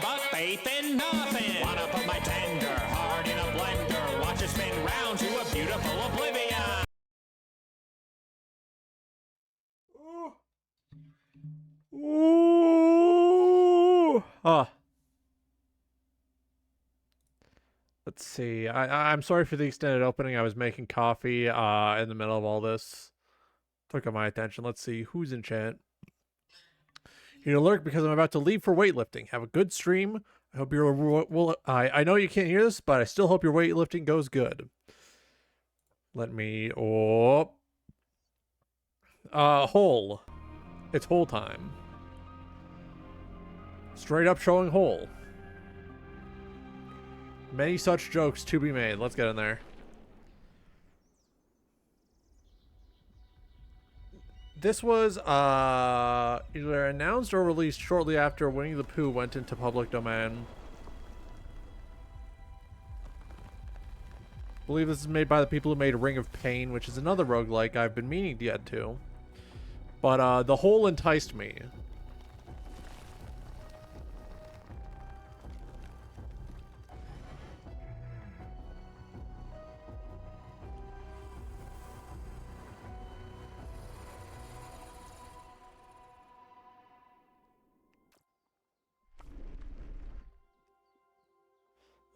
but faith in nothing. Wanna put my tender heart in a blender, watch it spin round to a beautiful oblivion. Ooh. Let's see. I'm sorry for the extended opening. I was making coffee in the middle of all this. Took up my attention. Let's see who's in chat. You're alert because I'm about to leave for weightlifting. Have a good stream. I hope you're I know you can't hear this, but I still hope your weightlifting goes good. Let me hole. It's hole time. Straight up showing hole. Many such jokes to be made. Let's get in there. This was either announced or released shortly after Winnie the Pooh went into public domain. I believe this is made by the people who made Ring of Pain, which is another roguelike I've been meaning to get to. But the hole enticed me.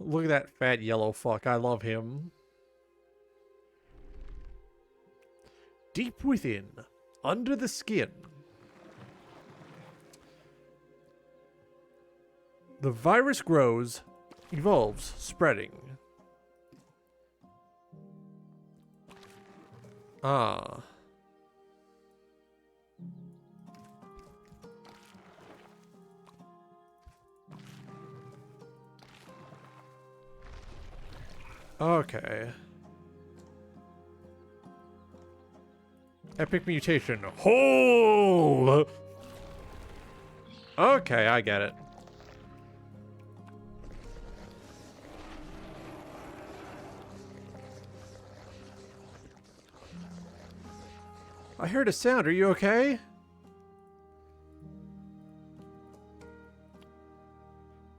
Look at that fat yellow fuck. I love him. Deep within, under the skin, the virus grows, evolves, spreading. Ah. Okay. Epic mutation. Hole! Okay, I get it. I heard a sound. Are you okay?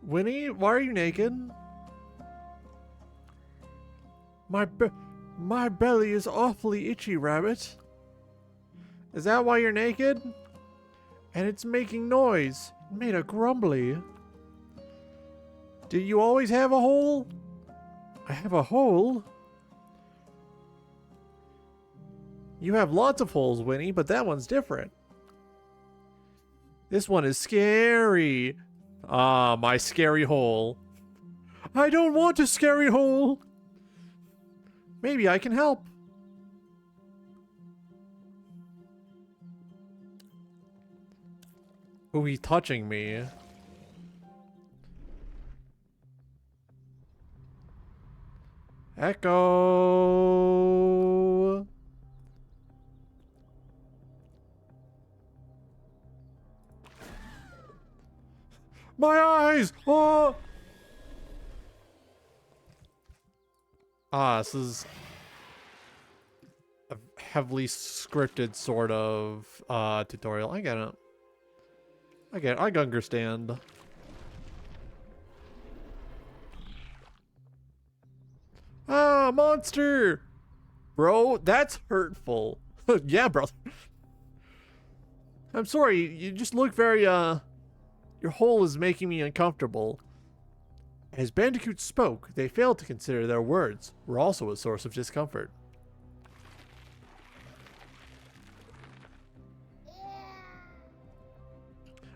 Winnie, why are you naked? My belly is awfully itchy, Rabbit. Is that why you're naked? And it's making noise. It made a grumbly. Did you always have a hole? I have a hole? You have lots of holes, Winnie, but that one's different. This one is scary. Ah, my scary hole. I don't want a scary hole. Maybe I can help. Oh, he's touching me. Echo. My eyes! Oh! Ah, this is a heavily scripted sort of tutorial. I get it. I understand. Ah, monster! Bro, that's hurtful. Yeah, bro. I'm sorry, you just look very, your hole is making me uncomfortable. As Bandicoot spoke, they failed to consider their words were also a source of discomfort.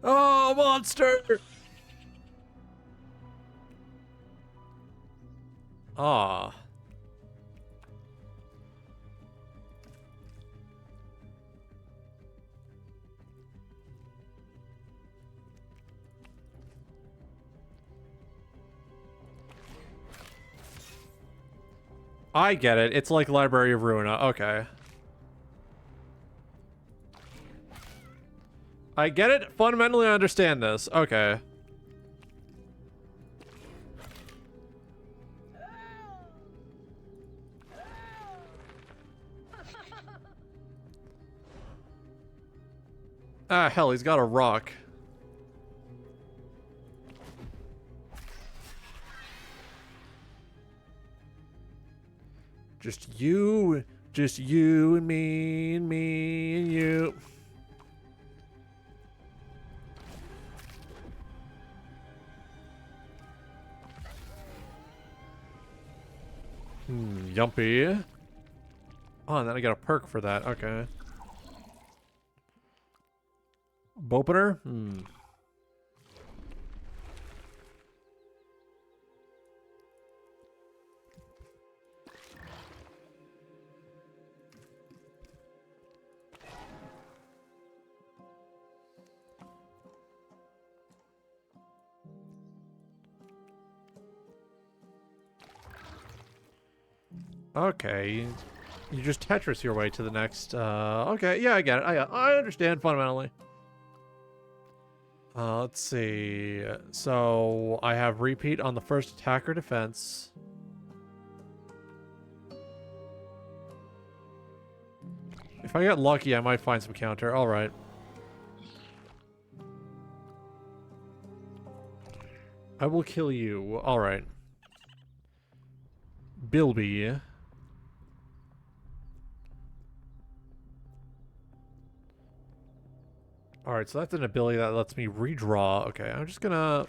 Oh, monster! Ah. I get it. It's like Library of Ruina. Okay. I get it. Fundamentally, I understand this. Okay. Ah, hell, he's got a rock. Just you and me and me and you. Yumpy. Oh, and then I get a perk for that. Okay. Bopener? Okay. You just Tetris your way to the next, okay, yeah, I get it. I understand fundamentally. Let's see. So, I have repeat on the first attack or defense. If I get lucky, I might find some counter. Alright. I will kill you. Alright. Bilby. Alright, so that's an ability that lets me redraw. Okay, I'm just gonna...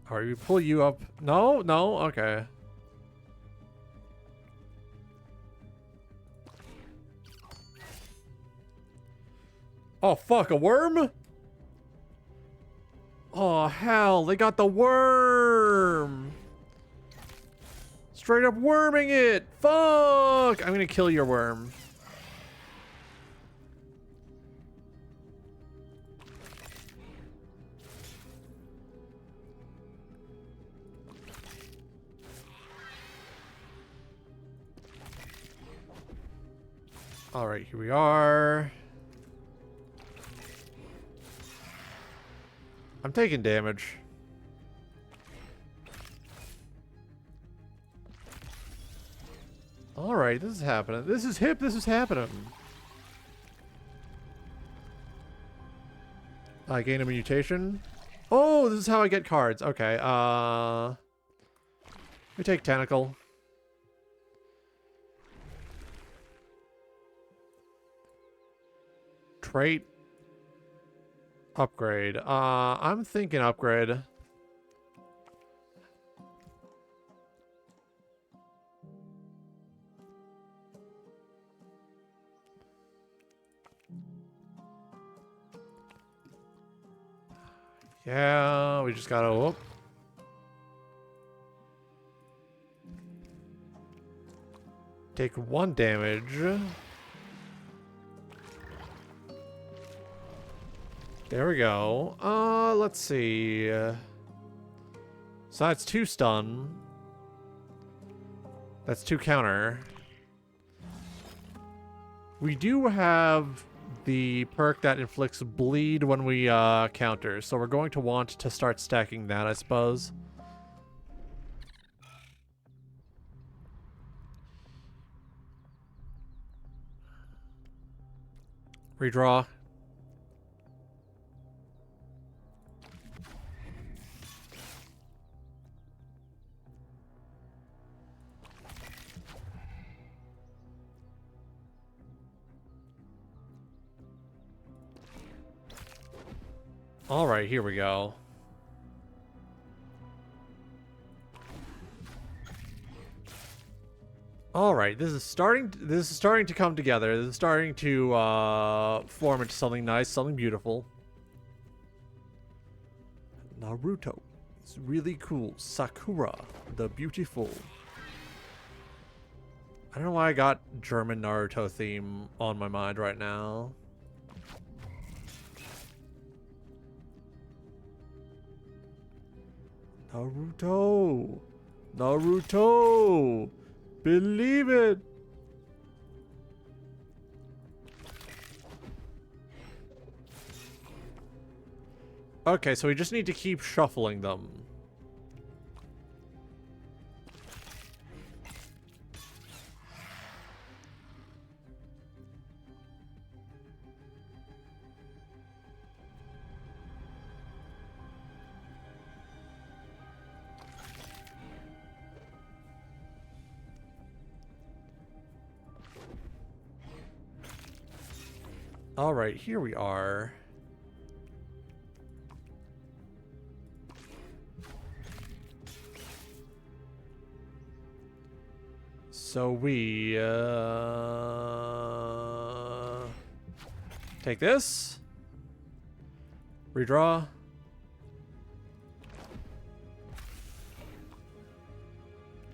Alright, we pull you up. No? No? Okay. Oh, fuck, a worm? Oh, hell, they got the worm! Straight up worming it! Fuck! I'm gonna kill your worm. Alright, here we are. I'm taking damage. Alright, this is happening. This is hip, this is happening. I gain a mutation. Oh, this is how I get cards. Okay, we take Tentacle. Trait. Upgrade. I'm thinking upgrade. Yeah, we just gotta... Whoop. Take 1 damage. There we go. Let's see. So that's 2 stun. That's 2 counter. We do have the perk that inflicts bleed when we counter, so we're going to want to start stacking that, I suppose. Redraw. Alright, here we go. Alright, this is starting to come together. This is starting to form into something nice, something beautiful. Naruto. It's really cool. Sakura, the beautiful. I don't know why I got German Naruto theme on my mind right now. Naruto! Naruto! Believe it! Okay, so we just need to keep shuffling them. All right, here we are. So we take this, redraw.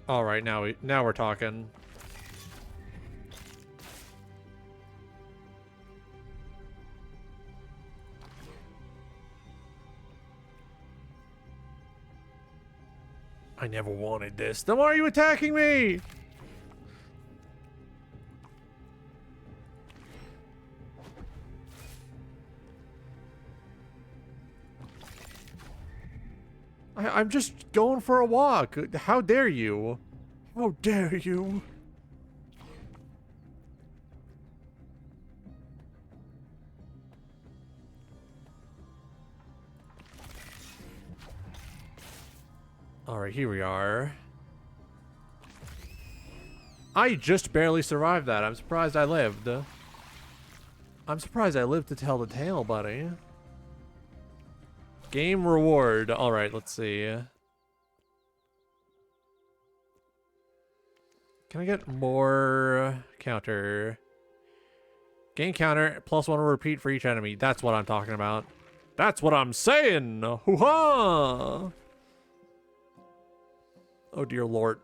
All right, now we're talking. I never wanted this. Then why are you attacking me? I'm just going for a walk. How dare you? How dare you? Alright, here we are. I just barely survived that. I'm surprised I lived. I'm surprised I lived to tell the tale, buddy. Game reward. Alright, let's see. Can I get more counter? Gain counter, +1 will repeat for each enemy. That's what I'm talking about. That's what I'm saying! Hoo-ha! Oh dear lord.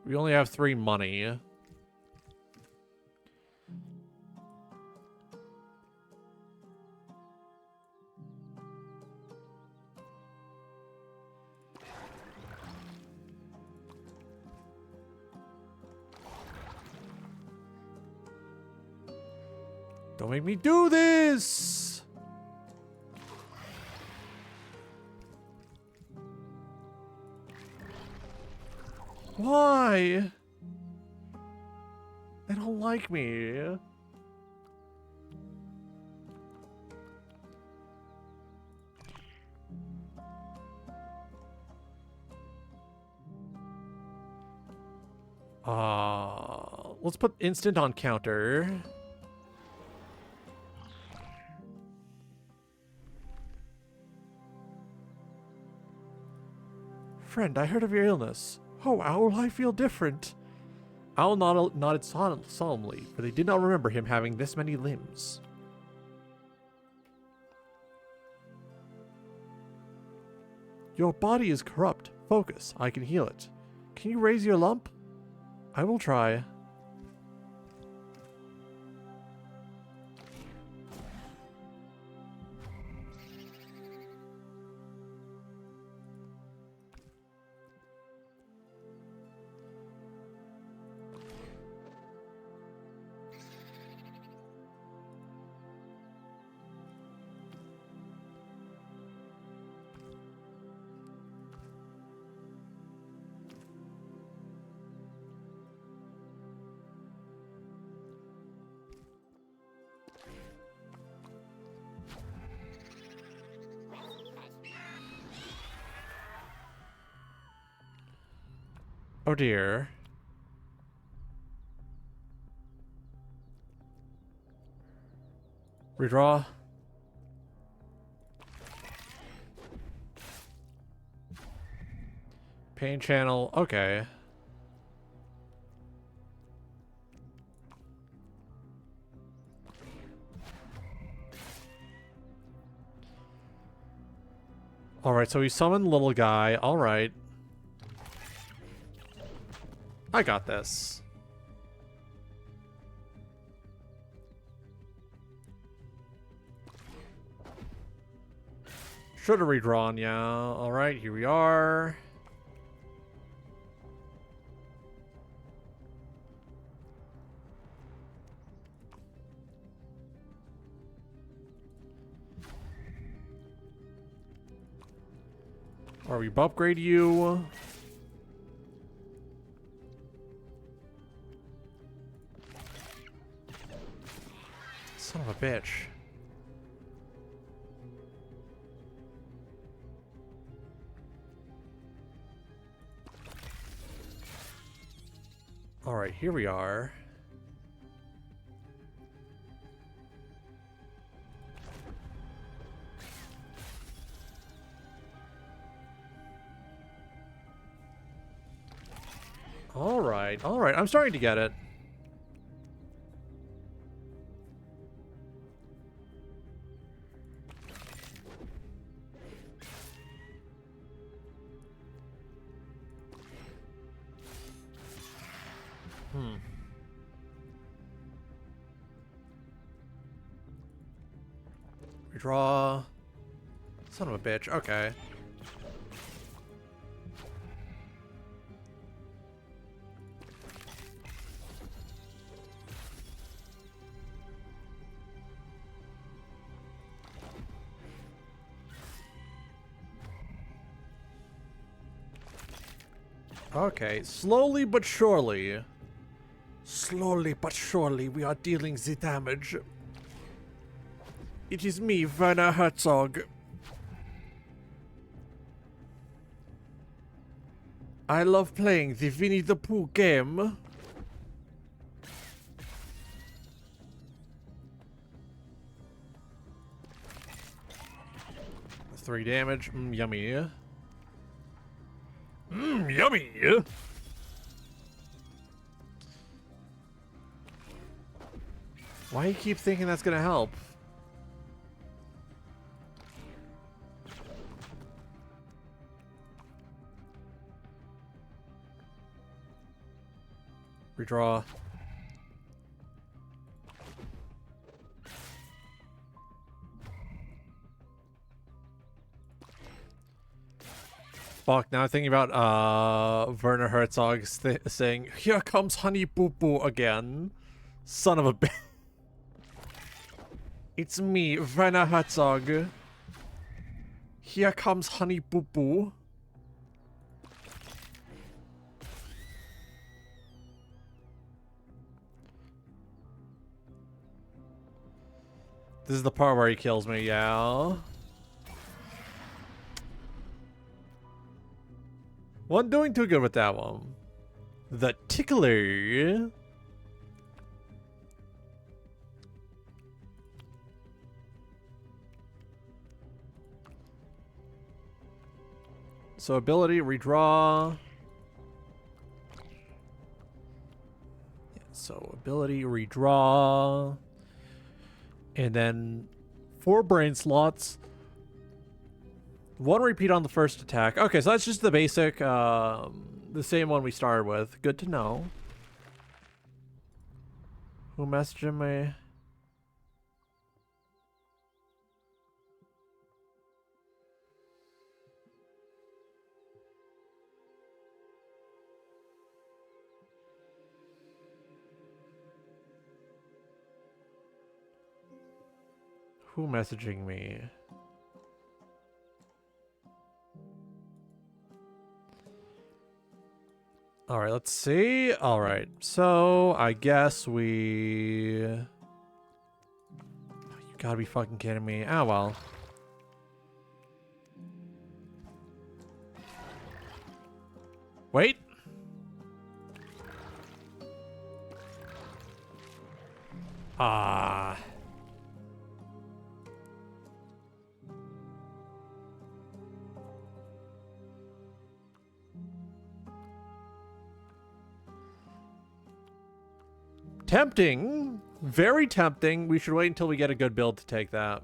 We only have 3 money. Don't make me do this! Why? They don't like me. Let's put instant on counter. Friend, I heard of your illness. Oh, Owl, I feel different. Owl nodded solemnly, for they did not remember him having this many limbs. Your body is corrupt. Focus. I can heal it. Can you raise your lump? I will try. Oh dear. Redraw. Pain channel. Okay. Alright, so he summoned little guy. Alright. I got this. Should have redrawn, yeah. Alright, here we are. Or we upgrade you. Son of a bitch. Alright, here we are. Alright, alright. I'm starting to get it. Redraw. Son of a bitch. Okay. Okay, slowly but surely. Slowly but surely we are dealing the damage. It is me, Werner Herzog. I love playing the Winnie the Pooh game. Three damage. Yummy. Yummy. Why do you keep thinking that's gonna help? Redraw. Fuck, now I'm thinking about Werner Herzog saying, "Here comes Honey Boo Boo again." Son of a bitch. It's me, Werner Herzog. Here comes Honey Boo Boo. This is the part where he kills me, yeah. Wasn't doing too good with that one. The Tickler. So ability, redraw. Yeah, so ability, redraw. And then 4 brain slots. 1 repeat on the first attack. Okay, so that's just the basic, the same one we started with. Good to know. Who messaged me? Who messaging me? Alright, let's see. Alright, so I guess we... You gotta be fucking kidding me. Ah, well. Wait. Ah. Tempting. Very tempting. We should wait until we get a good build to take that.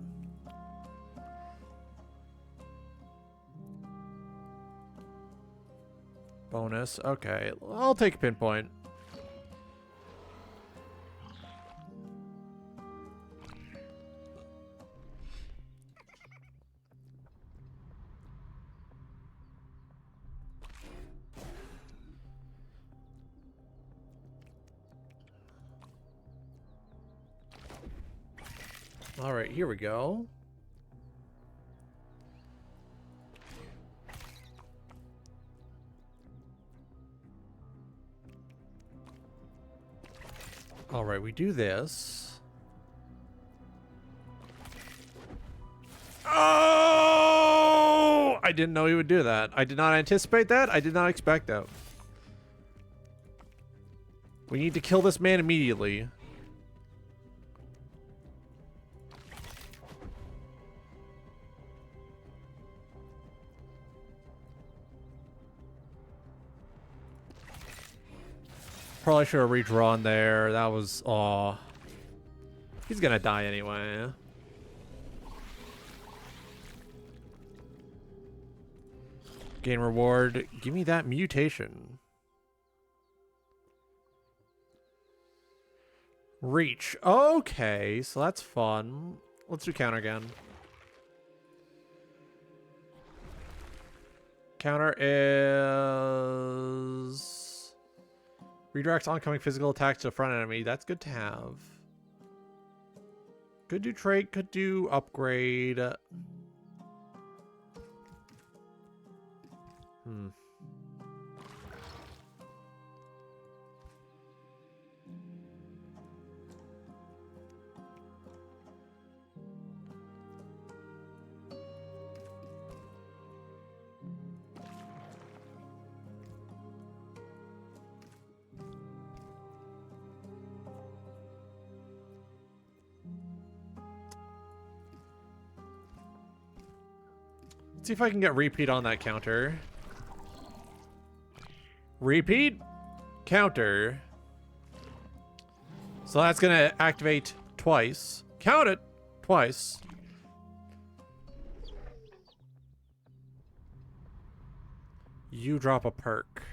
Bonus. Okay. I'll take a pinpoint. All right, here we go. All right, we do this. Oh! I didn't know he would do that. I did not anticipate that. I did not expect that. We need to kill this man immediately. probably should have redrawn there. That was... Aw. He's gonna die anyway. Gain reward. Give me that mutation. Reach. Okay, so that's fun. Let's do counter again. Counter is... Redirects oncoming physical attacks to a front enemy. That's good to have. Could do trait, could do upgrade. Let's see if I can get repeat on that counter. Repeat? Counter. So that's gonna activate twice. Count it! Twice. You drop a perk.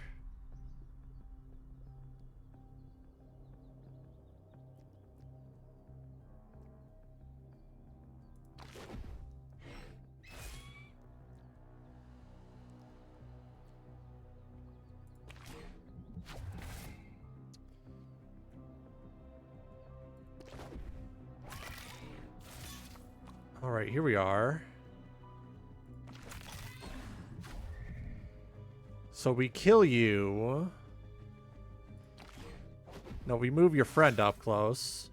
All right, here we are. So we kill you. No, we move your friend up close.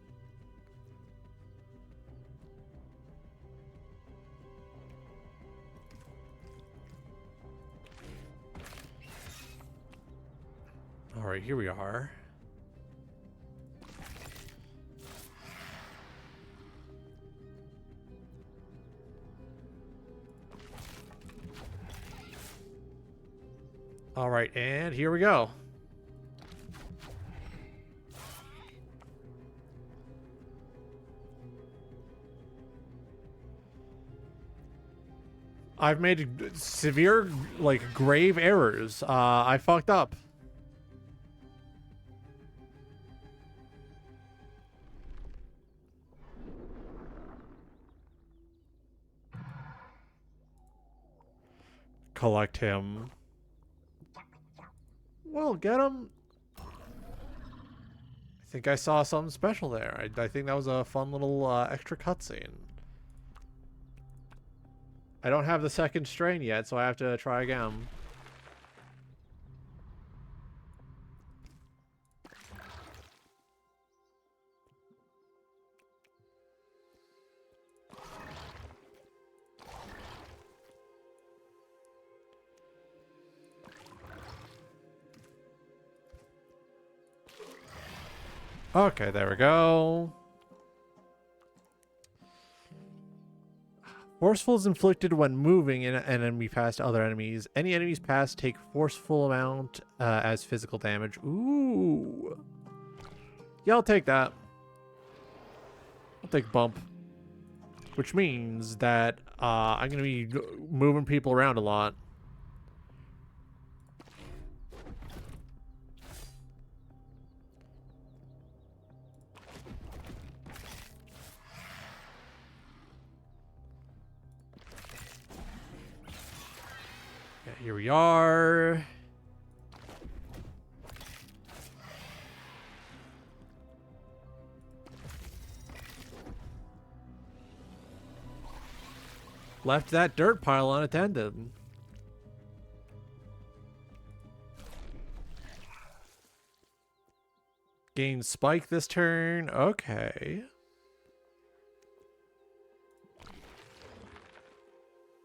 All right, here we are. All right, and here we go. I've made severe, like, grave errors. I fucked up. Collect him. Well, get him. I think I saw something special there. I think that was a fun little extra cutscene. I don't have the second strain yet, so I have to try again. Okay, there we go. Forceful is inflicted when moving an enemy past other enemies. Any enemies passed take forceful amount as physical damage. Ooh. Yeah, I'll take that. I'll take bump. Which means that I'm going to be moving people around a lot. Here we are. Left that dirt pile unattended. Gain spike this turn. Okay.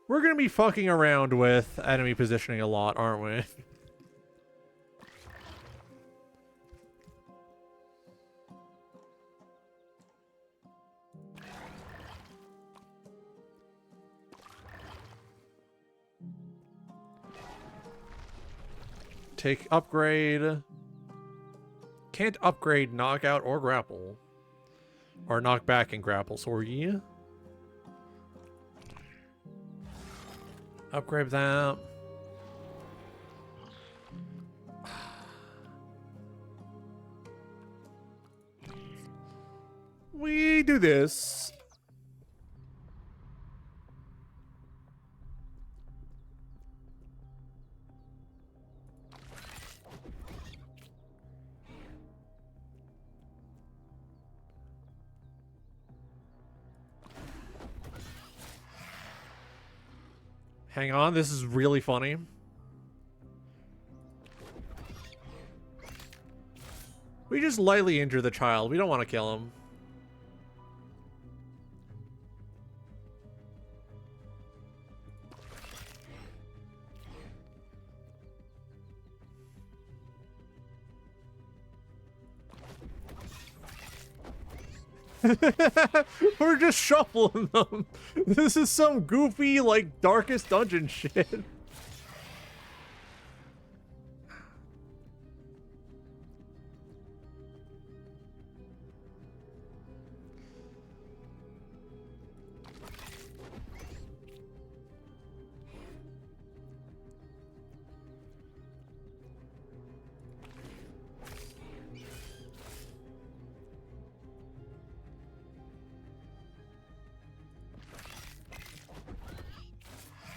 We're going to be fucking around with enemy positioning a lot, aren't we? Take upgrade. can't upgrade knockout or grapple. Or knock back and grapple, sorry. Upgrade that. We do this. Hang on, this is really funny. We just lightly injure the child. We don't want to kill him. We're just shuffling them. This is some goofy, like, Darkest Dungeon shit.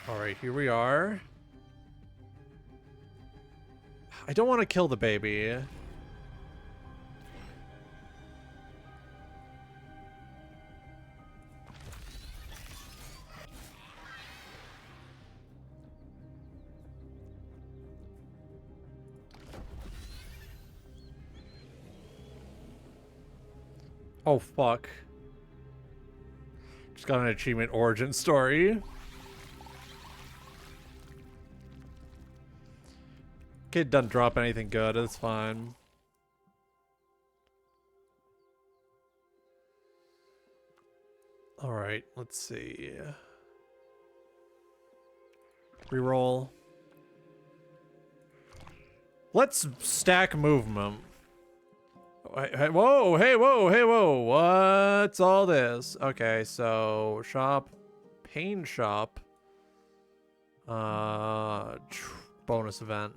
Alright, here we are. I don't want to kill the baby. Oh, fuck. Just got an achievement origin story. Kid doesn't drop anything good, it's fine. Alright, let's see. Reroll. Let's stack movement. Whoa, hey, whoa, hey, whoa. What's all this? Okay, so shop, pain shop. Bonus event.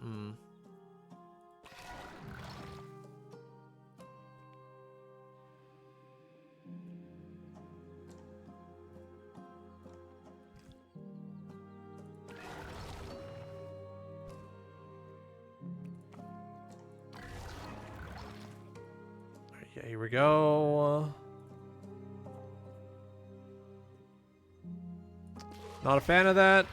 Yeah, here we go. Not a fan of that.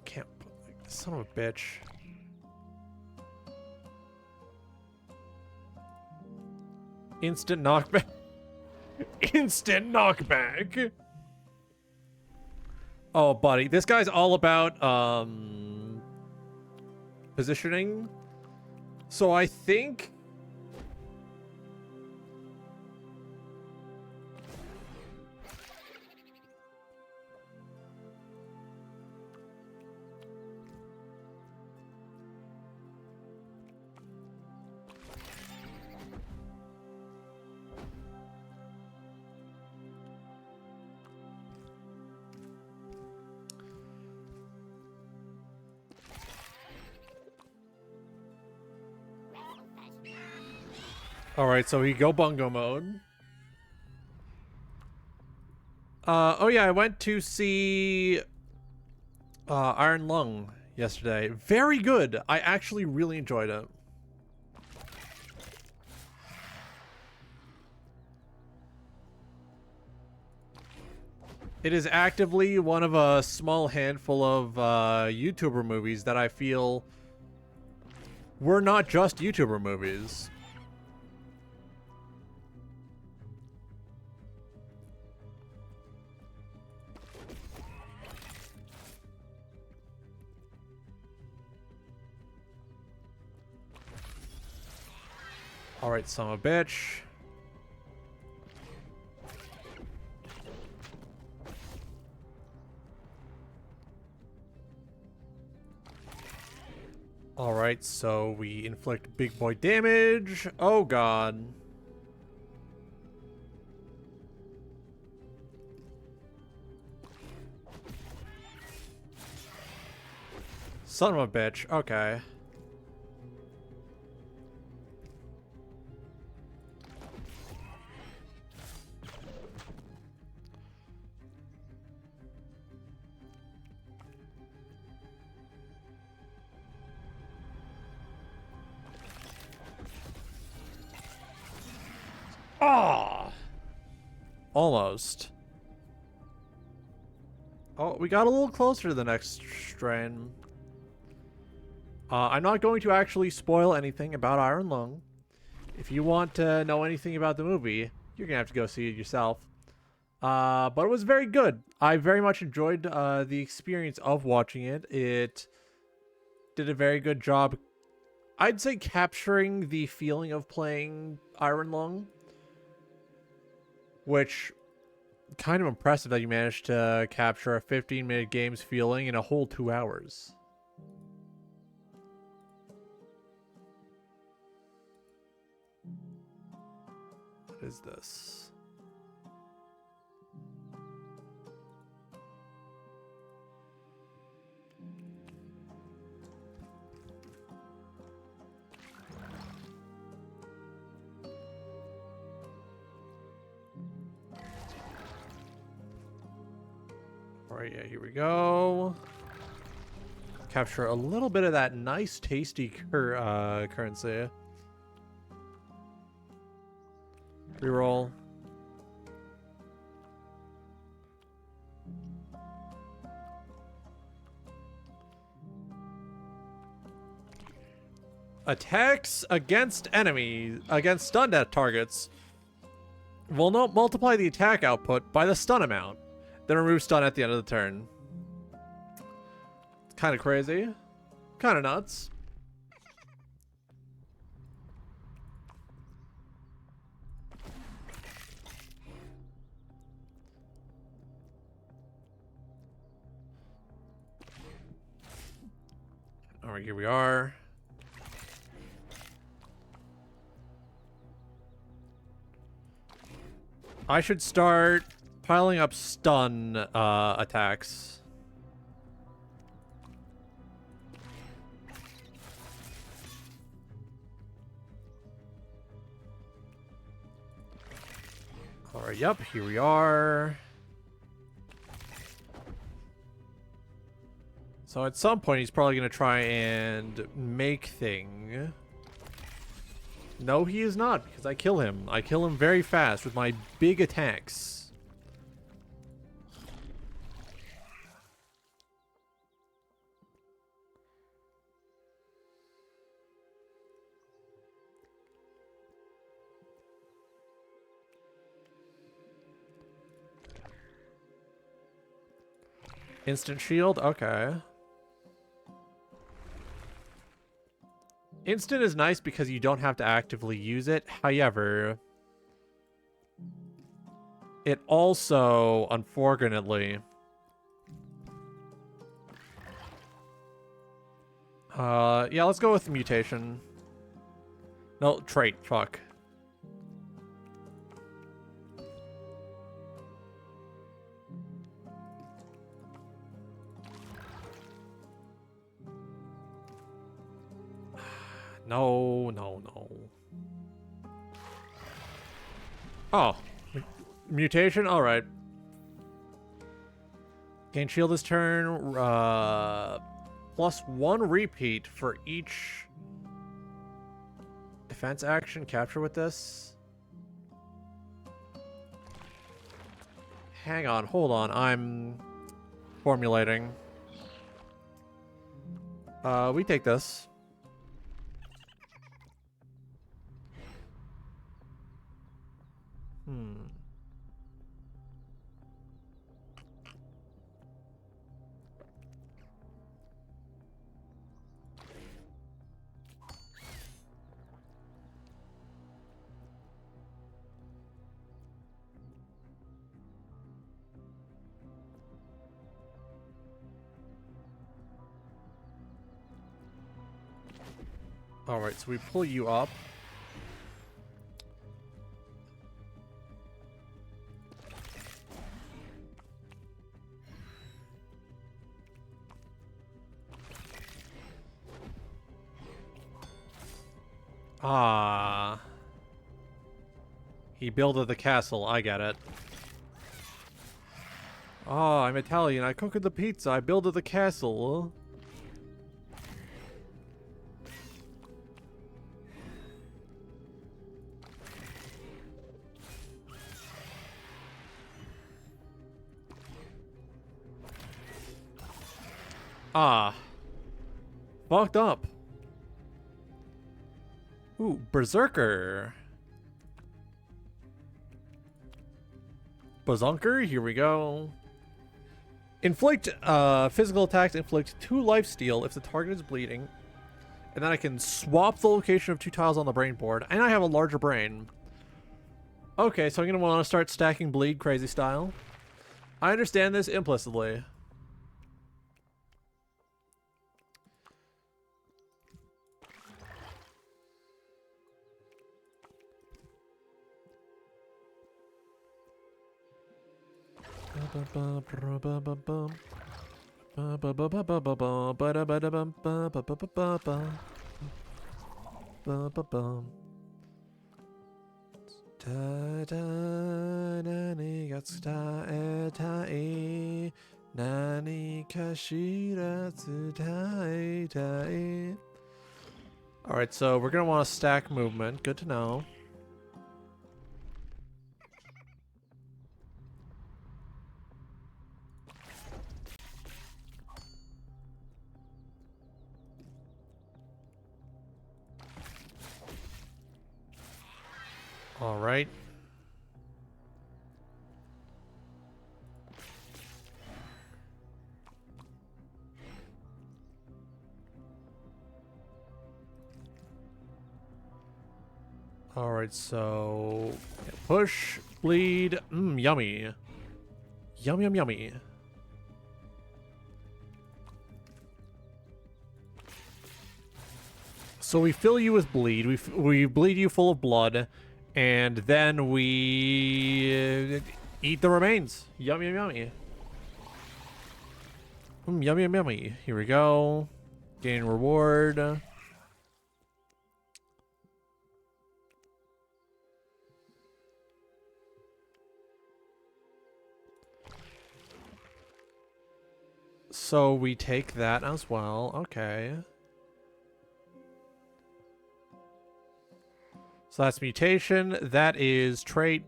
Can't. Son of a bitch. Instant knockback. Instant knockback. Oh, buddy. This guy's all about, positioning. So I think... Alright, so we go bungo mode. Oh yeah, I went to see Iron Lung yesterday. Very good. I actually really enjoyed it. It is actively one of a small handful of YouTuber movies that I feel were not just YouTuber movies. Alright, son of a bitch. Alright, so we inflict big boy damage. Oh god. Son of a bitch. Okay. Ah! Almost. Oh, we got a little closer to the next strain. I'm not going to actually spoil anything about Iron Lung. If you want to know anything about the movie, you're going to have to go see it yourself. But it was very good. I very much enjoyed the experience of watching it. It did a very good job, I'd say, capturing the feeling of playing Iron Lung. Which, kind of impressive that you managed to capture a 15-minute game's feeling in a whole 2 hours. What is this? Alright, yeah, here we go. Capture a little bit of that nice, tasty currency. Reroll. Attacks against enemies, against stunned targets, will not multiply the attack output by the stun amount. Then remove stun at the end of the turn. It's kind of crazy. Kind of nuts. Alright, here we are. I should start piling up stun attacks. Alright, yep, here we are. So at some point he's probably going to try and make thing. No, he is not, because I kill him. I kill him very fast with my big attacks. Instant shield? Okay. Instant is nice because you don't have to actively use it. However, it also, unfortunately... yeah, let's go with mutation. No, trait. Fuck. No, no, no. Oh. Mutation? Alright. Gain shield this turn. +1 repeat for each defense action capture with this. Hang on, hold on. I'm formulating. We take this. Alright, so we pull you up. Ah. He builded the castle, I get it. Oh, I'm Italian. I cooked the pizza. I builded the castle. Ah. Fucked up. Ooh, Berserker. Bazunker, here we go. Inflict, physical attacks inflict 2 lifesteal if the target is bleeding. And then I can swap the location of 2 tiles on the brain board. And I have a larger brain. Okay, so I'm going to want to start stacking bleed crazy style. I understand this implicitly. Alright, so we're gonna want to stack movement. Good to know. All right. All right, so push, bleed, yummy. Yum, yum, yummy. So we fill you with bleed, we bleed you full of blood, and then we eat the remains. Yum, yum, yummy. Yummy, yum, yummy. Here we go. Gain reward. So we take that as well. Okay. So that's mutation. That is trait.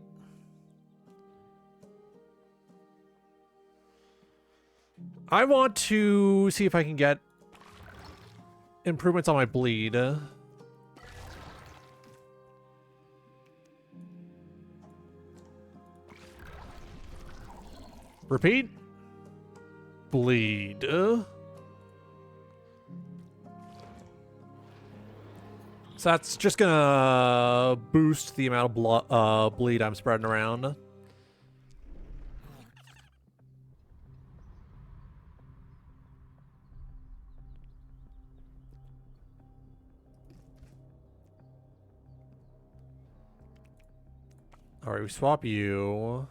I want to see if I can get improvements on my bleed. Repeat. Bleed. So that's just gonna boost the amount of bleed I'm spreading around. All right, we swap you.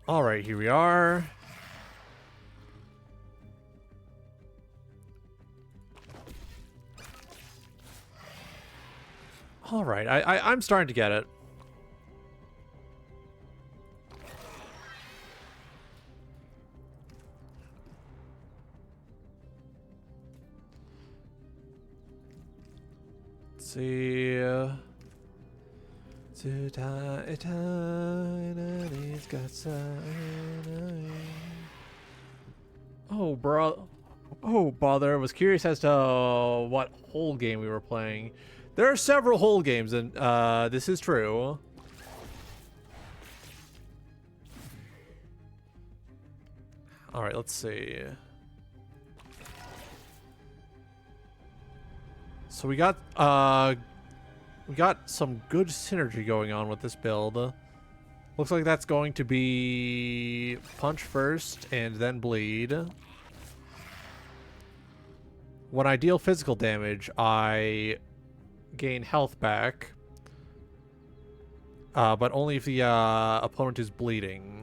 All right, here we are. All right, I'm starting to get it. Let's see. Oh, bro. Oh, bother. I was curious as to what whole game we were playing. There are several whole games, and this is true. All right, let's see. So we got some good synergy going on with this build. Looks like that's going to be punch first and then bleed. When I deal physical damage, I gain health back. But only if the opponent is bleeding.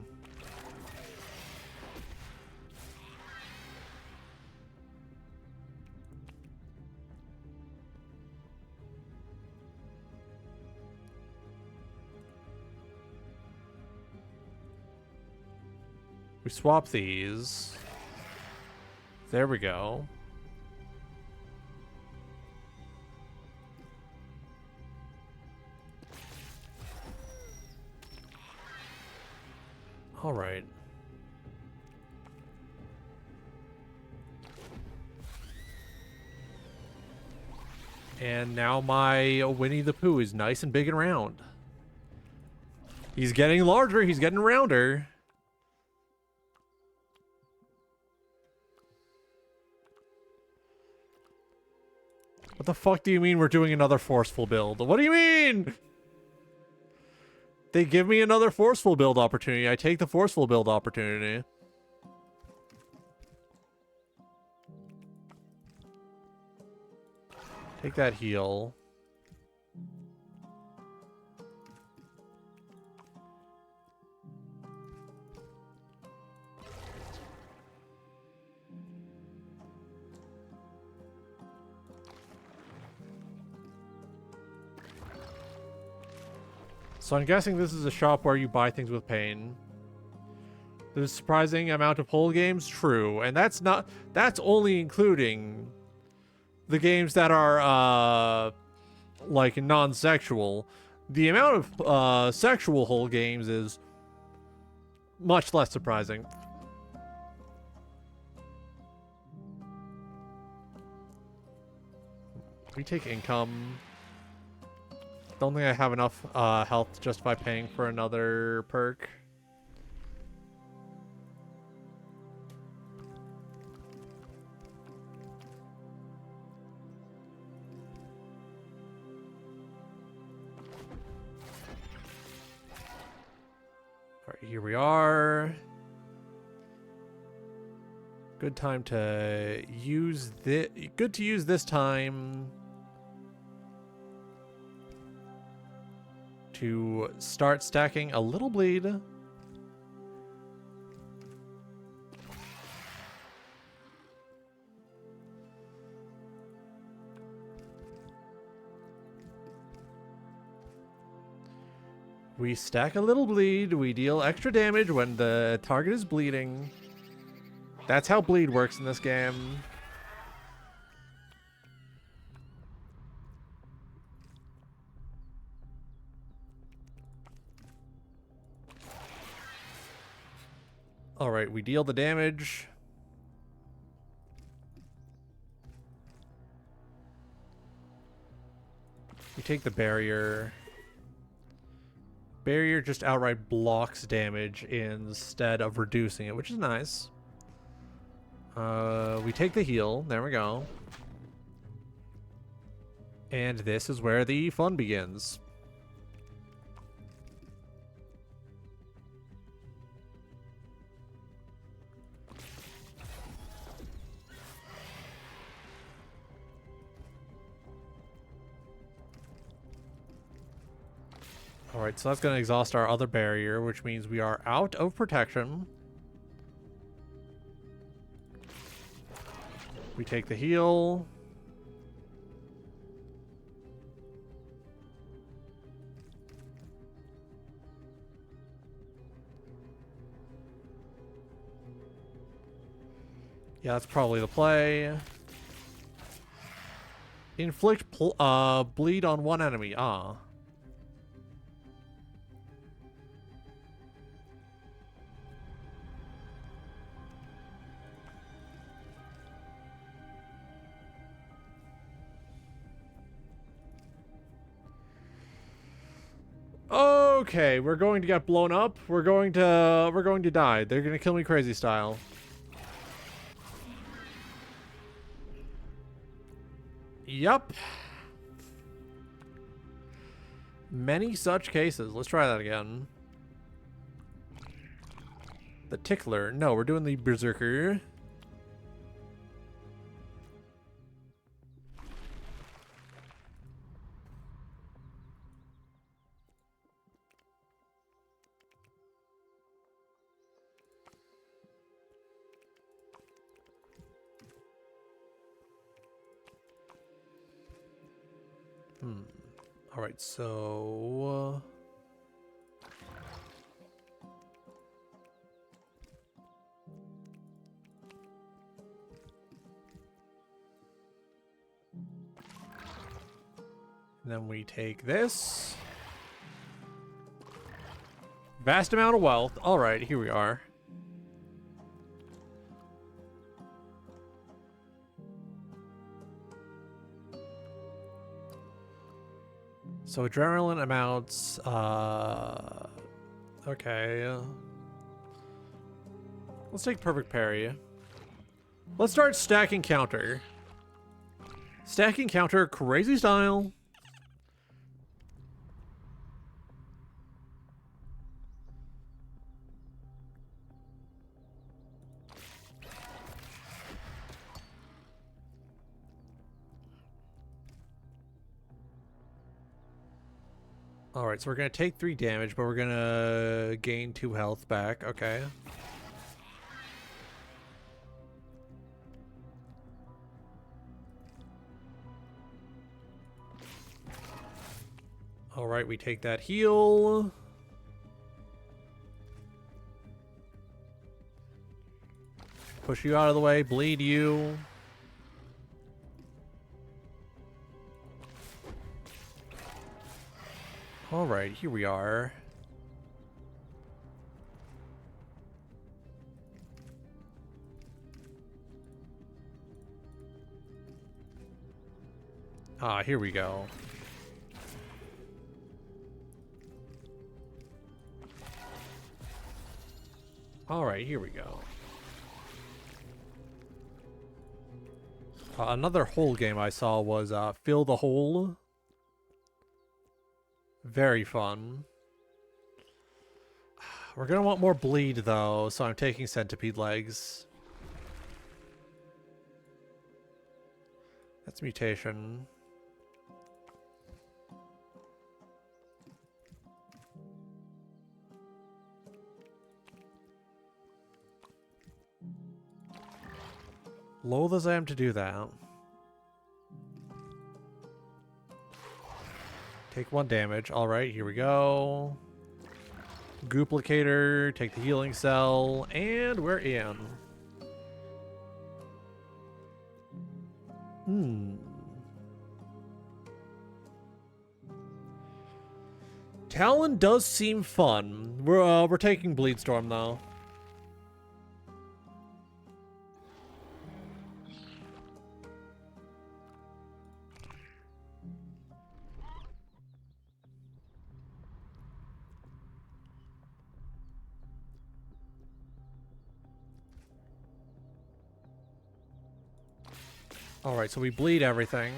We swap these. There we go. All right. And now my Winnie the Pooh is nice and big and round. He's getting larger, he's getting rounder. What the fuck do you mean we're doing another forceful build? What do you mean? They give me another forceful build opportunity. I take the forceful build opportunity. Take that heal. So I'm guessing this is a shop where you buy things with pain. There's a surprising amount of whole games, true, and that's only including the games that are like non-sexual. The amount of sexual whole games is much less surprising. We take income. Don't think I have enough health to justify paying for another perk. Alright, here we are. Good time to use this. Good to use this time to start stacking a little bleed. We stack a little bleed, we deal extra damage when the target is bleeding. That's how bleed works in this game. Alright, we deal the damage. We take the barrier. Barrier just outright blocks damage instead of reducing it, which is nice. We take the heal. There we go. And this is where the fun begins. Alright, so that's going to exhaust our other barrier, which means we are out of protection. We take the heal. Yeah, that's probably the play. Inflict bleed on one enemy. Ah. Okay, we're going to get blown up. We're going to die. They're going to kill me crazy style. Yup. Many such cases. Let's try that again. The Tickler. No, we're doing the Berserker. All right, so then we take this. Vast amount of wealth. All right, here we are. So adrenaline amounts, okay. Let's take perfect parry. Let's start stacking counter. Stacking counter, crazy style. Alright, so we're going to take 3 damage, but we're going to gain 2 health back. Okay. Alright, we take that heal. Push you out of the way, bleed you. Alright, here we are. Ah, here we go. Alright, here we go. Another hole game I saw was Fill the Hole. Very fun. We're gonna want more bleed though, so I'm taking centipede legs. That's mutation. Loath as I am to do that. Take 1 damage. Alright, here we go. Duplicator, take the healing cell, and we're in. Talon does seem fun. We're taking Bleedstorm though. Alright, so we bleed everything.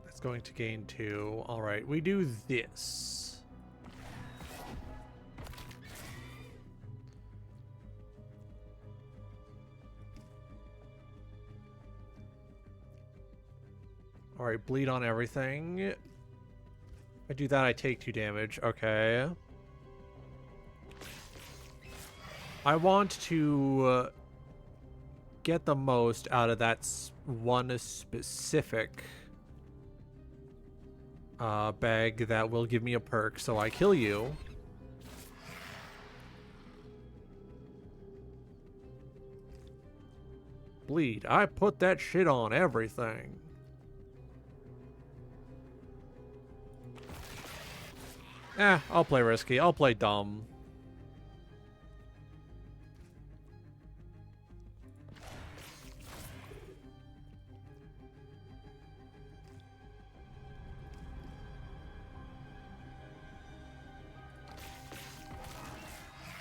That's going to gain 2. Alright, we do this. Alright, bleed on everything. I do that, I take 2 damage. Okay. I want to get the most out of that one specific bag that will give me a perk, so I kill you. Bleed. I put that shit on everything. I'll play risky. I'll play dumb.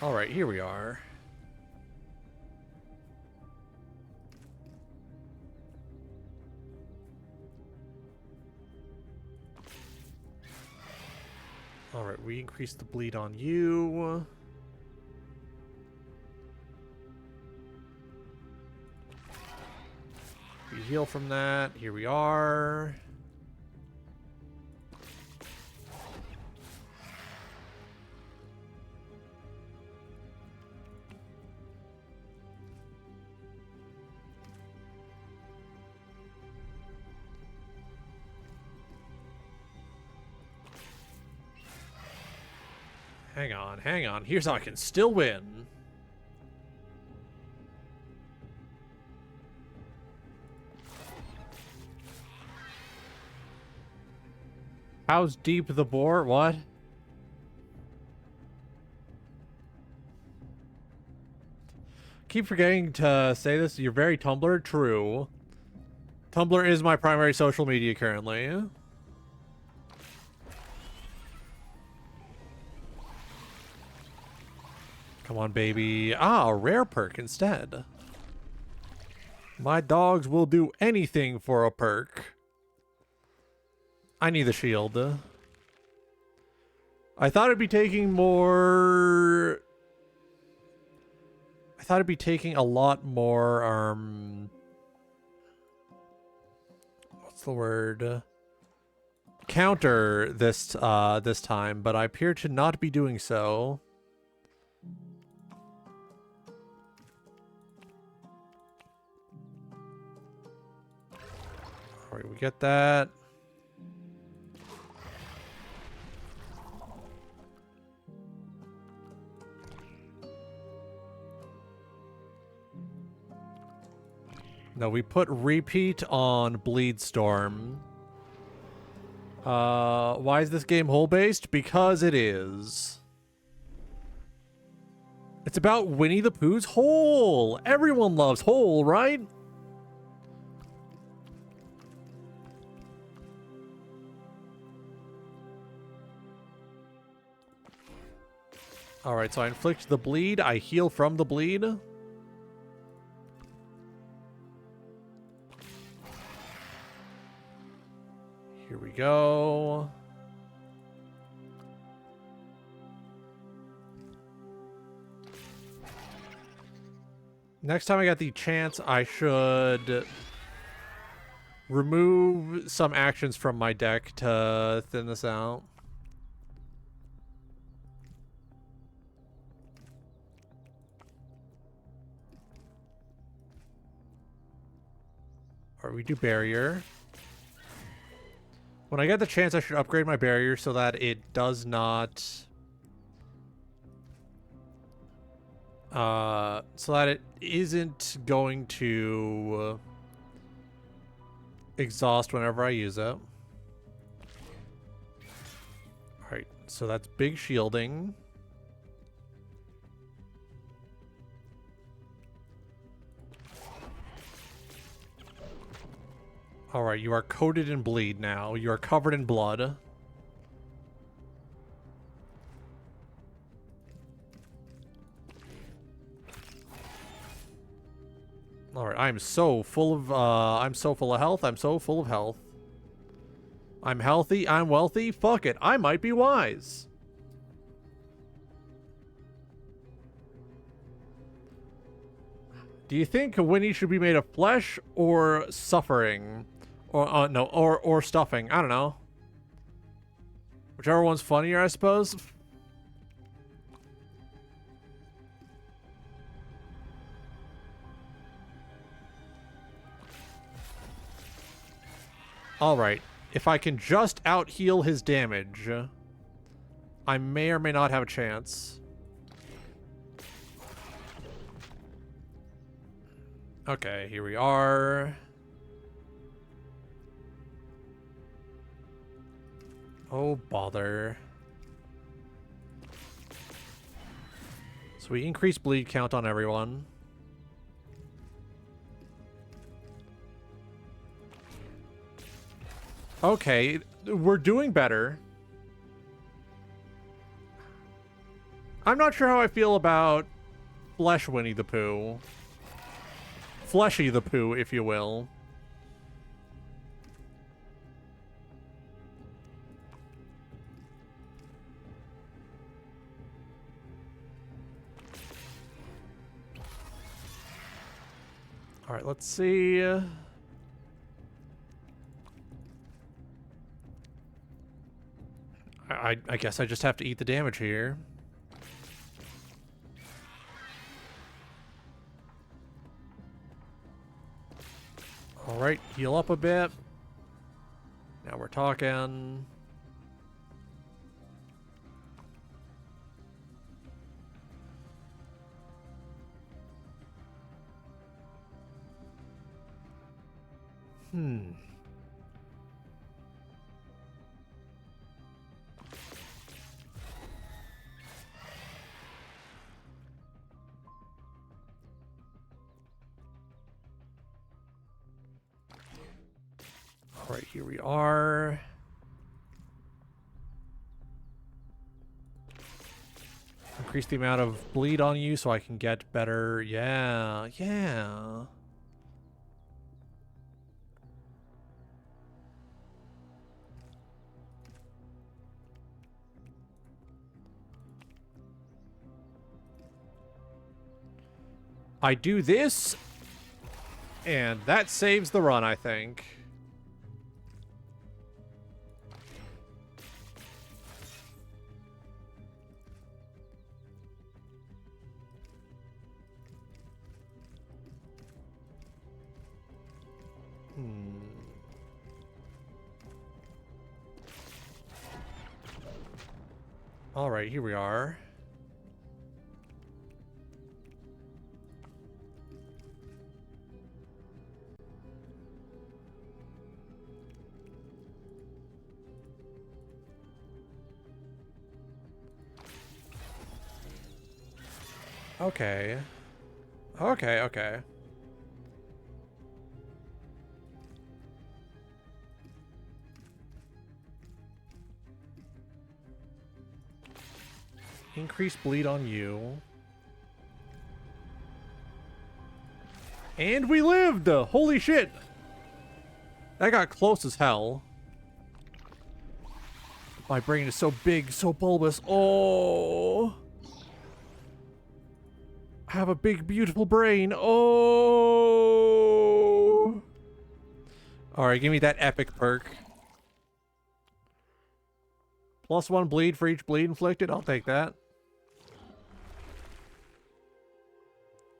All right, here we are. All right, we increased the bleed on you. We heal from that. Here we are. Hang on, hang on. Here's how I can still win. How's deep the bore? What? Keep forgetting to say this. You're very Tumblr. True. Tumblr is my primary social media currently. Come on, baby. Ah, a rare perk instead. My dogs will do anything for a perk. I need the shield. I thought it'd be taking more... I thought it'd be taking a lot more, what's the word? Counter this, this time, but I appear to not be doing so. Alright, we get that. No, we put repeat on Bleedstorm. Why is this game hole-based? Because it is. It's about Winnie the Pooh's hole. Everyone loves hole, right? Alright, so I inflict the bleed. I heal from the bleed. Here we go. Next time I get the chance, I should remove some actions from my deck to thin this out. Or we do barrier. When I get the chance, I should upgrade my barrier so that it does not... so that it isn't going to exhaust whenever I use it. Alright, so that's big shielding. Alright, you are coated in bleed now. You are covered in blood. Alright, I'm so full of health. I'm so full of health. I'm healthy, I'm wealthy. Fuck it, I might be wise. Do you think Winnie should be made of flesh or suffering? Or, no, or stuffing. I don't know. Whichever one's funnier, I suppose. Alright. If I can just out-heal his damage, I may or may not have a chance. Okay, here we are. Oh, bother. So we increase bleed count on everyone. Okay, we're doing better. I'm not sure how I feel about Flesh Winnie the Pooh. Fleshy the Pooh, if you will. All right, let's see. I guess I just have to eat the damage here. All right, heal up a bit. Now we're talking. All right, here we are. Increase the amount of bleed on you so I can get better. Yeah, yeah. I do this, and that saves the run, I think. All right, here we are. Okay. Okay, okay. Increase bleed on you. And we lived! Holy shit! That got close as hell. My brain is so big, so bulbous. Oh! I have a big, beautiful brain. Oh! Alright, give me that epic perk. +1 bleed for each bleed inflicted. I'll take that.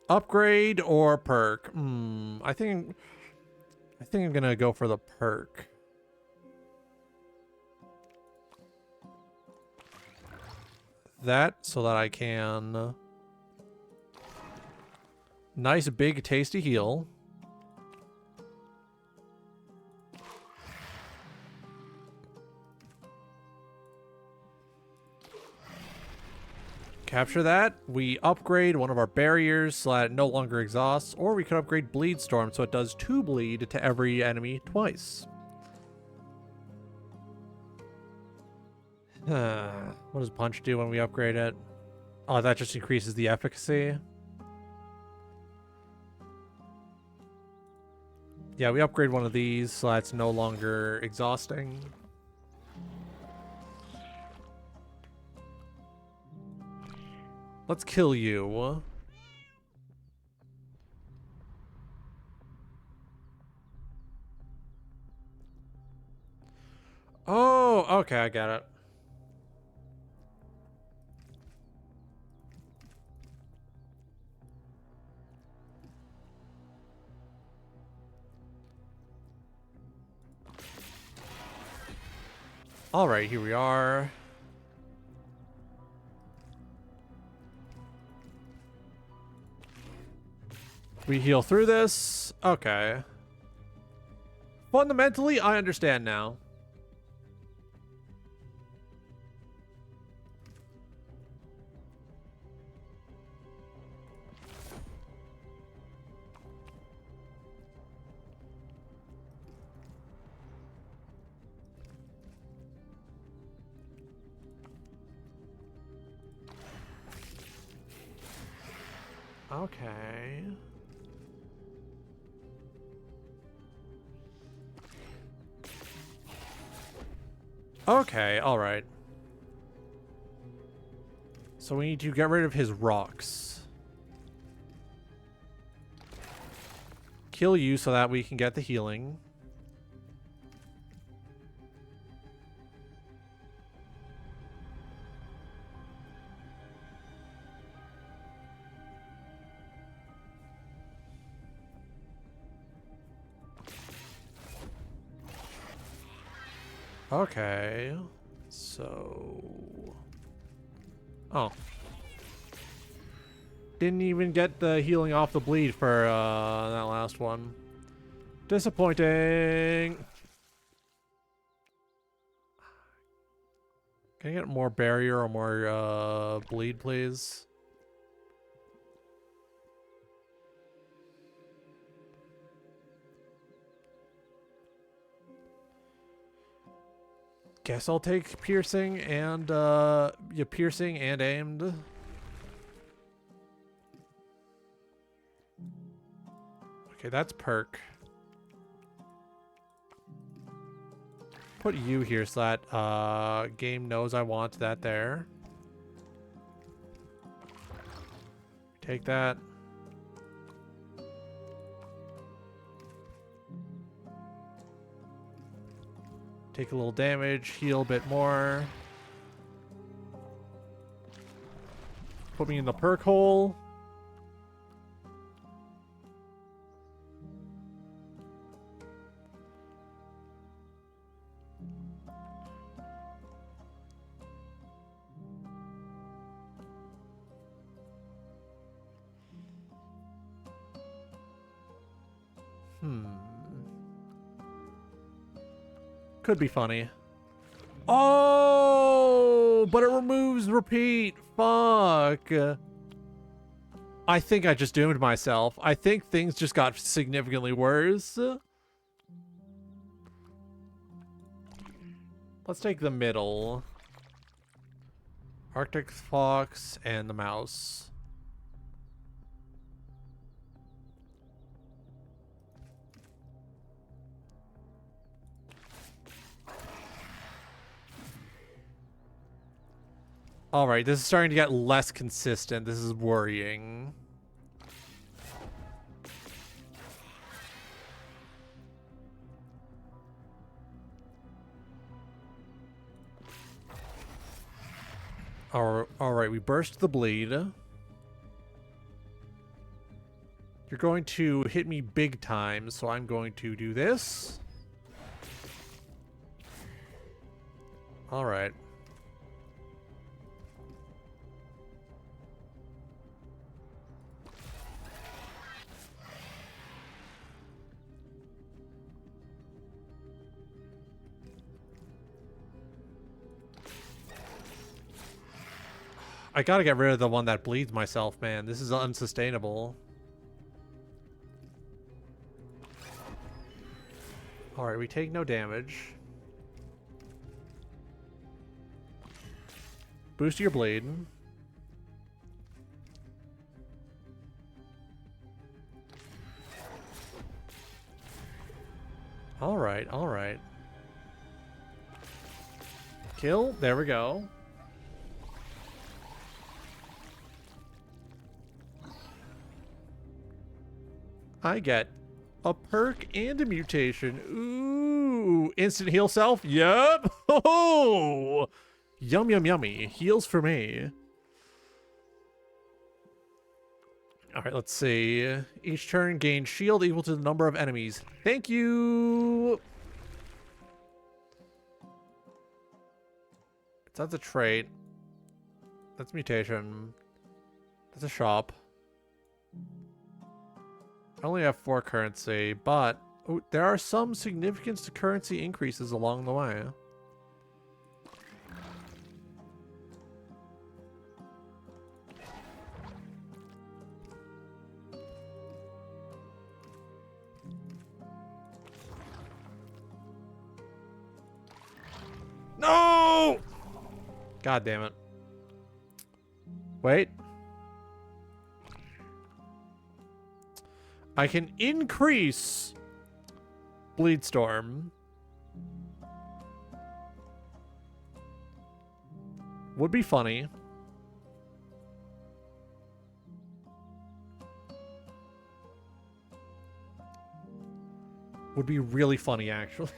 Upgrade or perk? I think I'm gonna go for the perk. That so that I can nice big tasty heal. Capture that. We upgrade one of our barriers so that it no longer exhausts, or we could upgrade Bleed Storm so it does 2 bleed to every enemy twice. What does Punch do when we upgrade it? Oh, that just increases the efficacy. Yeah, we upgrade one of these so that's no longer exhausting. Let's kill you. Oh, okay, I got it. All right, here we are. We heal through this. Okay. Fundamentally, I understand now. Okay. Okay, alright. So we need to get rid of his rocks. Kill you so that we can get the healing. Okay. So... Oh. Didn't even get the healing off the bleed for that last one. Disappointing. Can I get more barrier or more bleed, please? Guess I'll take piercing and yeah, piercing and aimed. Okay, that's perk. Put you here so that game knows I want that there. Take that. Take a little damage, heal a bit more. Put me in the perk hole. Could be funny. Oh, but it removes repeat. Fuck. I think I just doomed myself. I think things just got significantly worse. Let's take the middle. Arctic Fox and the mouse. Alright, this is starting to get less consistent. This is worrying. Alright, we burst the bleed. You're going to hit me big time, so I'm going to do this. Alright. I gotta get rid of the one that bleeds myself, man. This is unsustainable. Alright, we take no damage. Boost your bleed. Alright, alright. Kill. There we go. I get a perk and a mutation. Ooh, instant heal self. Yep. Oh, yum yum yummy. Heals for me. All right, let's see. Each turn gain shield equal to the number of enemies. Thank you. That's a trait. That's mutation. That's a shop. I only have 4 currency, but there are some significant currency increases along the way. No! God damn it. Wait. I can increase Bleed Storm. Would be funny. Would be really funny, actually.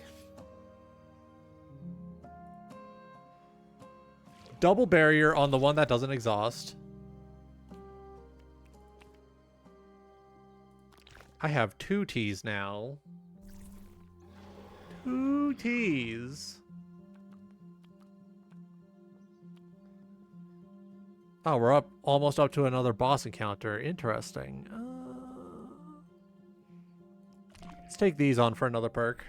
Double barrier on the one that doesn't exhaust. I have 2 Ts now. 2 Ts. Oh, we're up almost up to another boss encounter. Interesting. Let's take these on for another perk.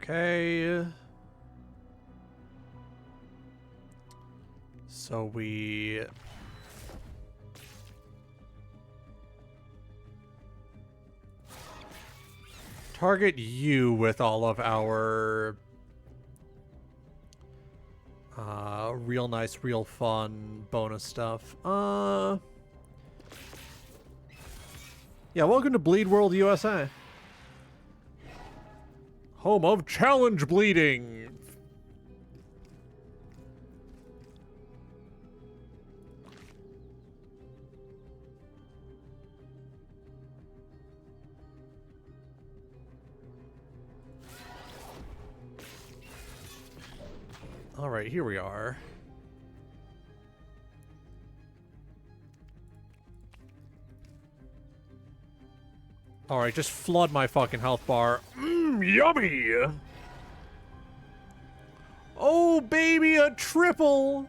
Okay. So we... target you with all of our real nice, real fun bonus stuff. Yeah, welcome to Bleed World USA. Home of challenge bleeding. All right, here we are. All right, just flood my fucking health bar. Yummy! Oh, baby, a triple!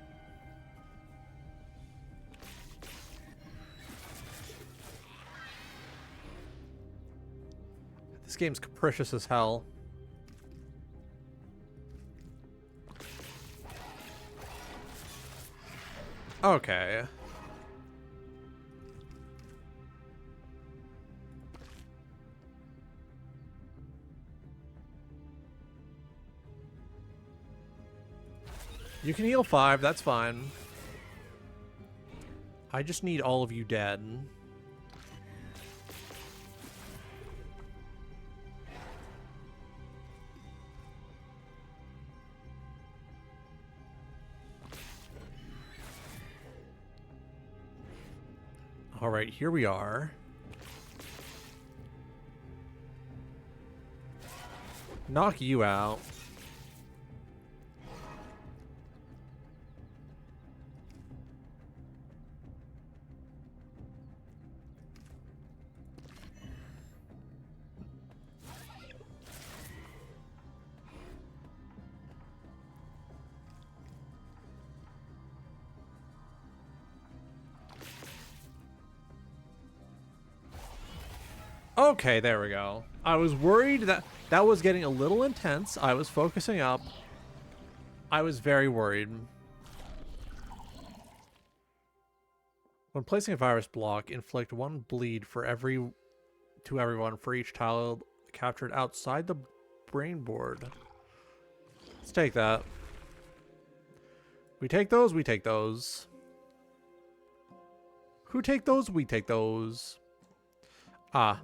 This game's capricious as hell. Okay. You can heal 5, that's fine. I just need all of you dead. All right, here we are. Knock you out. Okay, there we go. I was worried that that was getting a little intense. I was focusing up. I was very worried. When placing a virus block, inflict 1 bleed to everyone for each child captured outside the brain board. Let's take that. We take those, we take those. Who take those? We take those. Ah.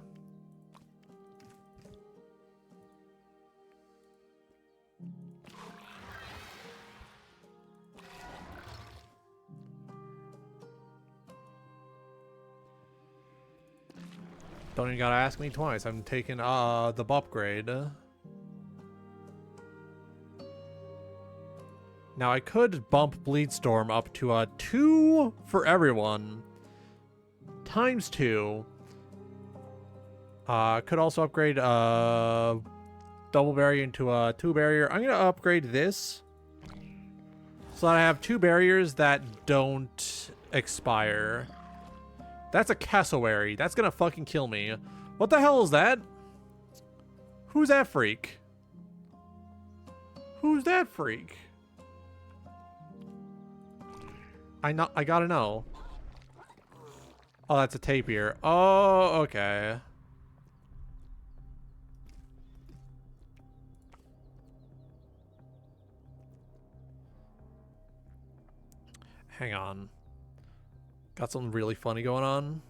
Don't even gotta ask me twice. I'm taking the upgrade. Now I could bump Bleed Storm up to a 2 for everyone. Times 2. Could also upgrade double barrier into a 2 barrier. I'm gonna upgrade this so that I have 2 barriers that don't expire. That's a cassowary. That's gonna fucking kill me. What the hell is that? Who's that freak? Who's that freak? I gotta know. Oh, that's a tapir. Oh, okay. Hang on. Got something really funny going on.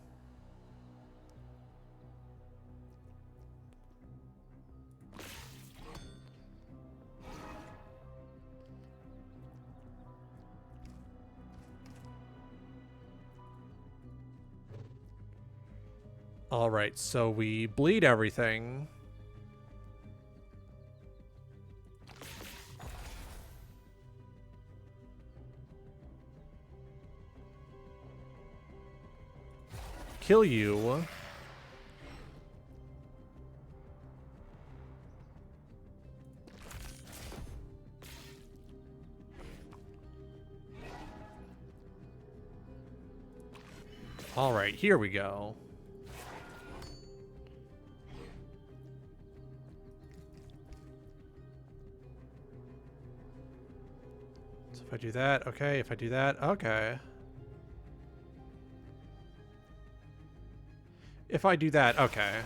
All right, so we bleed everything. Kill you. All right, here we go. So if I do that, okay. If I do that, okay. If I do that, okay.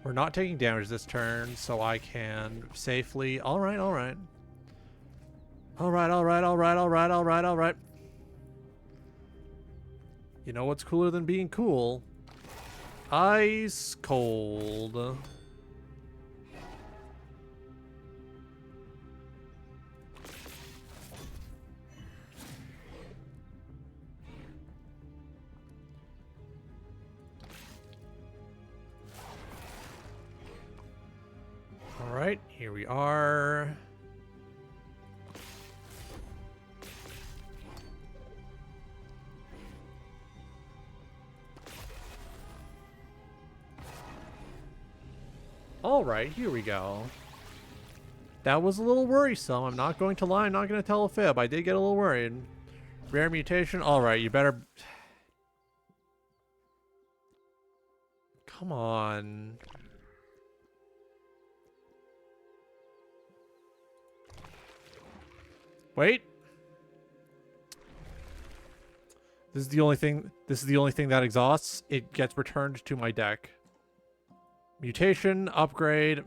We're not taking damage this turn, so I can safely... Alright, alright. Alright, alright, alright, alright, alright, alright. You know what's cooler than being cool? Ice cold. Alright, here we are. Alright, here we go. That was a little worrisome. I'm not going to lie. I'm not going to tell a fib. I did get a little worried. Rare mutation? Alright, you better... Come on. Wait. This is the only thing that exhausts. It gets returned to my deck. Mutation, upgrade,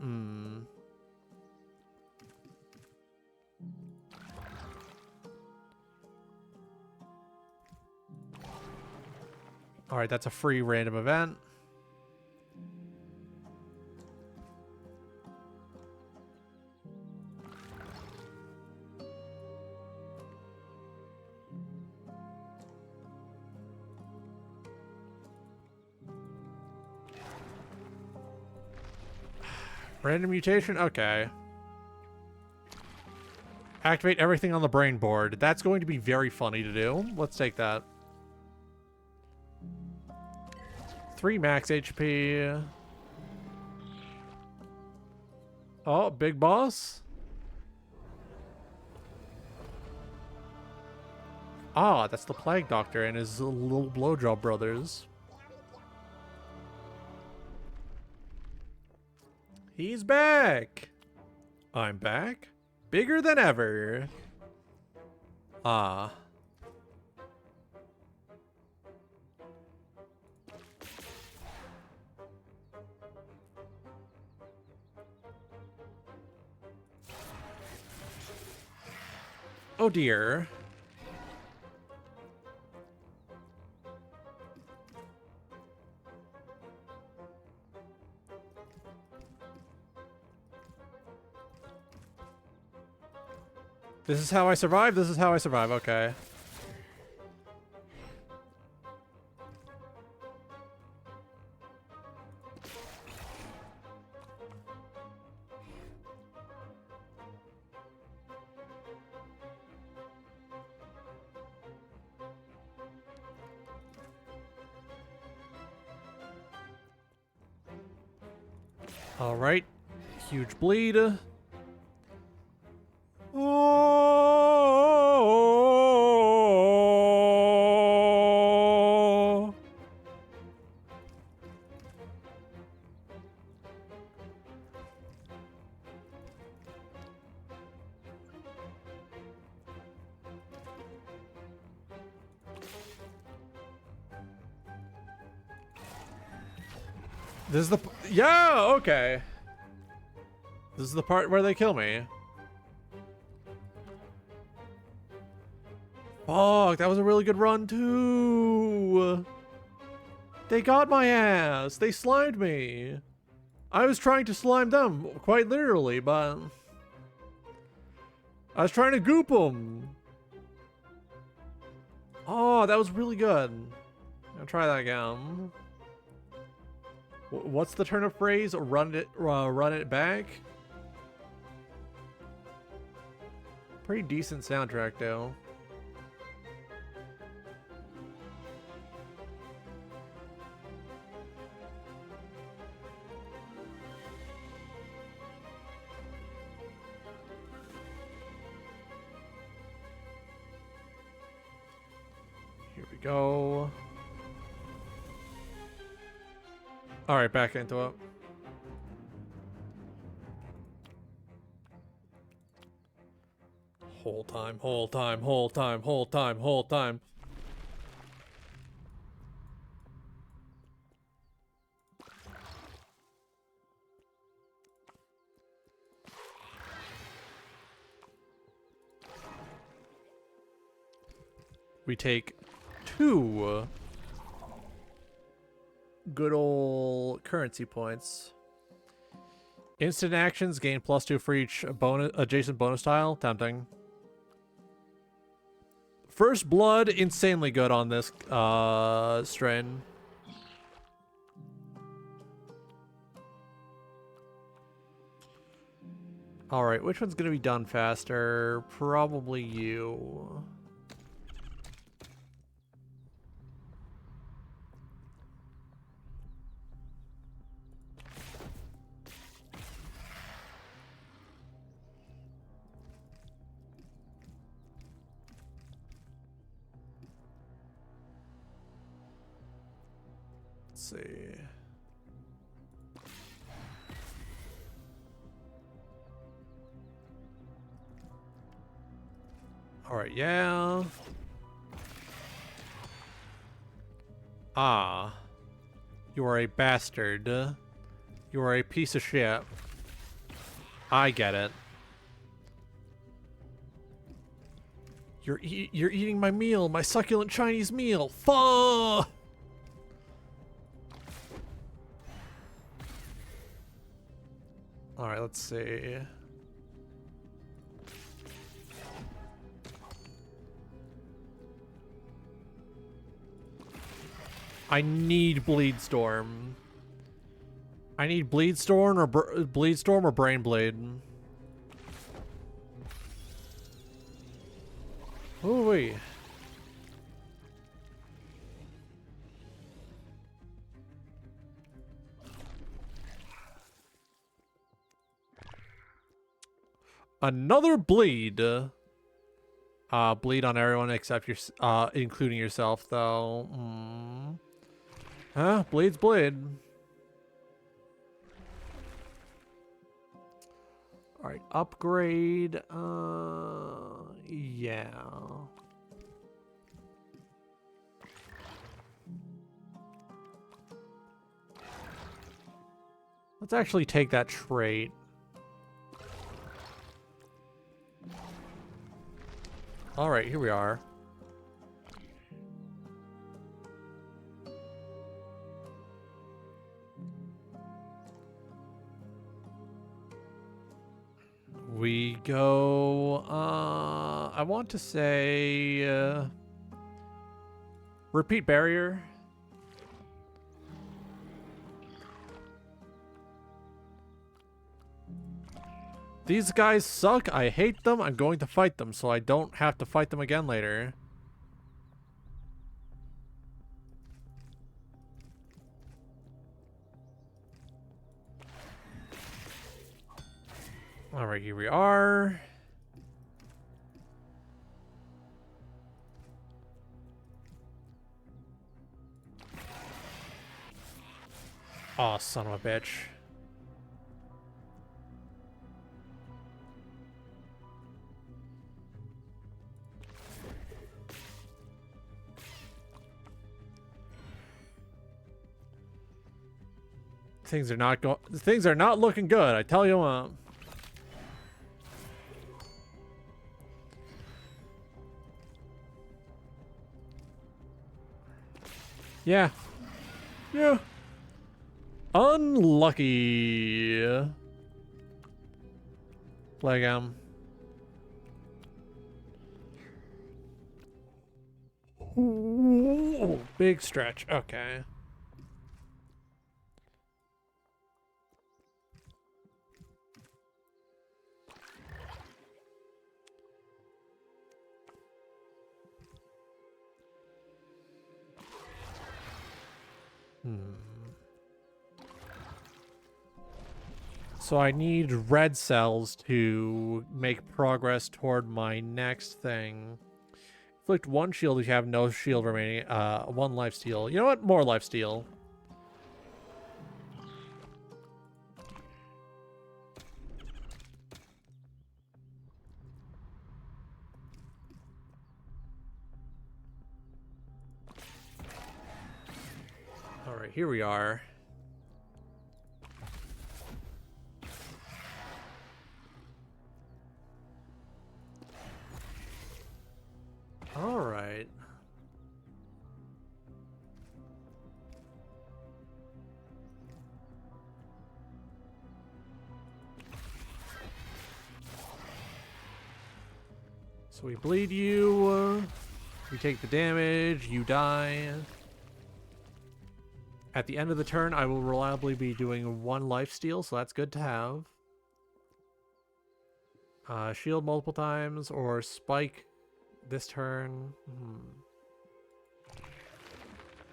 Alright, that's a free random event. Random mutation? Okay. Activate everything on the brain board. That's going to be very funny to do. Let's take that. 3 max HP. Oh, big boss. Ah, that's the Plague Doctor and his little blowjob brothers. He's back. I'm back. Bigger than ever. Ah. Oh dear. This is how I survive? This is how I survive, okay. Alright. Huge bleed. This is the... Yeah, okay. This is the part where they kill me. Fuck, that was a really good run, too. They got my ass. They slimed me. I was trying to slime them, quite literally, but... I was trying to goop them. Oh, that was really good. I'll try that again. What's the turnip phrase? Run it back? Pretty decent soundtrack, though. Here we go. All right, back into it. Whole time, whole time, whole time, whole time, whole time. We take 2 good old currency points. Instant actions gain +2 for each bonus adjacent bonus tile. Tempting. First blood, insanely good on this strain. All right, which one's gonna be done faster? Probably you. Let's see. All right, yeah. Ah. You are a bastard. You are a piece of shit. I get it. You're eating my meal, my succulent Chinese meal. Fuck! All right, let's see. I need Bleedstorm. I need Bleedstorm or Brain Blade. Oh wait. Another bleed. Bleed on everyone except your, including yourself, though. Huh? Bleed's bleed. All right, upgrade. Yeah. Let's actually take that trait. All right, here we are. We go, I want to say, repeat barrier. These guys suck. I hate them. I'm going to fight them so I don't have to fight them again later. All right, here we are. Oh, son of a bitch. Things are not looking good, I tell you what. Yeah. Yeah. Unlucky. Like, ooh, big stretch. Okay. So I need red cells to make progress toward my next thing. Inflict 1 shield if you have no shield remaining. 1 life steal. You know what? More life steal. Alright, here we are. Alright. So we bleed you. We take the damage. You die. At the end of the turn, I will reliably be doing 1 life steal, so that's good to have. Shield multiple times, or spike this turn.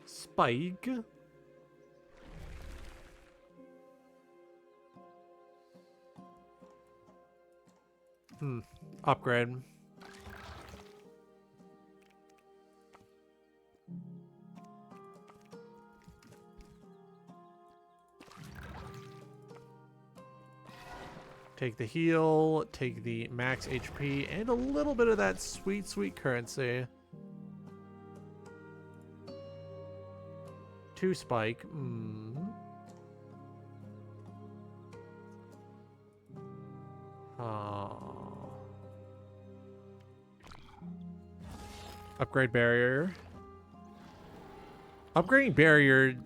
Spike. Upgrade. Take the heal, take the max HP, and a little bit of that sweet, sweet currency. 2 spike. Upgrade barrier. Upgrading barrier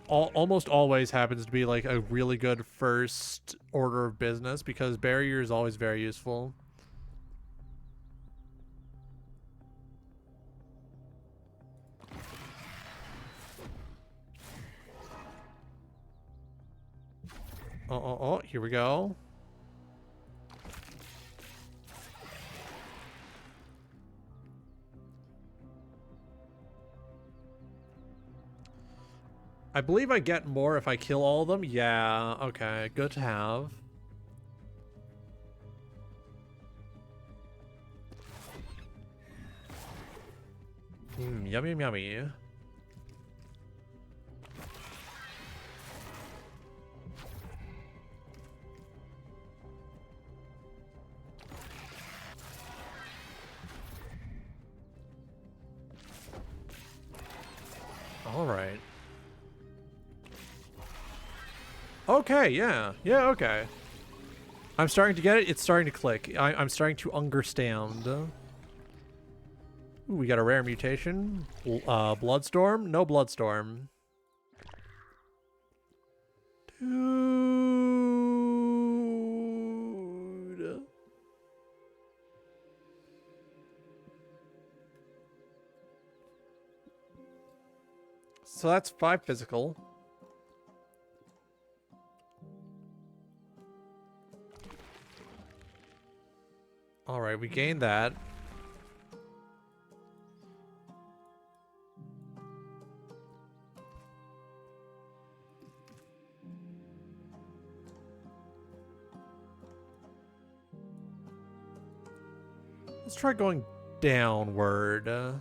almost always happens to be like a really good first order of business because barrier is always very useful. Oh, here we go. I believe I get more if I kill all of them. Yeah, okay, good to have. Yummy, yummy. All right. Okay, yeah. Yeah, okay. I'm starting to get it. It's starting to click. I'm starting to understand. Ooh, we got a rare mutation. Bloodstorm? No Bloodstorm. Dude. So that's 5 physical. All right, we gained that. Let's try going downward.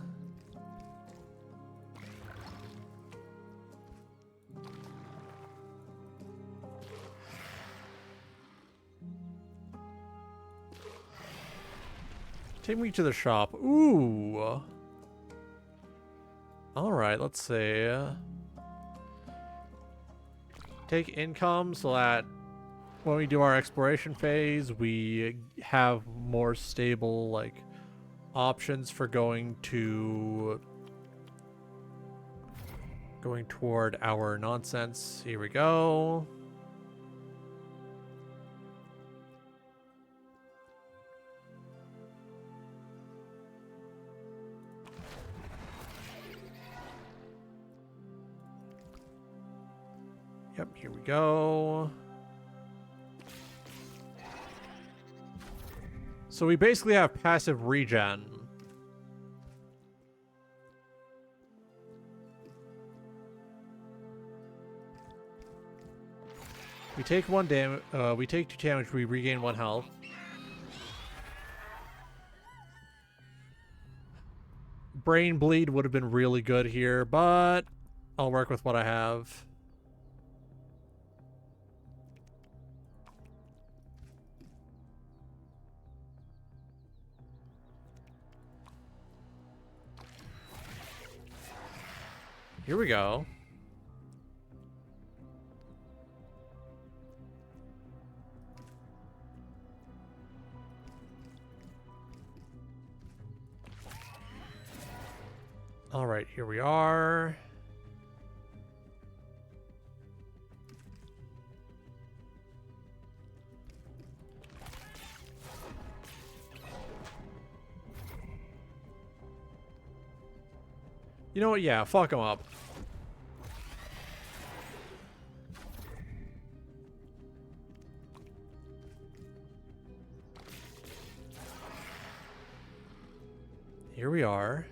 Take me to the shop. Ooh. All right, let's see. take income so that when we do our exploration phase, we have more stable, like, options for going toward our nonsense. Here we go. Yep, here we go. So we basically have passive regen. We take we take 2 damage, we regain 1 health. Brain bleed would have been really good here, but I'll work with what I have. Here we go. All right, here we are. You know what? Yeah, fuck him up. Here we are.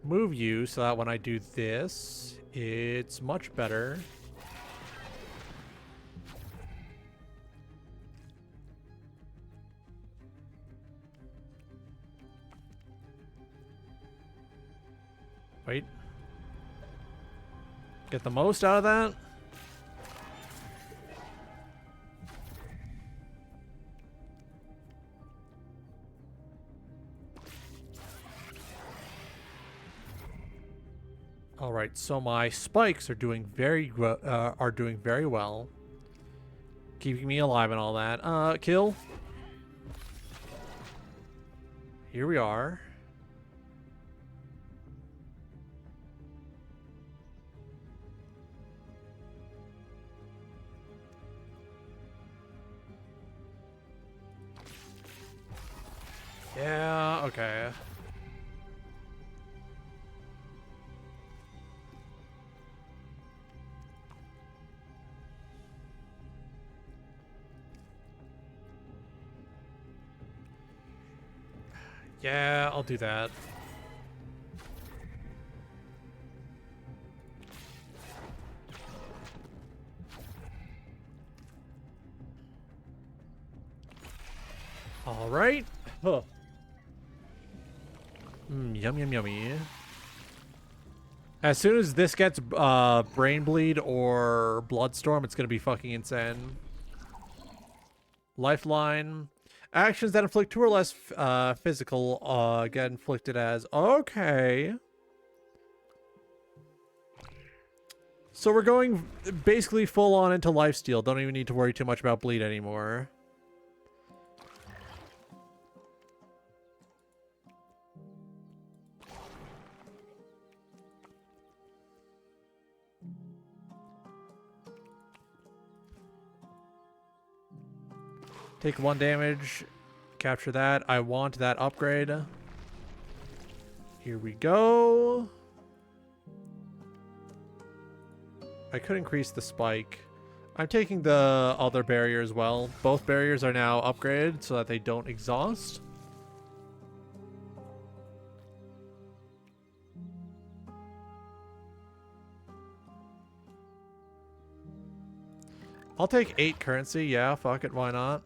Move you so that when I do this, it's much better. Wait. Get the most out of that. All right, so my spikes are doing very well, keeping me alive and all that. Kill. Here we are. Yeah, okay. Yeah, I'll do that. All right. Huh. Yum, yum, yummy. As soon as this gets Brain Bleed or Bloodstorm, it's going to be fucking insane. Lifeline. Actions that inflict 2 or less physical get inflicted as... Okay. So we're going basically full on into lifesteal. Don't even need to worry too much about bleed anymore. Take 1 damage. Capture that. I want that upgrade. Here we go. I could increase the spike. I'm taking the other barrier as well. Both barriers are now upgraded so that they don't exhaust. I'll take 8 currency. Yeah, fuck it. Why not?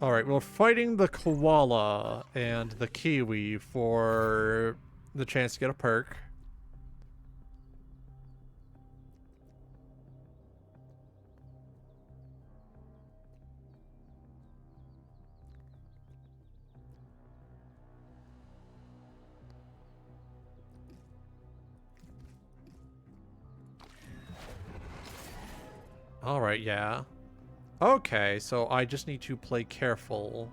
Alright, we're fighting the koala and the kiwi for the chance to get a perk. Alright, yeah. Okay, so I just need to play careful.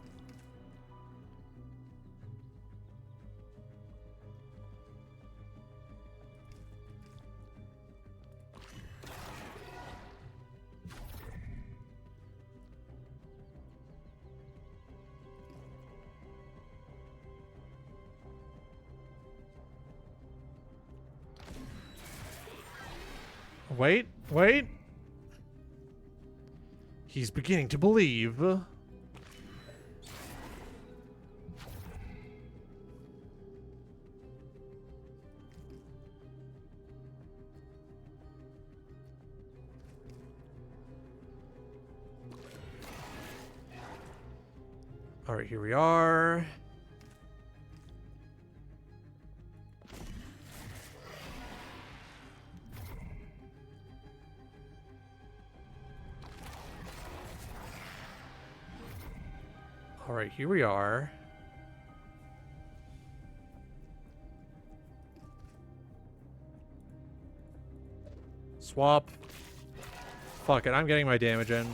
Wait, wait. He's beginning to believe. All right, here we are. All right, here we are. Swap. Fuck it, I'm getting my damage in.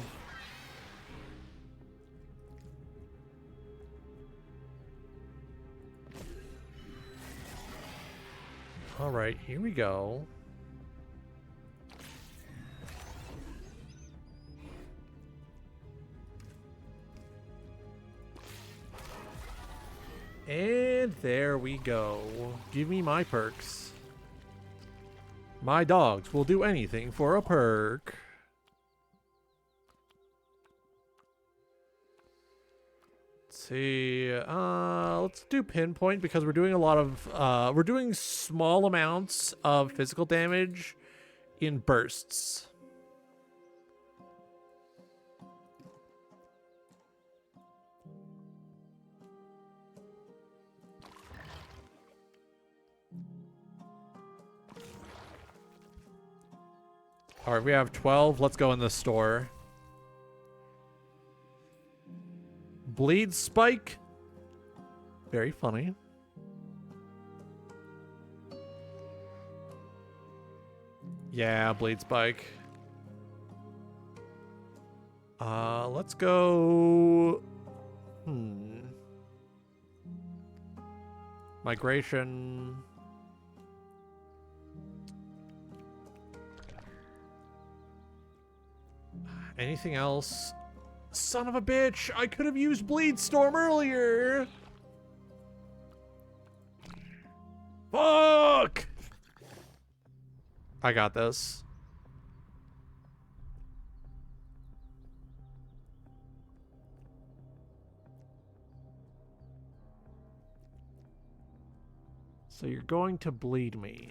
All right, here we go. And there we go. Give me my perks. My dogs will do anything for a perk. Let's see. Let's do pinpoint because we're doing a lot of we're doing small amounts of physical damage in bursts. All right, we have 12. Let's go in the store. Bleed spike. Very funny. Yeah, bleed spike. Let's go. Migration. Anything else? Son of a bitch! I could have used Bleed Storm earlier! Fuck! I got this. So you're going to bleed me.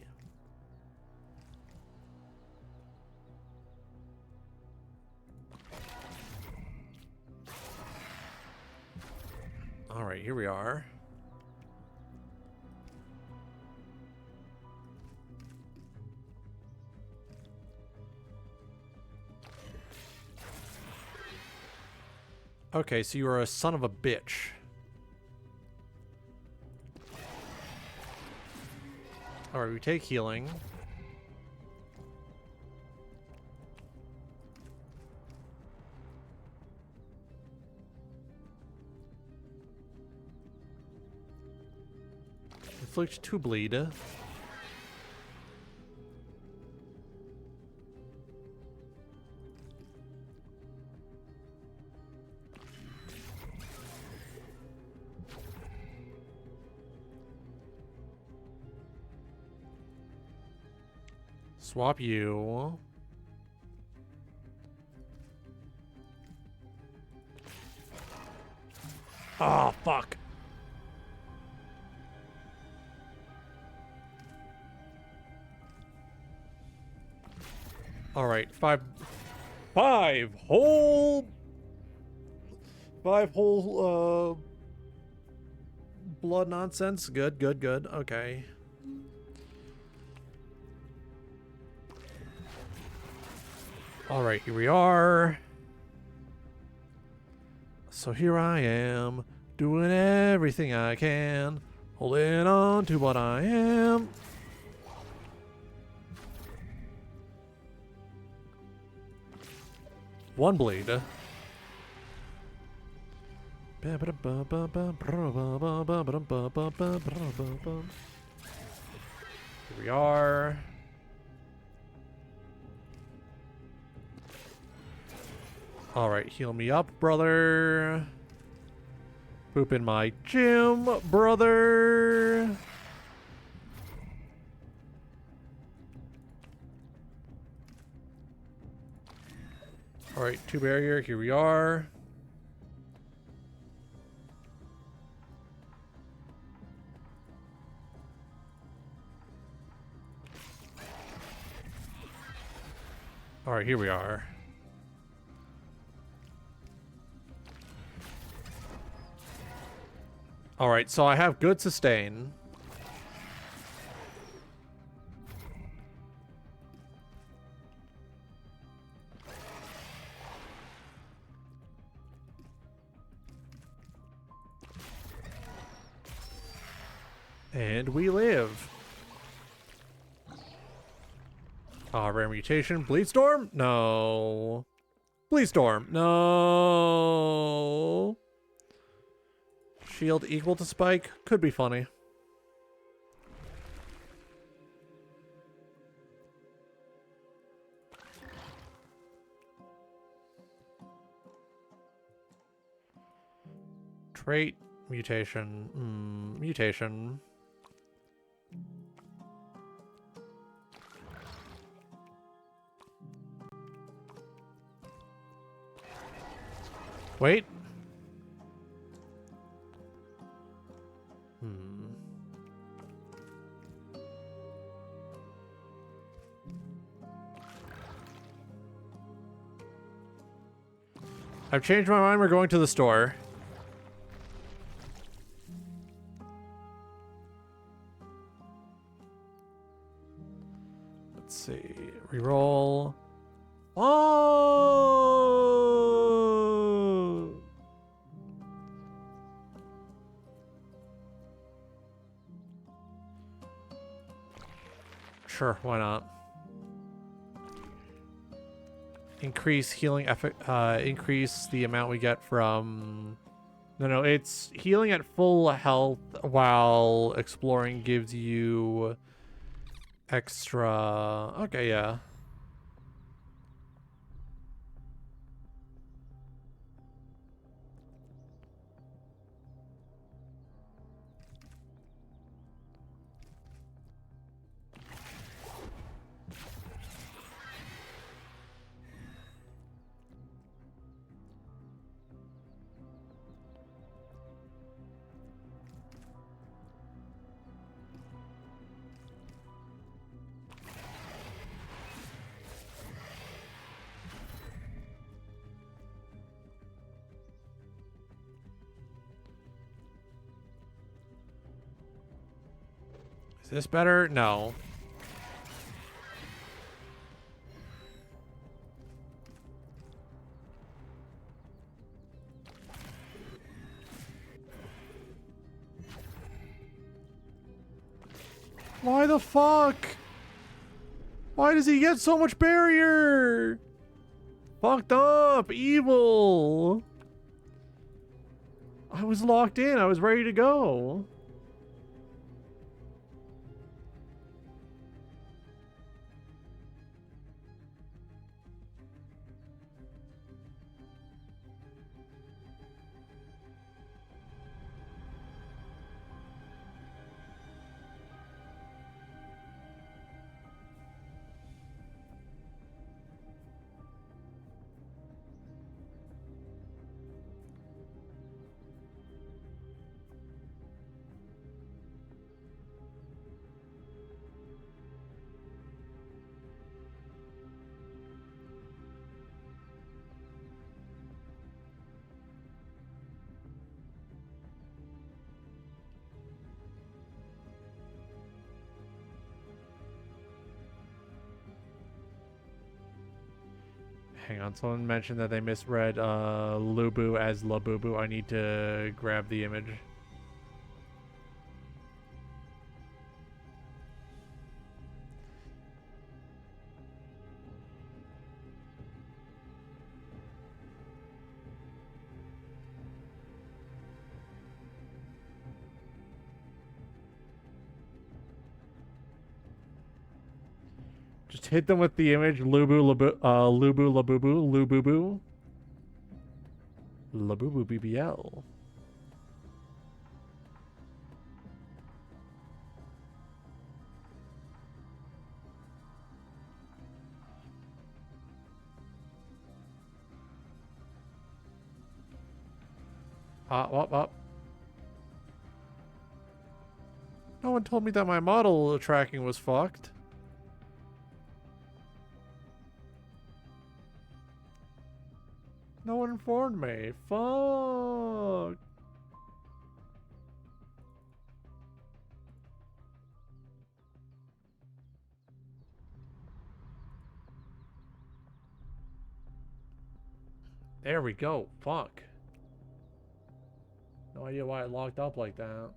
All right, here we are. Okay, so you are a son of a bitch. All right, we take healing. Inflict 2 bleed. Swap you. Oh, fuck. All right, five whole blood nonsense. Good, good, good. Okay. All right, here we are. So here I am, doing everything I can, holding on to what I am. 1 bleed. Here we are. Alright, heal me up, brother. Poop in my gym, brother. Alright, 2 barrier, here we are. Alright, here we are. Alright, so I have good sustain. And we live. Rare mutation. Bleed Storm? No. Bleed Storm. No. Shield equal to Spike? Could be funny. Trait. Mutation. Mutation. Wait. I've changed my mind. We're going to the store. Let's see. Reroll. Oh! Sure, why not? Increase healing effect, increase the amount we get from... No, it's healing at full health while exploring gives you extra... Okay, yeah. Is this better? No. Why the fuck? Why does he get so much barrier? Fucked up. Evil. I was locked in. I was ready to go. Hang on, someone mentioned that they misread Lubu as Labubu. I need to grab the image. Just hit them with the image. Lubu Labu Lubu Labubu Lububu. Labubu BBL. Up. No one told me that my model tracking was fucked. No one informed me. Fuck. There we go. Fuck. No idea why it locked up like that.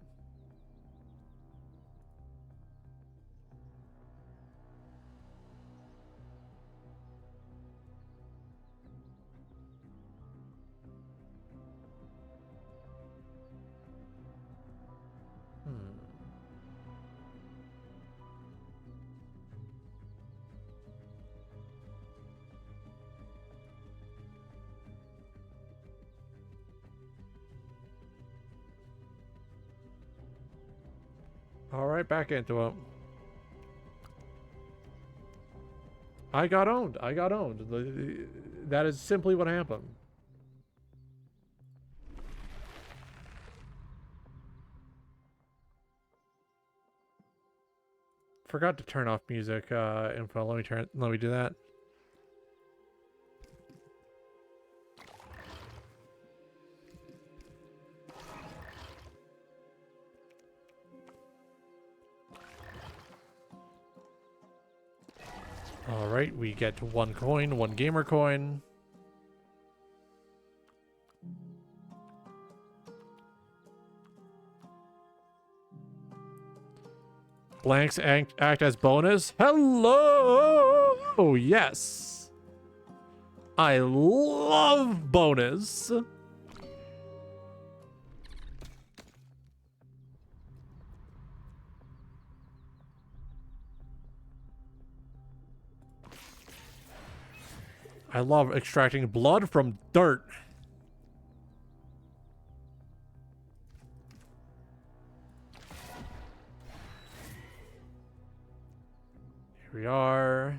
Alright, back into it. I got owned. I got owned. That is simply what happened. Forgot to turn off music info. Let me do that. Alright, we get 1 coin, 1 gamer coin. Blanks act as bonus. Hello! Oh, yes. I love bonus. I love extracting blood from dirt. Here we are.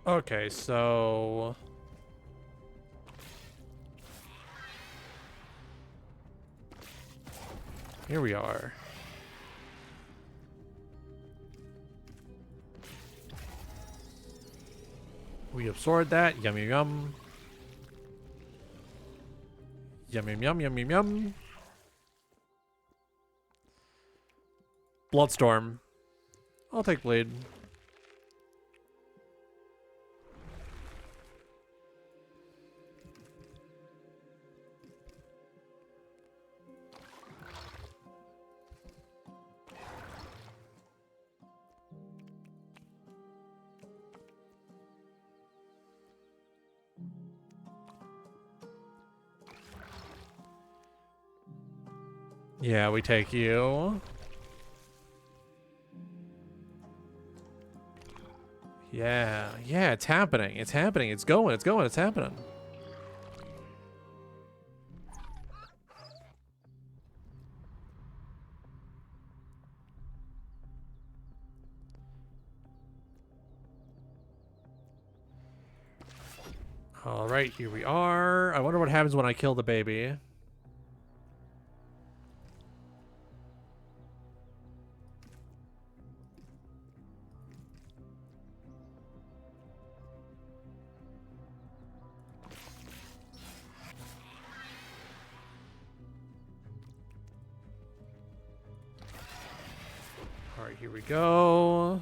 Okay, so here we are. We absorbed that. Yum yum yum. Yum yum yum yum yum yum. Bloodstorm. I'll take Blade. Yeah, we take you. Yeah, it's happening. It's happening. It's going. It's going. It's happening. All right, here we are. I wonder what happens when I kill the baby. All right, here we go.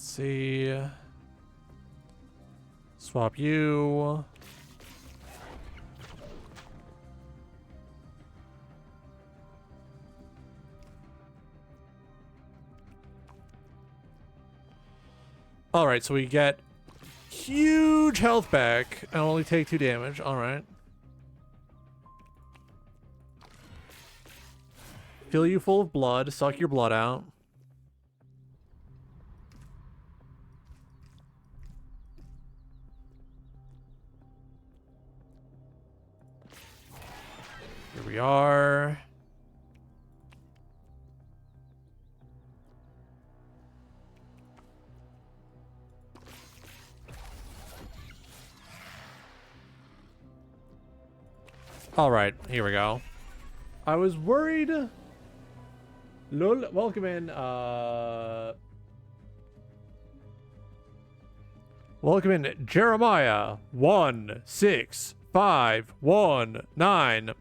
Let's see. Swap you. Alright, so we get huge health back and only take 2 damage. Alright. Fill you full of blood. Suck your blood out. Here we are. All right, here we go. I was worried. Lol, welcome in. Welcome in, Jeremiah 16519.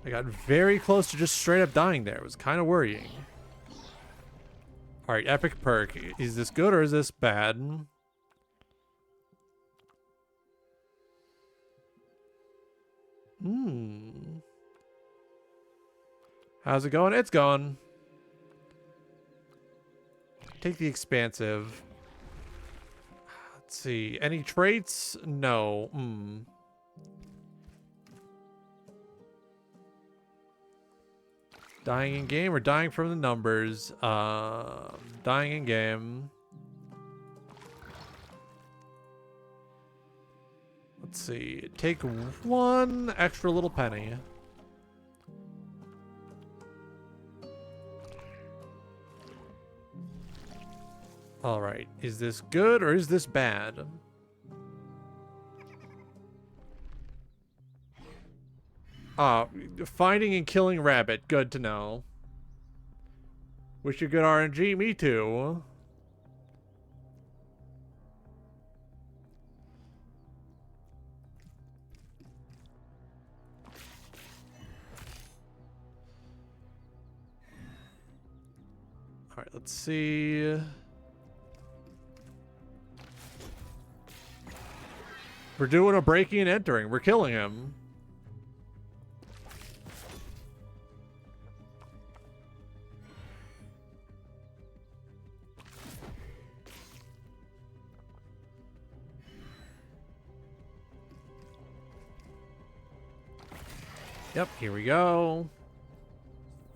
I got very close to just straight up dying there. It was kind of worrying. All right, epic perk. Is this good or is this bad? How's it going? It's going. Take the expansive. Let's see. Any traits? No. Dying in game or dying from the numbers? Dying in game. Let's see. Take 1 extra little penny. All right. Is this good or is this bad? Finding and killing rabbit. Good to know. Wish you good RNG. Me too. All right, let's see. We're doing a breaking and entering. We're killing him. Yep, here we go.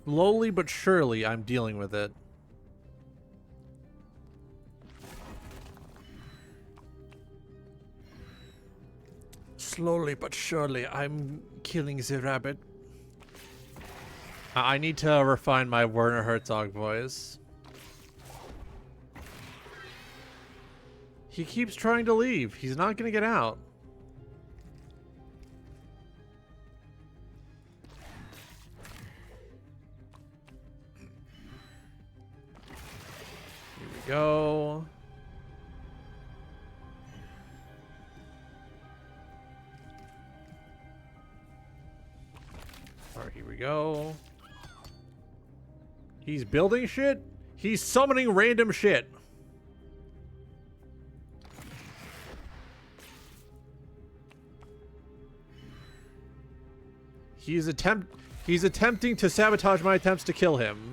Slowly but surely, I'm dealing with it. Slowly but surely, I'm killing the rabbit. I need to refine my Werner Herzog voice. He keeps trying to leave. He's not going to get out. Here we go. Alright, here we go. He's building shit? He's summoning random shit. He's attempting to sabotage my attempts to kill him.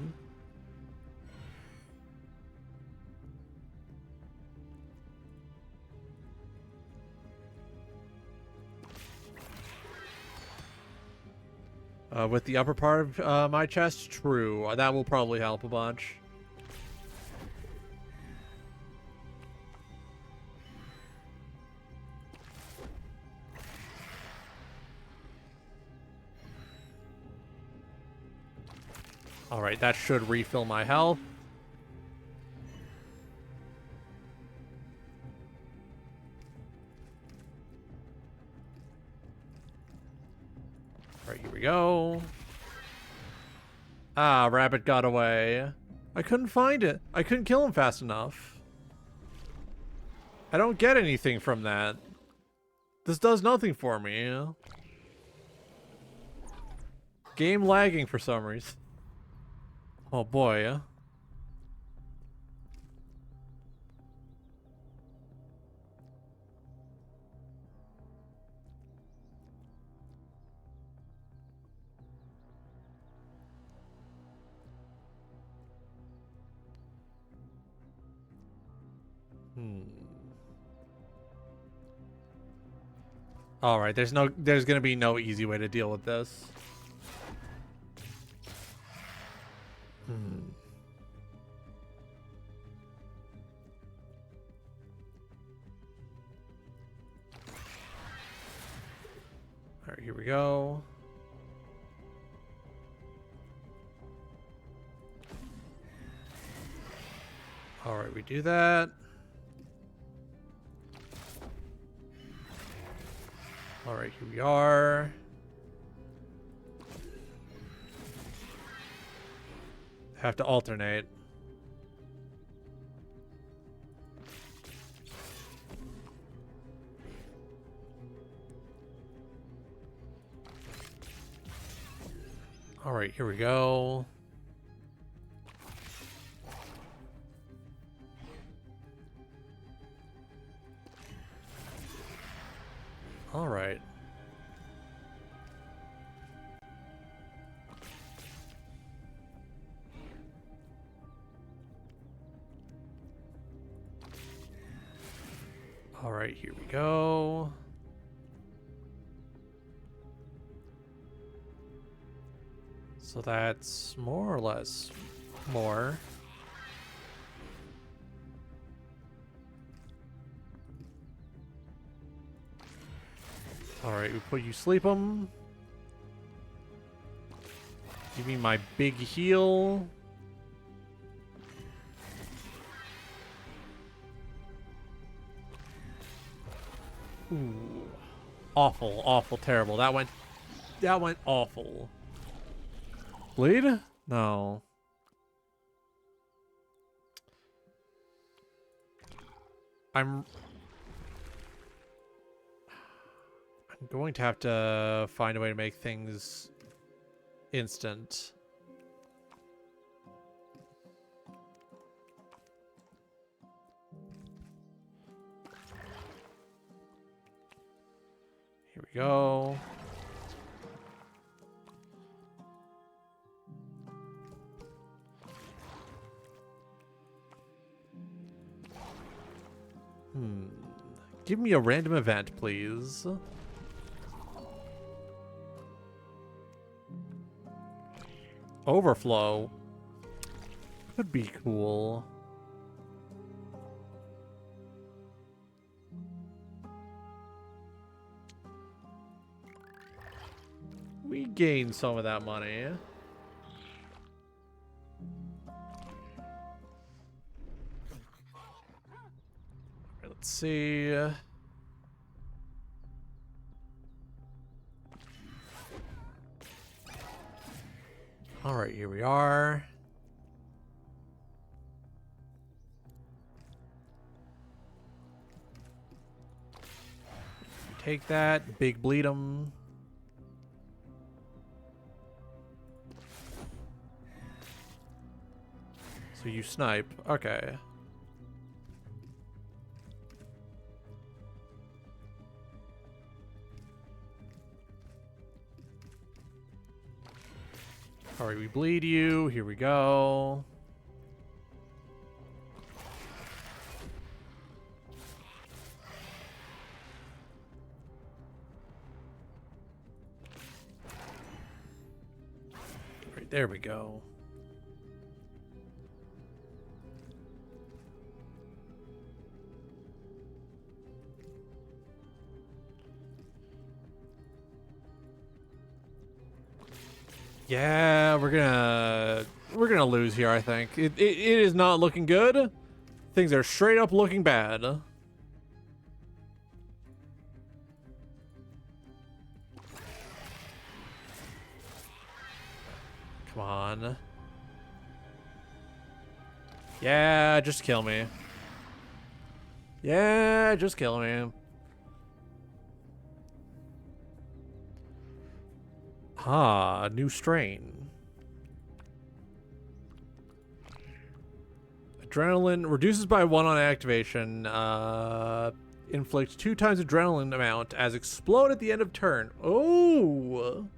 With the upper part of my chest, true. That will probably help a bunch. Alright, that should refill my health. Alright, here we go. Ah, rabbit got away. I couldn't find it. I couldn't kill him fast enough. I don't get anything from that. This does nothing for me. Game lagging for some reason. Oh boy. All right, there's gonna be no easy way to deal with this. All right, here we go. All right, we do that. All right, here we are. Have to alternate. All right, here we go. All right. All right, here we go. So that's more or less more. All right, we put you sleep 'em. Give me my big heal. Ooh. Awful, awful, terrible. That went awful. Bleed? No. I'm going to have to find a way to make things instant. Here we go. Give me a random event, please. Overflow. Could be cool. We gained some of that money. Let's see. All right, here we are. Take that, big bleed 'em. So you snipe. Okay. All right, we bleed you. Here we go. Right, there we go. Yeah, we're gonna lose here, I think. It is not looking good. Things are straight up looking bad. Come on. Yeah, just kill me. Yeah, just kill me. Ah, new strain. Adrenaline reduces by 1 on activation. Inflicts 2 times adrenaline amount as explode at the end of turn. Oh!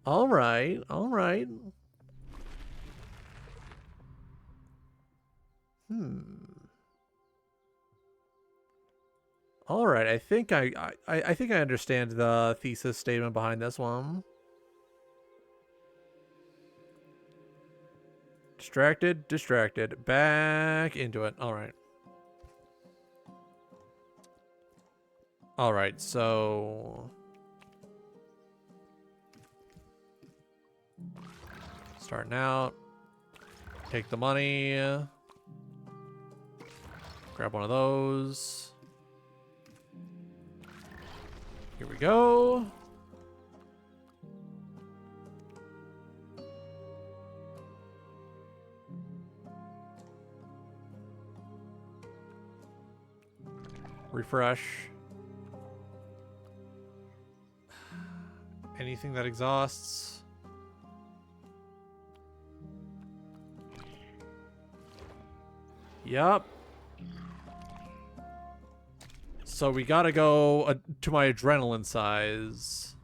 Alright, alright. Alright, I think I think I understand the thesis statement behind this one. Distracted, distracted. Back into it. Alright. Alright, so... starting out. Take the money. Grab one of those. Here we go. Refresh. Anything that exhausts. Yup. So we gotta go to my adrenaline size.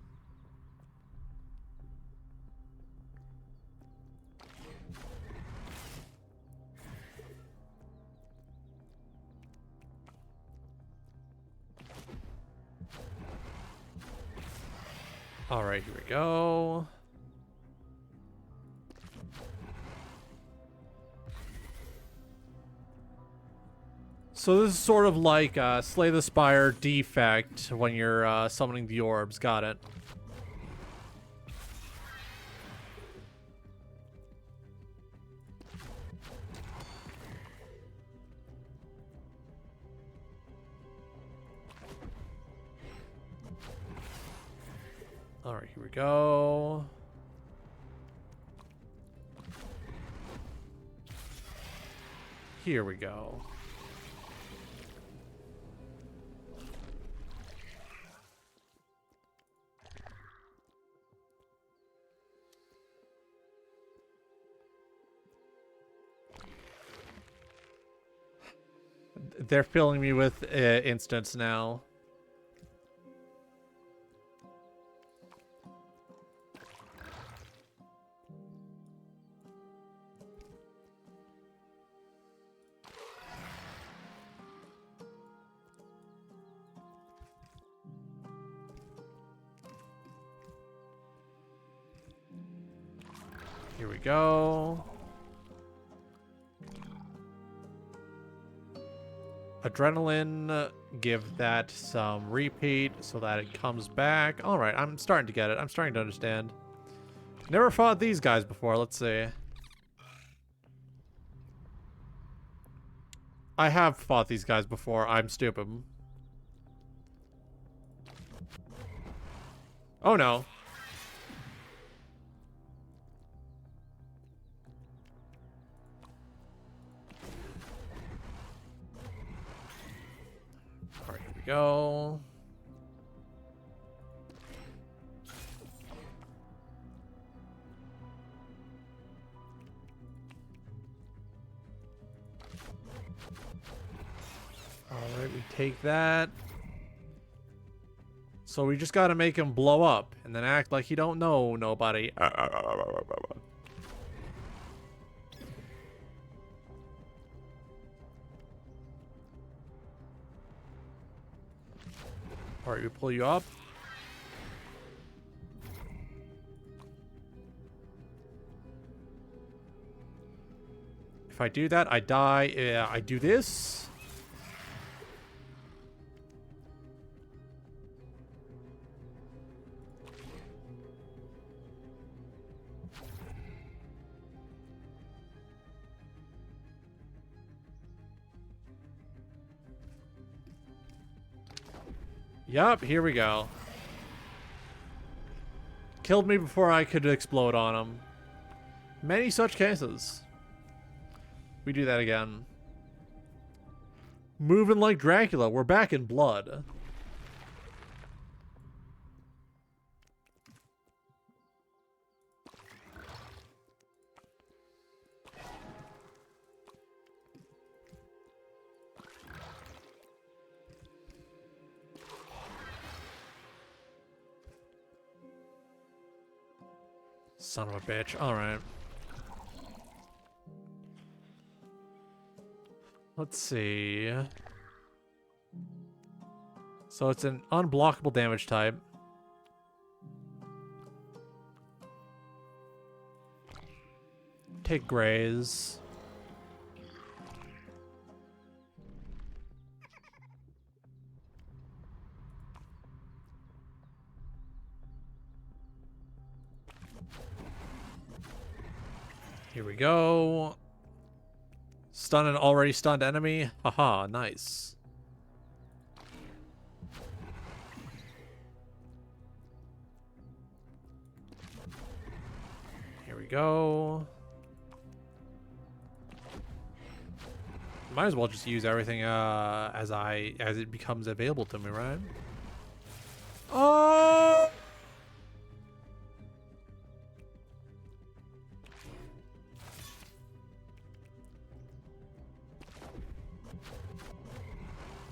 Alright, here we go. So this is sort of like Slay the Spire defect when you're summoning the orbs. Got it. Alright, here we go. Here we go. They're filling me with instants now. Here we go. Adrenaline, give that some repeat so that it comes back. All right, I'm starting to get it. I'm starting to understand. Never fought these guys before. Let's see. I have fought these guys before. I'm stupid. Oh no. All right, here we go. All right, we take that. So we just gotta make him blow up and then act like he don't know nobody. All right, we pull you up. If I do that, I die. I do this. Yup, here we go. Killed me before I could explode on him. Many such cases. We do that again. Moving like Dracula. We're back in blood. Son of a bitch. Alright. Let's see. So it's an unblockable damage type. Take Graze. Here we go. Stun an already stunned enemy. Haha, nice. Here we go. Might as well just use everything as it becomes available to me, right? Oh!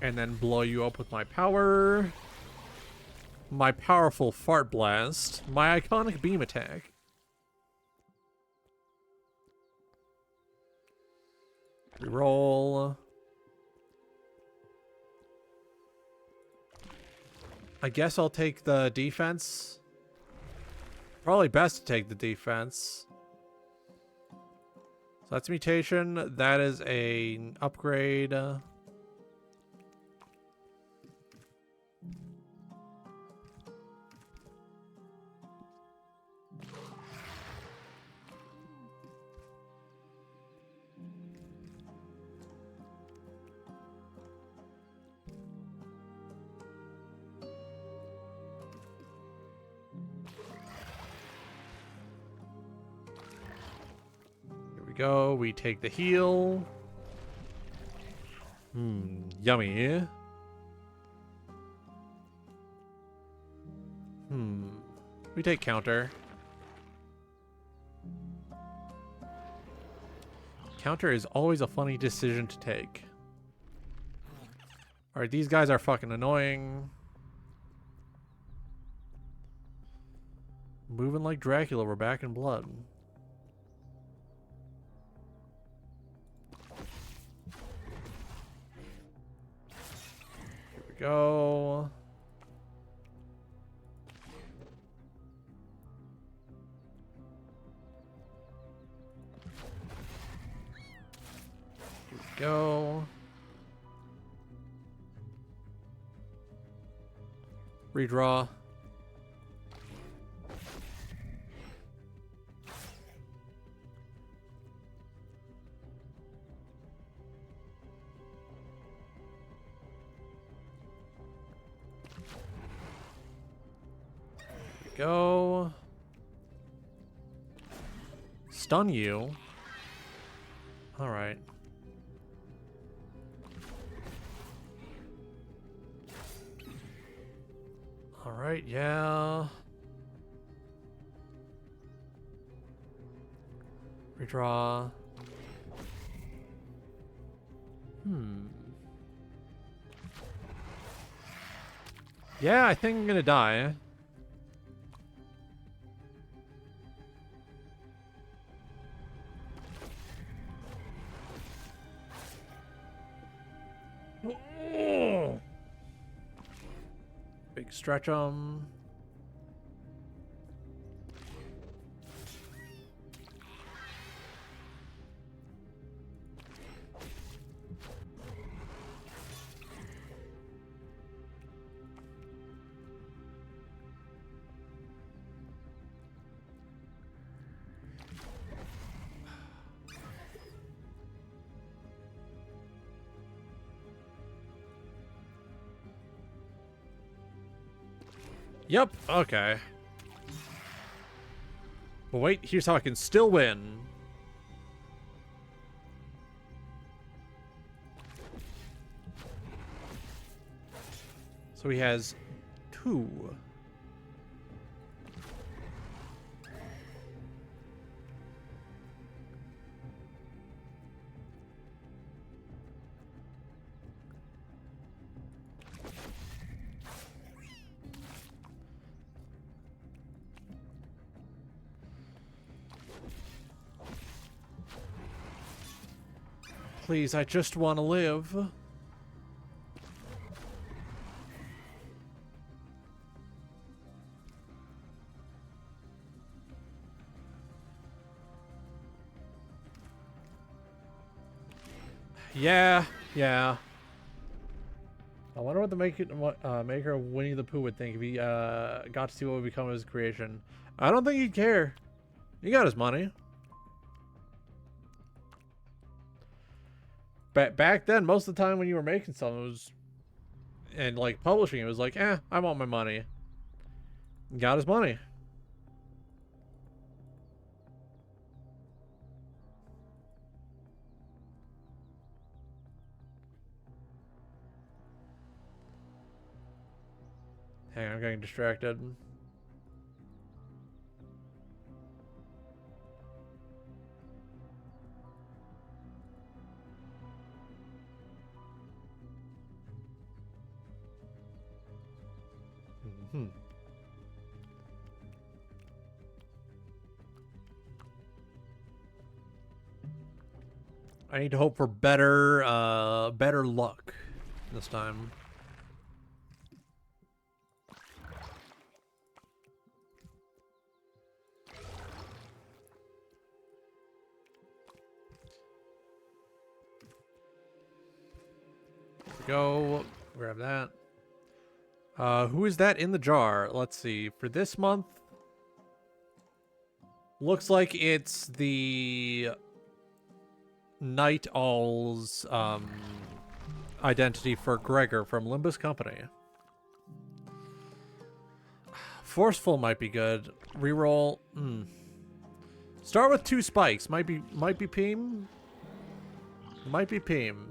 And then blow you up with my power. My powerful fart blast. My iconic beam attack. Reroll. I guess I'll take the defense. Probably best to take the defense. So that's mutation. That is an upgrade. Go, we take the heal. Yummy. We take counter. Counter is always a funny decision to take. Alright, these guys are fucking annoying. Moving like Dracula, we're back in blood. Go. Here we go. Redraw. Go. Stun you. All right. All right, yeah. Redraw. Yeah, I think I'm gonna die. Big stretch 'em. Yep, okay. But wait, here's how I can still win. So he has 2. Please, I just want to live. Yeah, yeah. I wonder what the maker of Winnie the Pooh would think if he got to see what would become of his creation. I don't think he'd care. He got his money. Back then, most of the time when you were making something, it was, and like publishing, it was like, I want my money. He got his money. Hang on, I'm getting distracted. I need to hope for better luck this time. There we go. Grab that. Who is that in the jar? Let's see. For this month, looks like it's the Night Owl's identity for Gregor from Limbus Company. Forceful might be good. Reroll. Start with 2 spikes. Might be Peem. Might be Peem.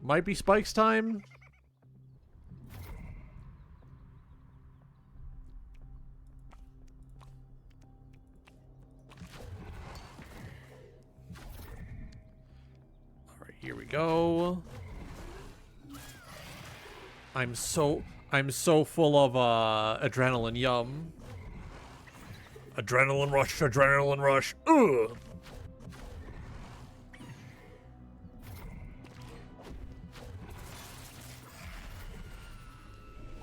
Might be Spike's time. Alright, here we go. I'm so full of adrenaline. Yum. Adrenaline rush, adrenaline rush. Ugh.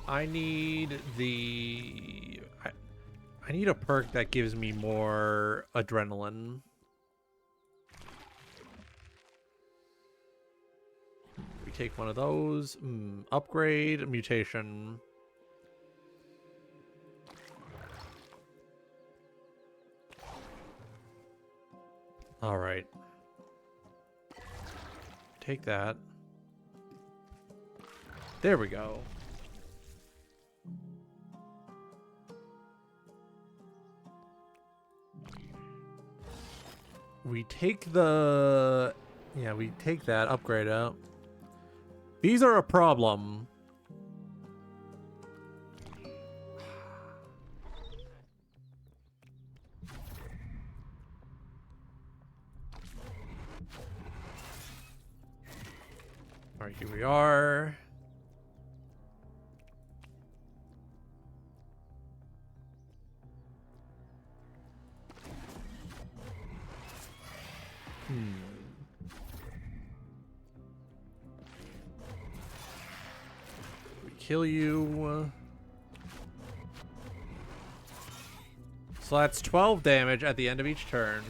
I need the... I need a perk that gives me more adrenaline. We take one of those. Upgrade, mutation. All right. Take that. There we go. We take the... Yeah, we take that, upgrade out. These are a problem. Alright, here we are. We kill you. So that's 12 damage at the end of each turn.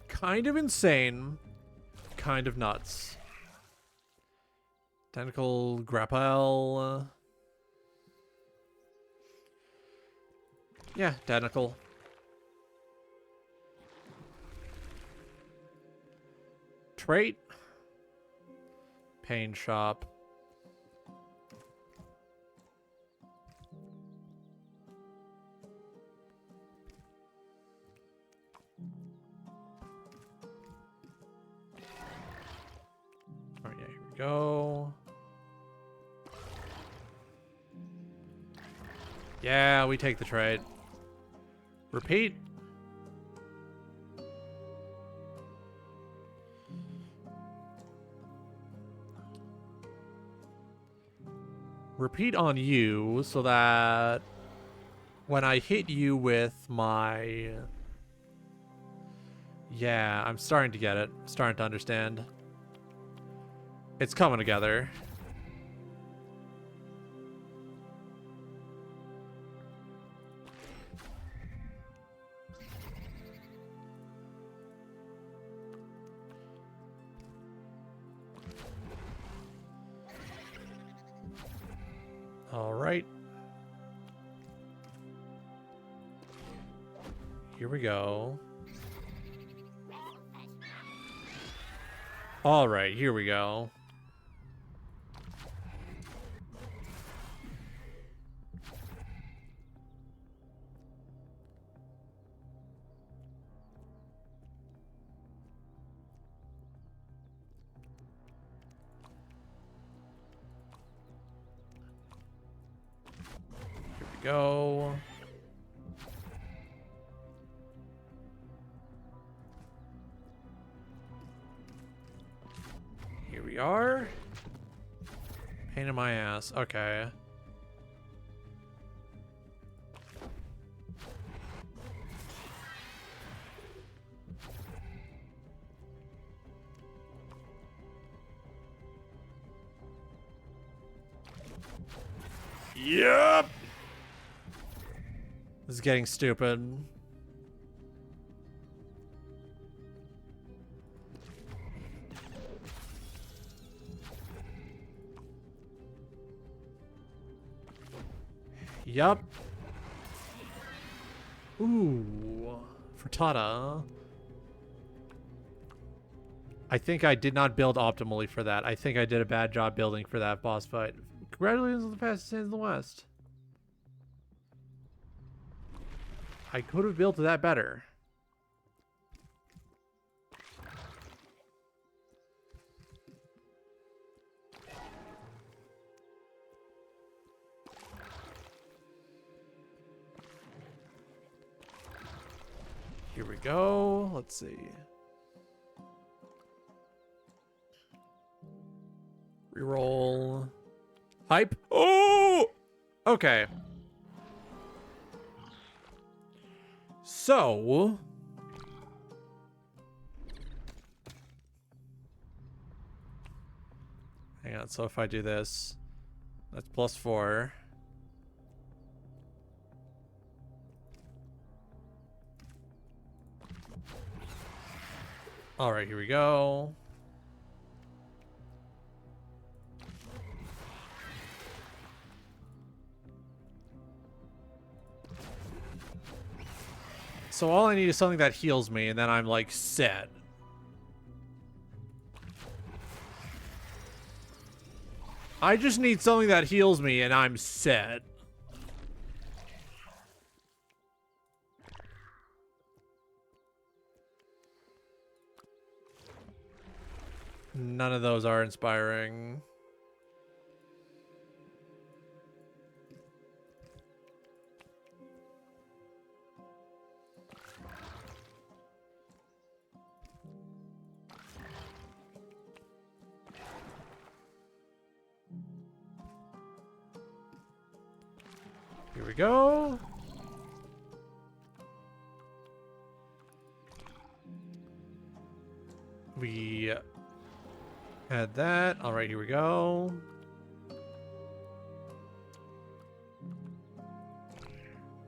Kind of insane. Kind of nuts. Tentacle grapple. Yeah, tentacle. Trait. Pain shop. All right, yeah, here we go. Yeah, we take the trade. Repeat. repeat on you so that when I hit you with my... Yeah, I'm starting to get it. Starting to understand. It's coming together. All right. Here we go. All right, here we go. Here we go. Here we are. Pain in my ass. Okay. Yep. This is getting stupid. Yup. Ooh. Frittata. I think I did not build optimally for that. I think I did a bad job building for that boss fight. Congratulations on the fastest hands in the West. I could have built that better. Here we go. Let's see. Reroll. Hype. Oh! Okay. So... Hang on, so if I do this, that's +4. All right, here we go. So all I need is something that heals me, and then I'm like set. I just need something that heals me, and I'm set. None of those are inspiring. Here we go. We had that. All right, here we go.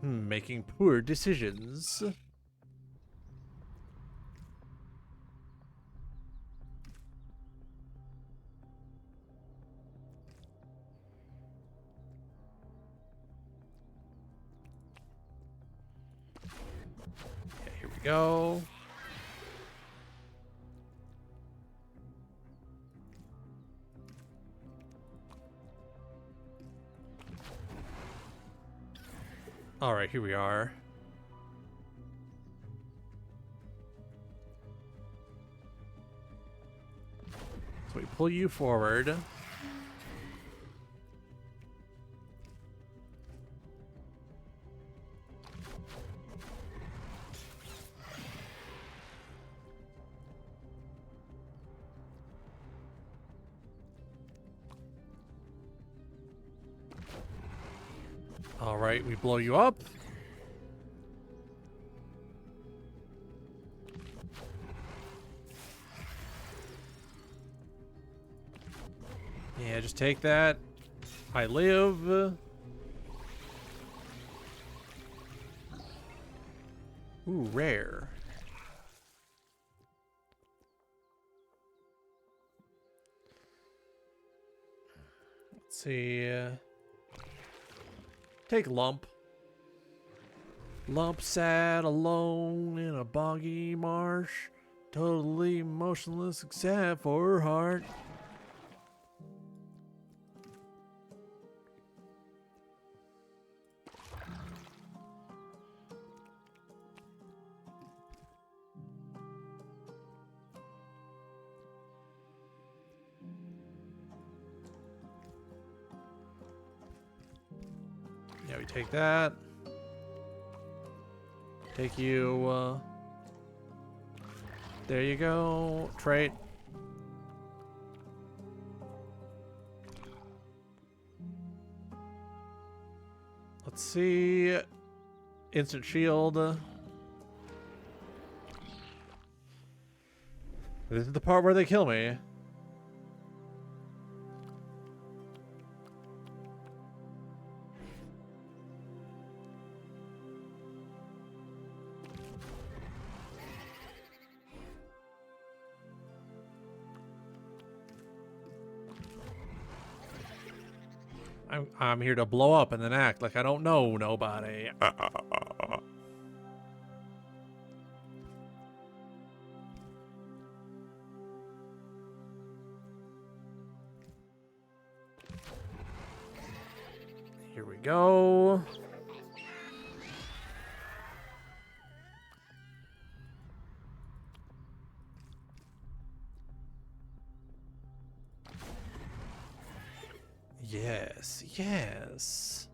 Making poor decisions. Yeah, here we go. All right, here we are. So we pull you forward. Alright, we blow you up. Yeah, just take that. I live. Ooh, rare. Let's see. Take Lump. Lump sat alone in a boggy marsh, totally motionless except for her heart. Yeah, we take that. Take you, there you go. Trait. Let's see. Instant shield. This is the part where they kill me. I'm here to blow up and then act like I don't know nobody. Here we go. Yes, yes.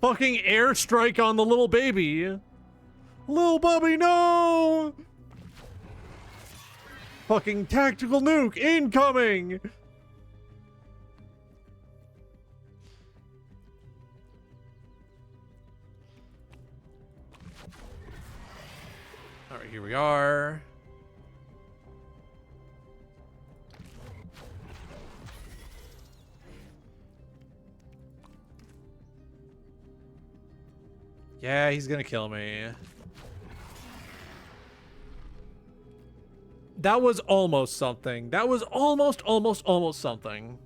Fucking airstrike on the little baby. Little Bubby, no! Fucking tactical nuke incoming! Alright, here we are. Yeah, he's gonna kill me. That was almost something. That was almost something.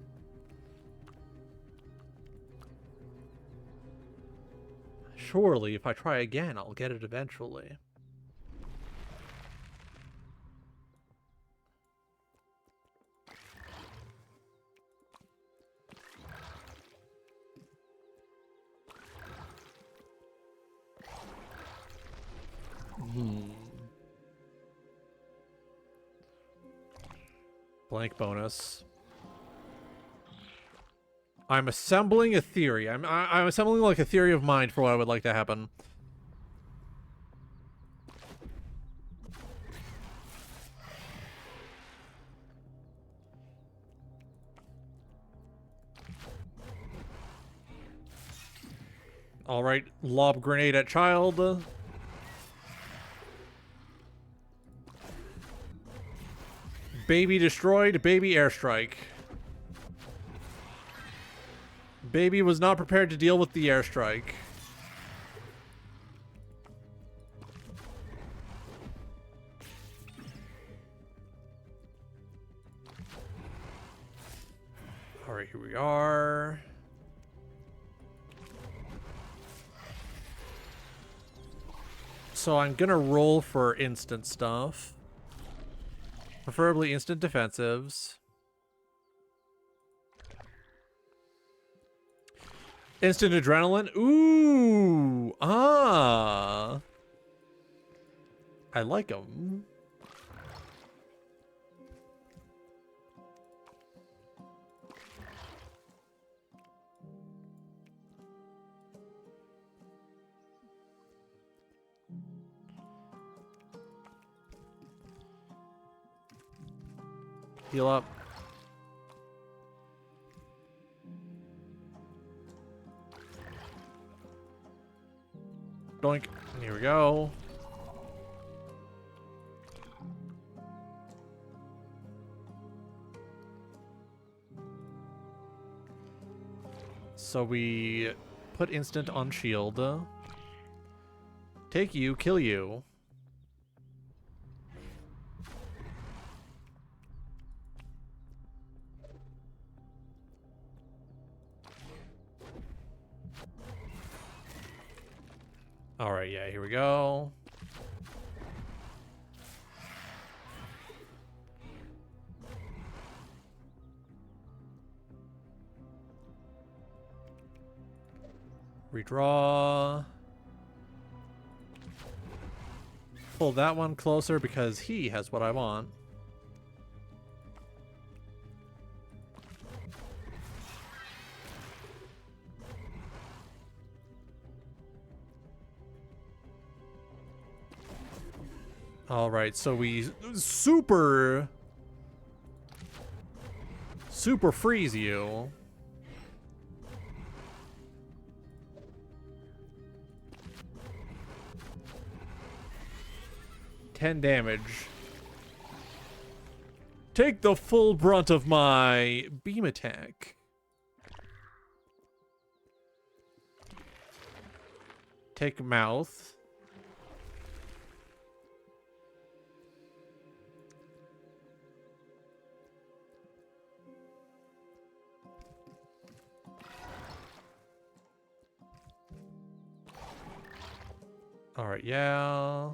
Surely, if I try again, I'll get it eventually. Blank bonus. I'm assembling a theory. I'm assembling like a theory of mind for what I would like to happen. All right, lob grenade at child. Baby destroyed, baby airstrike. Baby was not prepared to deal with the airstrike. Alright, here we are. So I'm gonna roll for instant stuff. Preferably instant defensives. Instant adrenaline. Ooh. Ah. I like them. Heal up. Doink. Here we go. So we put instant on shield. Take you, kill you. Alright, yeah, here we go. Redraw. Pull that one closer because he has what I want. Alright, so we super freeze you. $10 damage. Take the full brunt of my beam attack. Take mouth. Alright, yeah.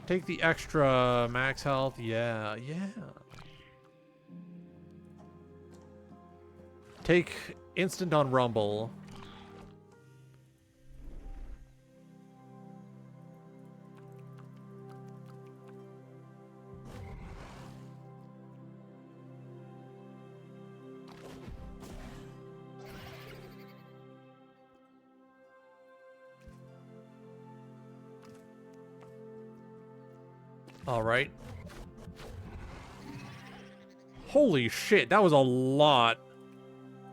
Take the extra max health. Yeah, yeah. Take instant on Rumble. All right. Holy shit, that was a lot.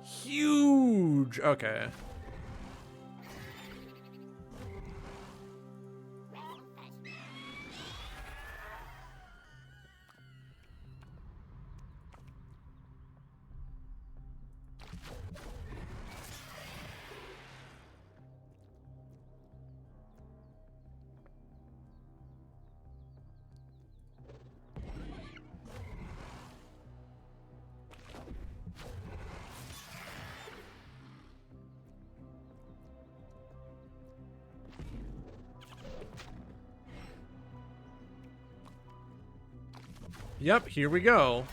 Huge. Okay. Yep, here we go.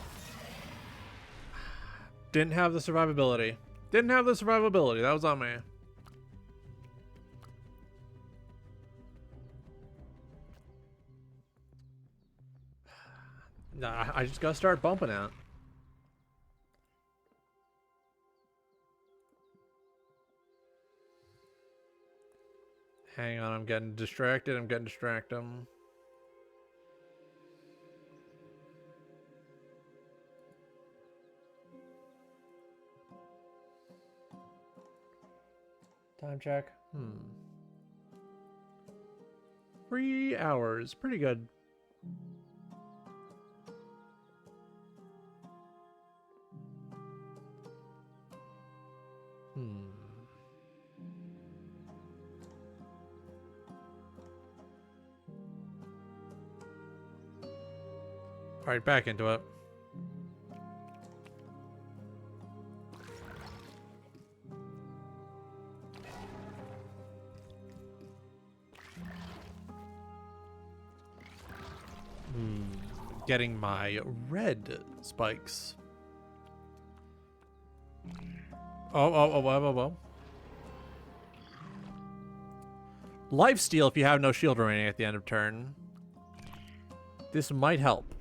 Didn't have the survivability. Didn't have the survivability. That was on me. Nah, I just gotta start bumping out. Hang on, I'm getting distracted. I'm getting distracted. Time check. 3 hours. Pretty good. Alright, back into it. Getting my red spikes. Oh. Lifesteal if you have no shield remaining at the end of turn. This might help.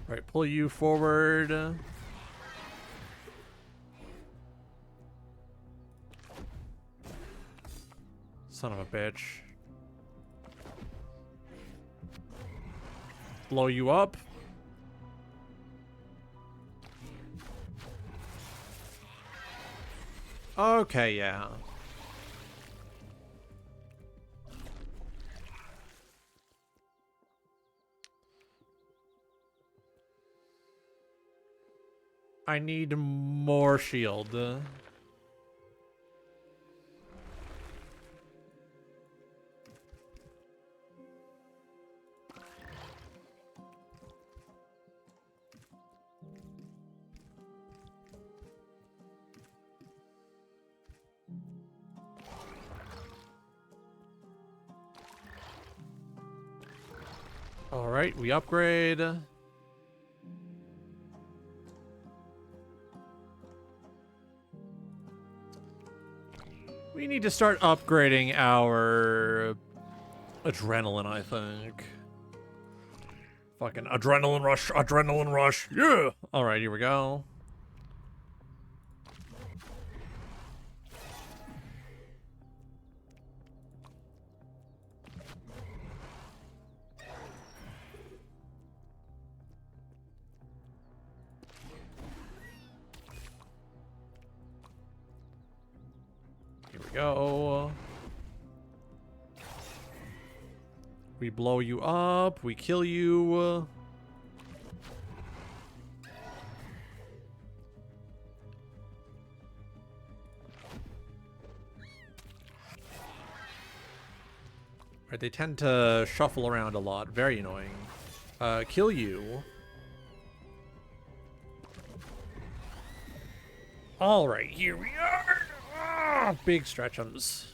Alright, pull you forward. Son of a bitch. Blow you up. Okay, yeah. I need more shield. All right, we upgrade. We need to start upgrading our adrenaline, I think. Fucking adrenaline rush, yeah! All right, here we go. Go. We blow you up. We kill you. Right, they tend to shuffle around a lot. Very annoying. Kill you. All right, here we are. Big stretchums.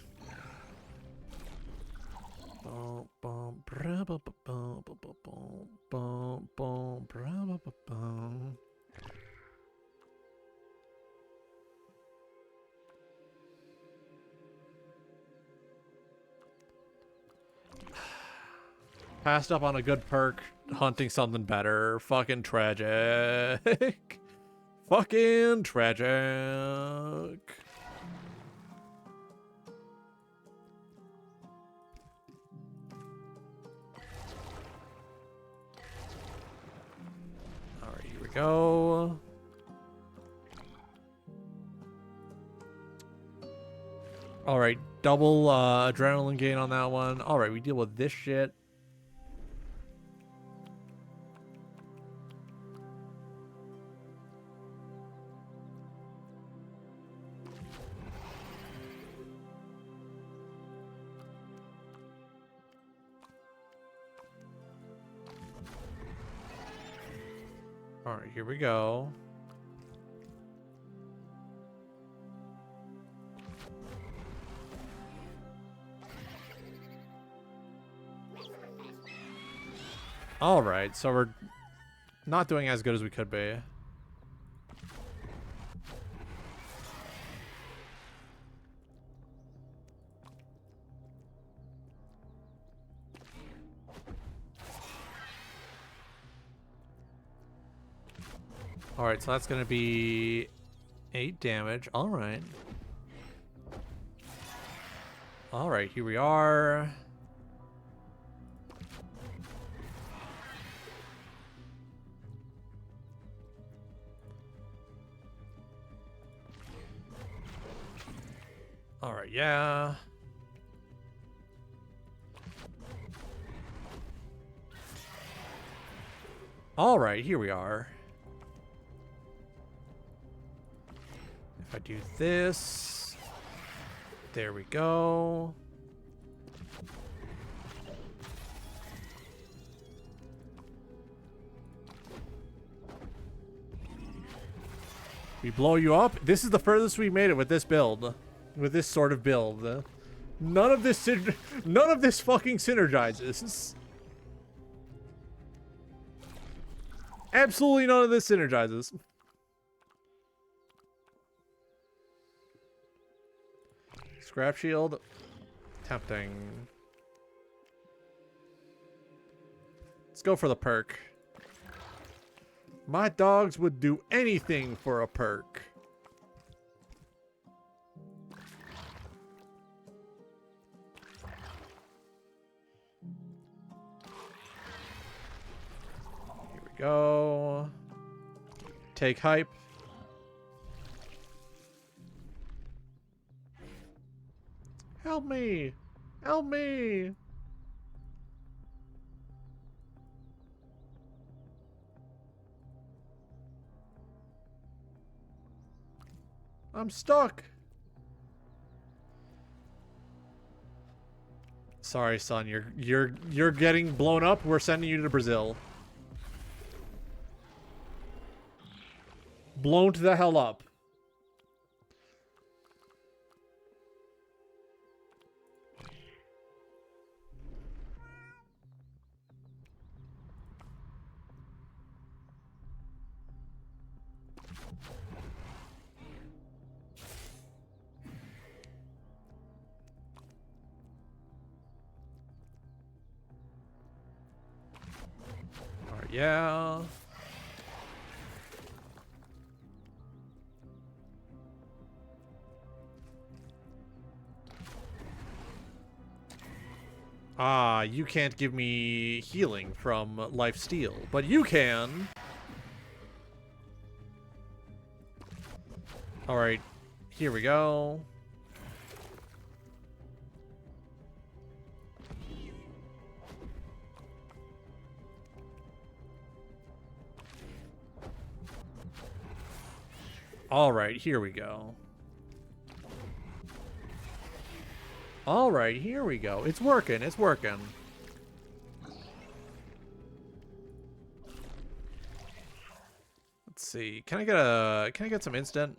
Passed up on a good perk, hunting something better. Fucking tragic. Fucking tragic. Go. All right, double adrenaline gain on that one. All right, we deal with this shit. All right, here we go. All right, so we're not doing as good as we could be. All right, so that's going to be 8 damage. All right. All right, here we are. All right, yeah. All right, here we are. If I do this, there we go. We blow you up. This is the furthest we made it with this build, with this sort of build. None of this fucking synergizes. Absolutely none of this synergizes. Scrap shield. Tempting. Let's go for the perk. My dogs would do anything for a perk. Here we go. Take hype. Help me! Help me! I'm stuck. Sorry, son. You're getting blown up. We're sending you to Brazil. Blown to the hell up. Alright, yeah. Ah, you can't give me healing from lifesteal, but you can. Alright, here we go. Alright, here we go. Alright, here we go. It's working, it's working. Let's see. Can I get some instant?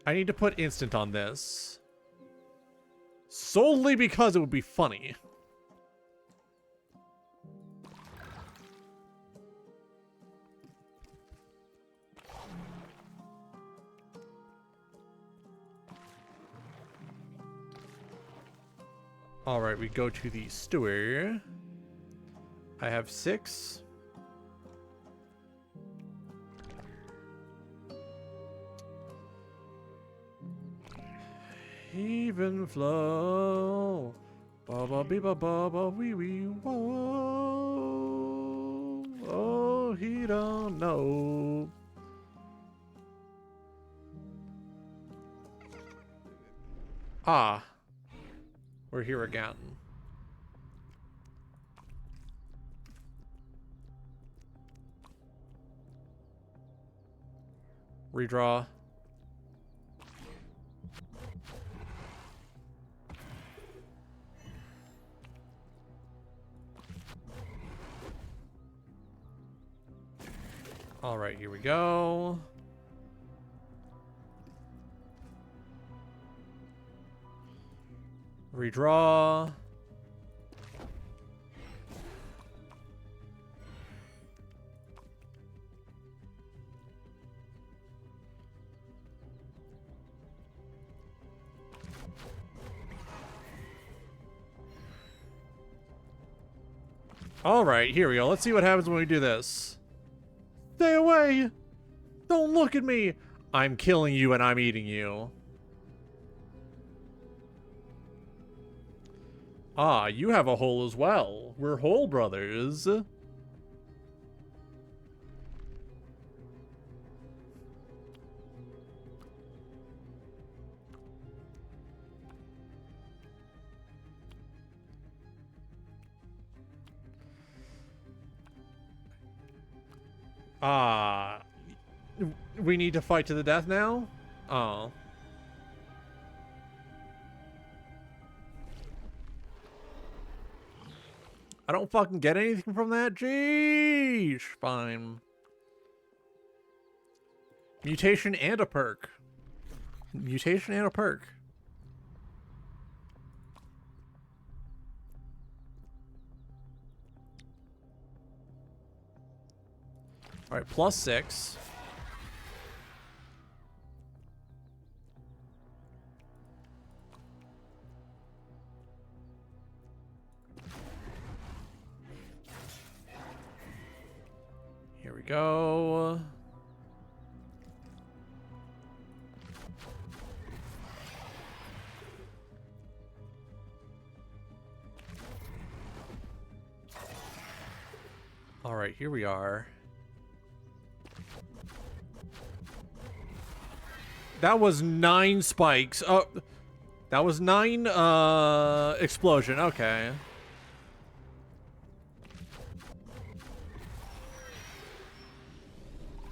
I need to put instant on this. Solely because it would be funny. Alright, we go to the steward. I have 6. Even flow. Ba ba be ba ba ba wee wee whoa. Oh, he don't know. Ah. We're here again. Redraw. All right, here we go. Redraw. All right, here we go. Let's see what happens when we do this. Stay away! Don't look at me! I'm killing you and I'm eating you. Ah, you have a hole as well. We're hole brothers. Ah, we need to fight to the death now? Oh. I don't fucking get anything from that? Jeez. Fine. Mutation and a perk. Mutation and a perk. Alright, +6. go. All right, here we are. That was 9 spikes. Oh, that was 9 explosion. Okay.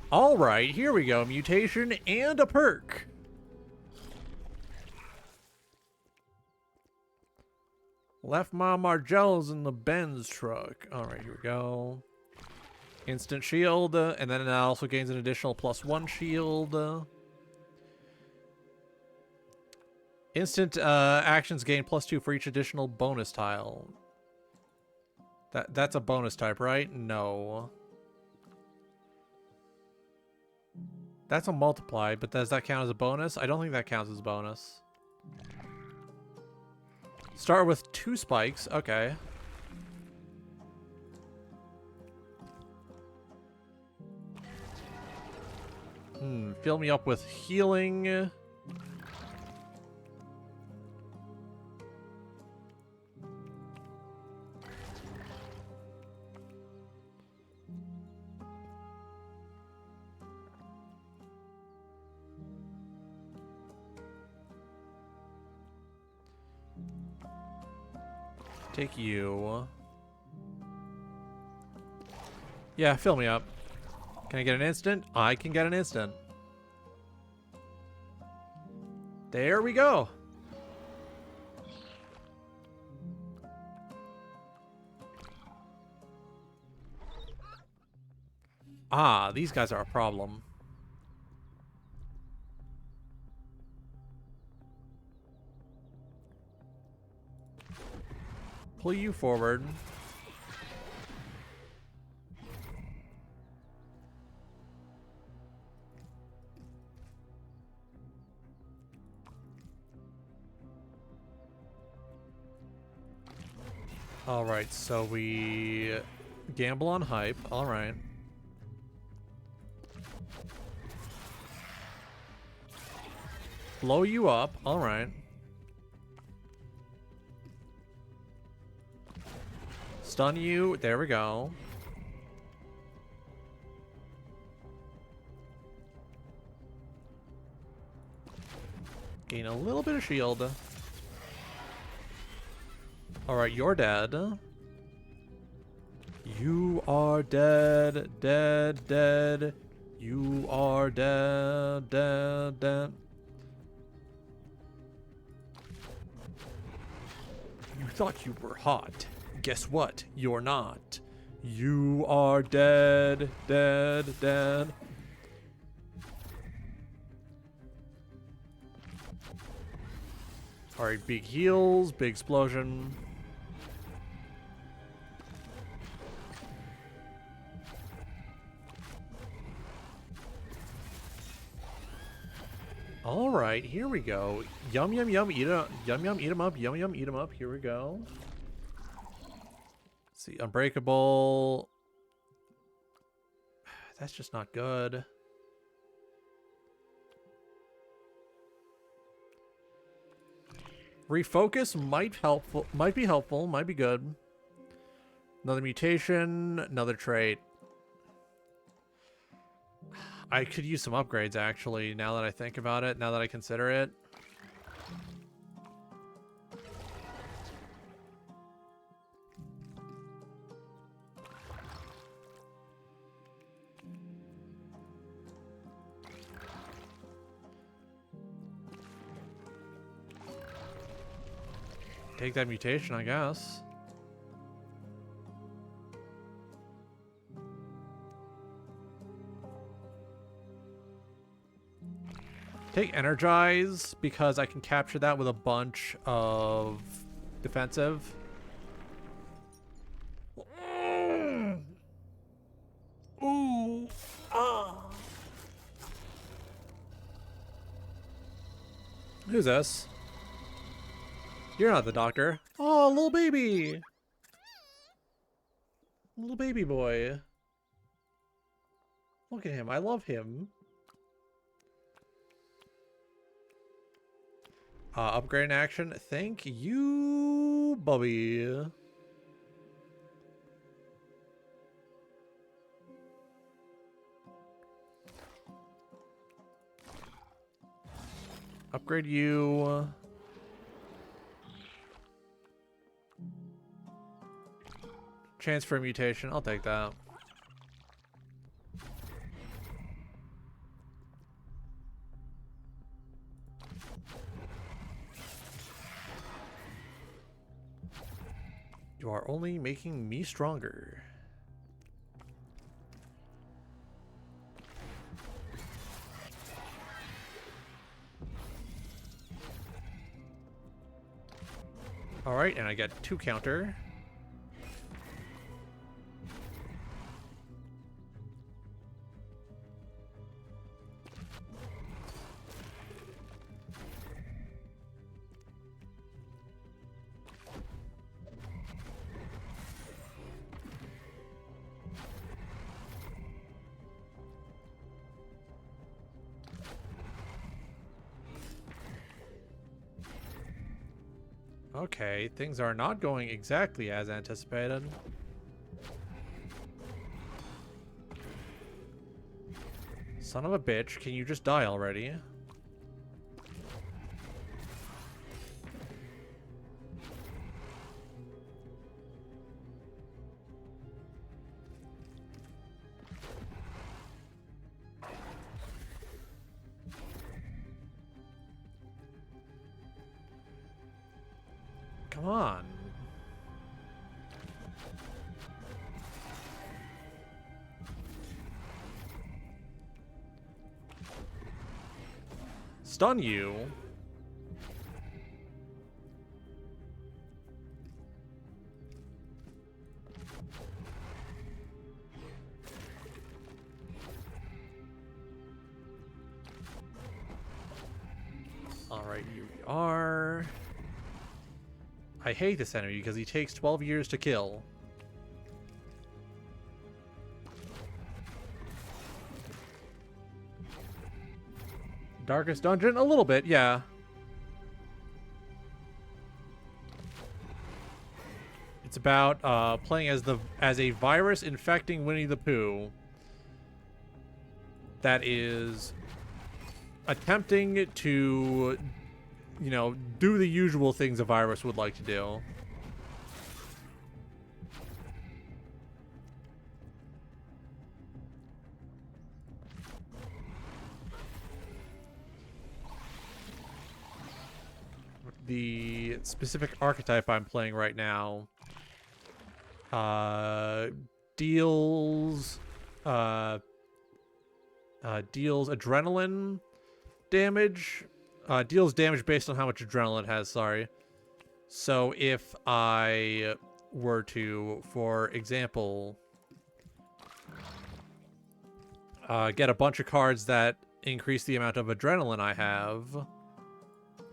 All right, here we go. Mutation and a perk. Left my Margel's in the Benz truck. All right, here we go. Instant shield, and then it also gains an additional +1 shield. Instant actions gain +2 for each additional bonus tile. That's a bonus type, right? No. That's a multiply, but does that count as a bonus? I don't think that counts as a bonus. Start with 2 spikes. Okay. Fill me up with healing. Take you. Yeah, fill me up. Can I get an instant? I can get an instant. There we go. Ah, these guys are a problem. Pull you forward. All right, so we gamble on hype. All right. Blow you up. All right. Stun you. There we go. Gain a little bit of shield. Alright, you're dead. You are dead, dead, dead. You are dead, dead, dead. You thought you were hot. Guess what? You're not. You are dead, dead, dead. Alright, big heals, big explosion. All right, here we go. Yum, yum, yum, eat it. Yum, yum, eat 'em up. Yum, yum, eat 'em up. Here we go. Let's see, unbreakable. That's just not good. Refocus might be helpful, might be good. Another mutation, another trait. I could use some upgrades, actually, now that I think about it, now that I consider it. Take that mutation, I guess. Take Energize, because I can capture that with a bunch of defensive. Ooh. Ah. Who's this? You're not the doctor. Oh, little baby. Little baby boy. Look at him. I love him. Upgrade in action. Thank you, Bubby. Upgrade you. Chance for a mutation. I'll take that. You are only making me stronger. Alright, and I get 2 counter. Okay, things are not going exactly as anticipated. Son of a bitch, can you just die already? Come on. Stun you. Alright, here we are. I hate this enemy because he takes 12 years to kill. Darkest dungeon? A little bit, yeah. It's about playing as a virus infecting Winnie the Pooh that is attempting to, you know, do the usual things a virus would like to do. The specific archetype I'm playing right now deals adrenaline damage. Deals damage based on how much adrenaline it has, sorry. So if I were to, for example, get a bunch of cards that increase the amount of adrenaline I have,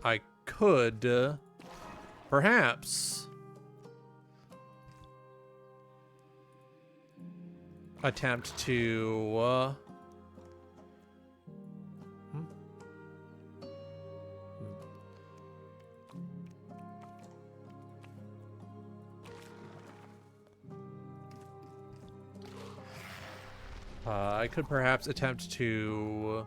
I could perhaps attempt to I could perhaps attempt to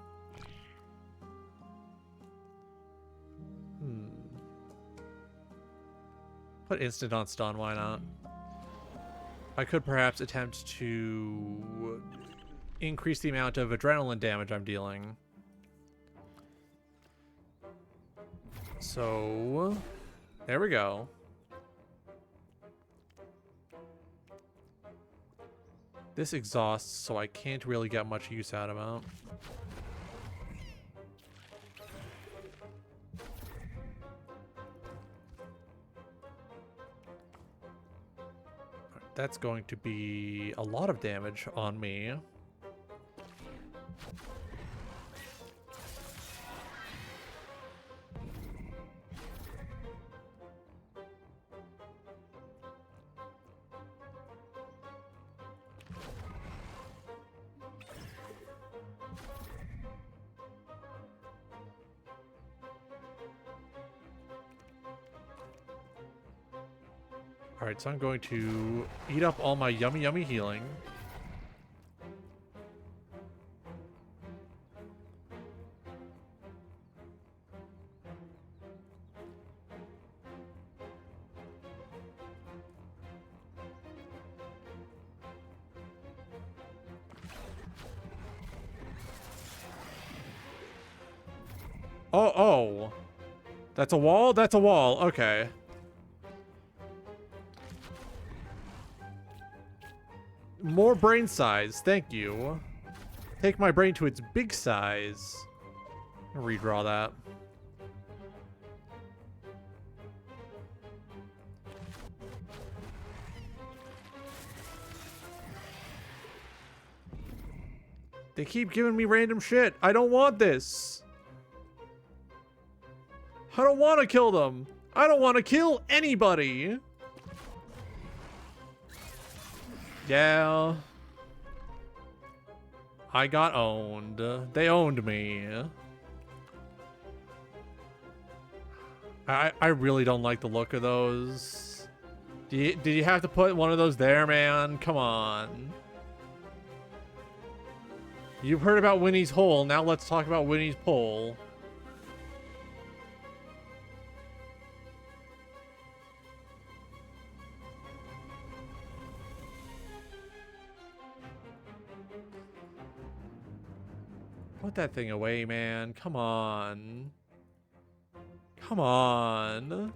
put instant on stun, why not? I could perhaps attempt to increase the amount of adrenaline damage I'm dealing. So, there we go. This exhausts, so I can't really get much use out of it. That's going to be a lot of damage on me. Alright, so I'm going to eat up all my yummy, yummy healing. Oh. That's a wall? That's a wall. Okay. More brain size. Thank you. Take my brain to its big size. Redraw that. They keep giving me random shit. I don't want this. I don't want to kill them. I don't want to kill anybody. Yeah. I got owned. They owned me. I really don't like the look of those. Did you have to put one of those there, man? Come on. You've heard about Winnie's hole. Now let's talk about Winnie's pole. Put that thing away, man. Come on. Come on.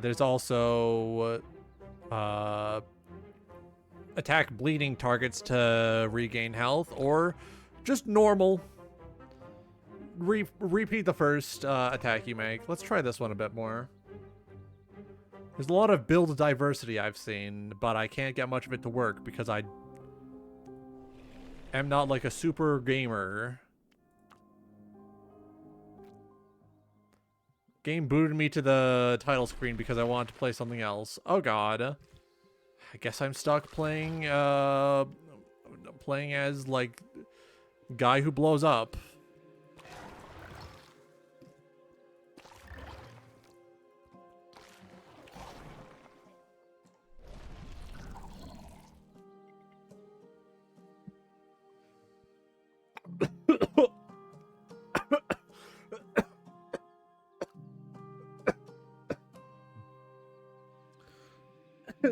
There's also attack bleeding targets to regain health, or just normal. Repeat the first attack you make. Let's try this one a bit more. There's a lot of build diversity I've seen, but I can't get much of it to work because I am not like a super gamer. Game booted me to the title screen because I wanted to play something else. Oh god. I guess I'm stuck playing as like guy who blows up.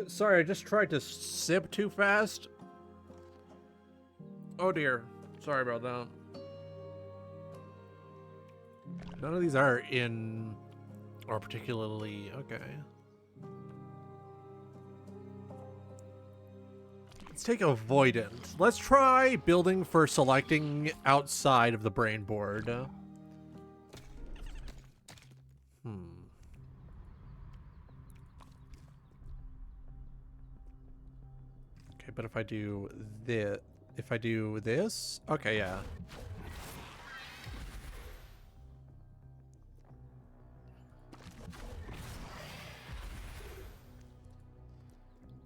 Sorry, I just tried to sip too fast. Oh dear. Sorry about that. None of these are in or particularly okay. Let's take avoidance. Let's try building for selecting outside of the brain board. Okay, but if I do this, okay, yeah.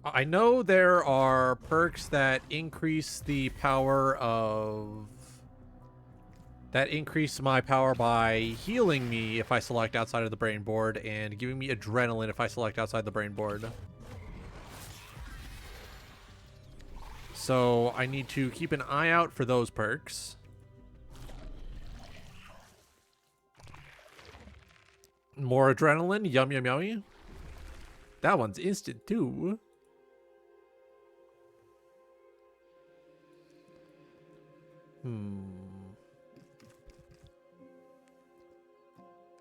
I know there are perks that increase the power of... that increase my power by healing me if I select outside of the brain board and giving me adrenaline if I select outside the brain board. So I need to keep an eye out for those perks. More adrenaline, yum yum yummy. That one's instant too.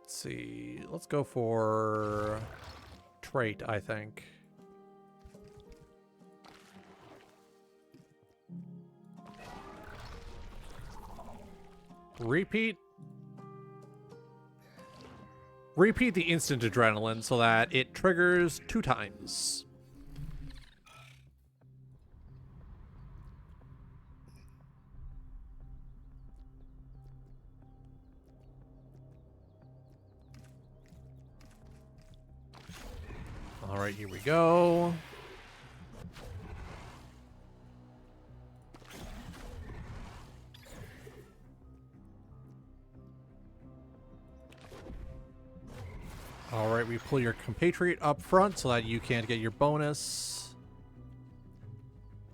Let's see. Let's go for trait, I think. Repeat the instant adrenaline so that it triggers 2 times. All right, here we go. All right, we pull your compatriot up front so that you can't get your bonus.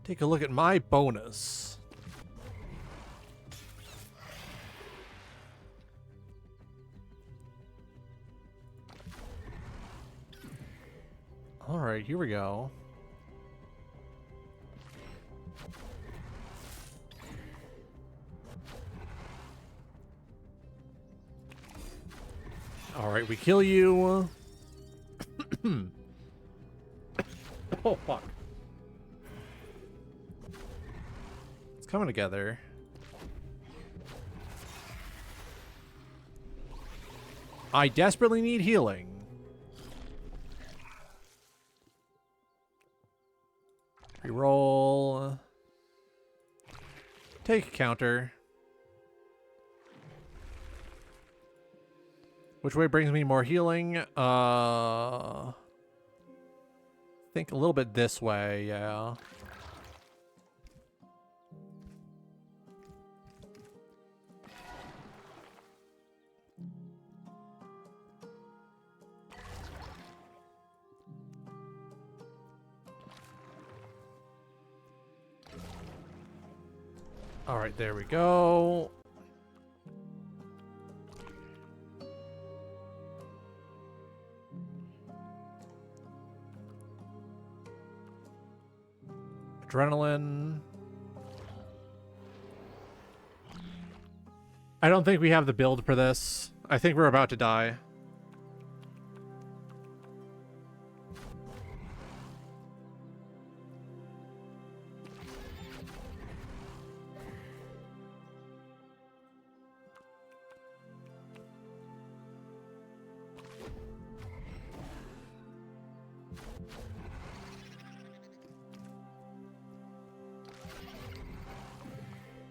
Take a look at my bonus. All right, here we go. All right, we kill you. Oh, fuck. It's coming together. I desperately need healing. Reroll. Take a counter. Which way brings me more healing? Think a little bit this way, yeah. All right, there we go. Adrenaline. I don't think we have the build for this. I think we're about to die.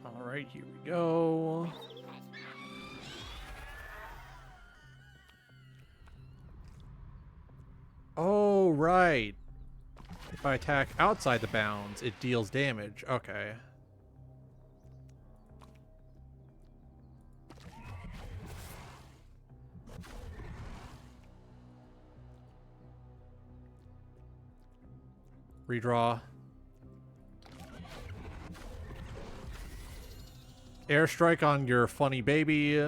All right, here we go. Oh, right. If I attack outside the bounds, it deals damage. Okay. Redraw. Airstrike on your funny baby.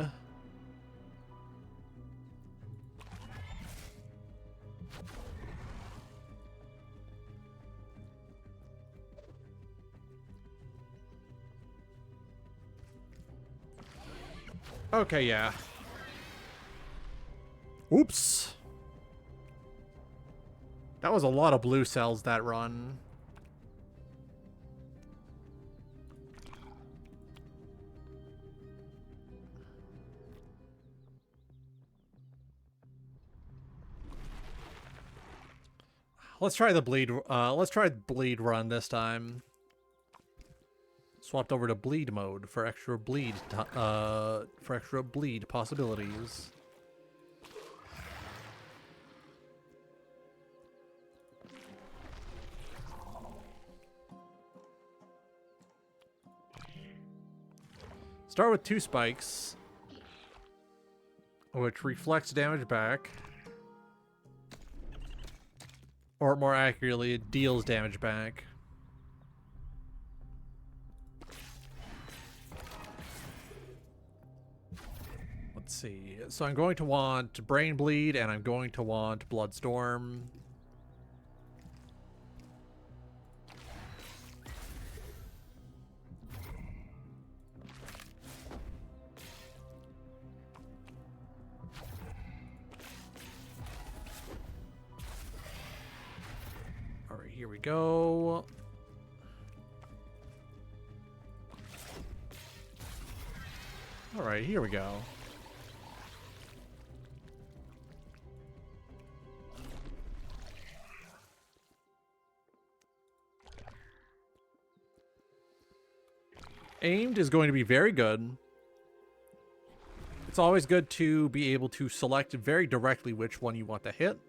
Okay, yeah. Oops. That was a lot of blue cells that run. Let's try the bleed. Let's try bleed run this time. Swapped over to bleed mode for extra bleed. Possibilities. Start with 2 spikes, which reflects damage back. Or more accurately, it deals damage back. Let's see. So I'm going to want Brain Bleed, and I'm going to want Bloodstorm. Here we go. All right, here we go. Aimed is going to be very good. It's always good to be able to select very directly which one you want to hit.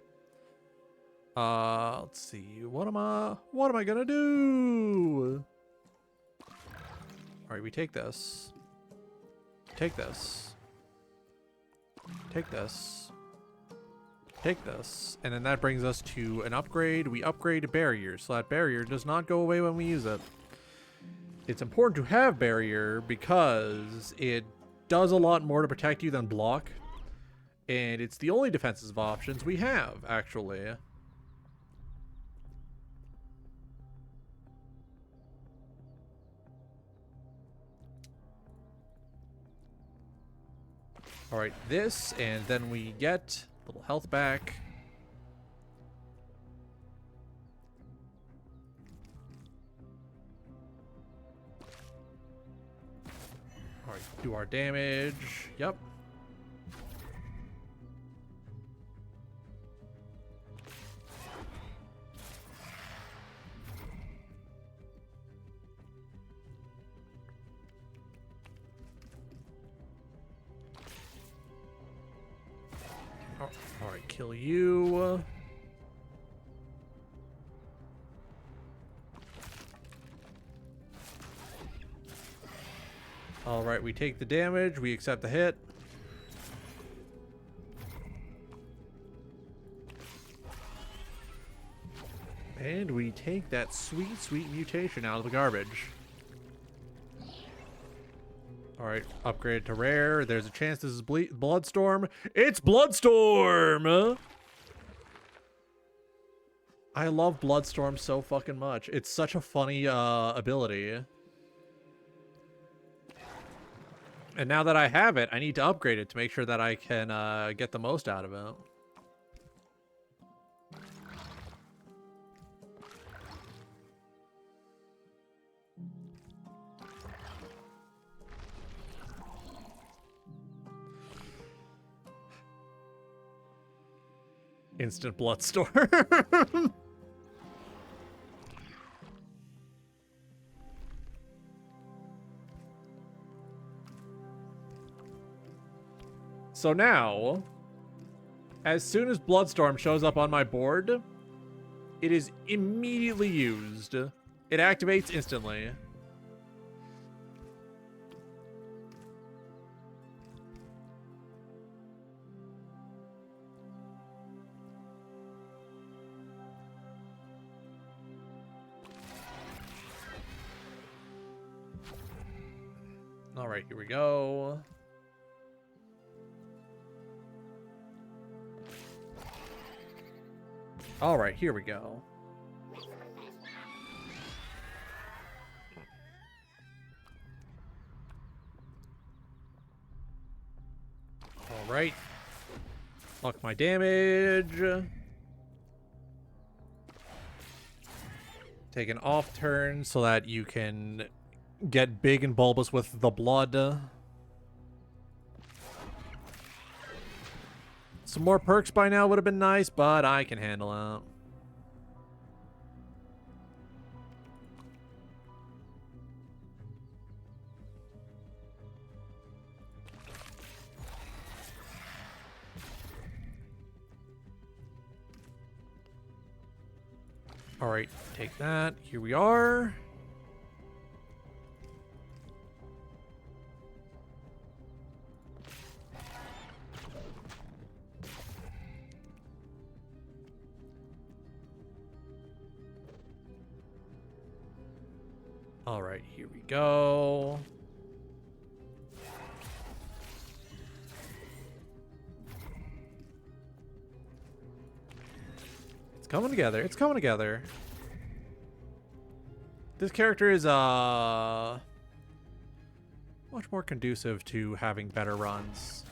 Let's see. What am I gonna do? All right, we take this. Take this. Take this. Take this. And then that brings us to an upgrade. We upgrade barrier, so that barrier does not go away when we use it. It's important to have barrier because it does a lot more to protect you than block. And it's the only defensive options we have, actually. Alright, this, and then we get a little health back. Alright, do our damage. Yep. Alright, kill you. Alright, we take the damage, we accept the hit. And we take that sweet, sweet mutation out of the garbage. Alright, upgrade to rare. There's a chance this is Bloodstorm. It's Bloodstorm! I love Bloodstorm so fucking much. It's such a funny ability. And now that I have it, I need to upgrade it to make sure that I can get the most out of it. Instant Bloodstorm. So now, as soon as Bloodstorm shows up on my board, it is immediately used. It activates instantly. All right, here we go. All right, here we go. All right. Lock my damage. Take an off turn so that you can get big and bulbous with the blood. Some more perks by now would have been nice, but I can handle it. All right, take that. Here we are. All right, here we go. It's coming together. It's coming together. This character is much more conducive to having better runs.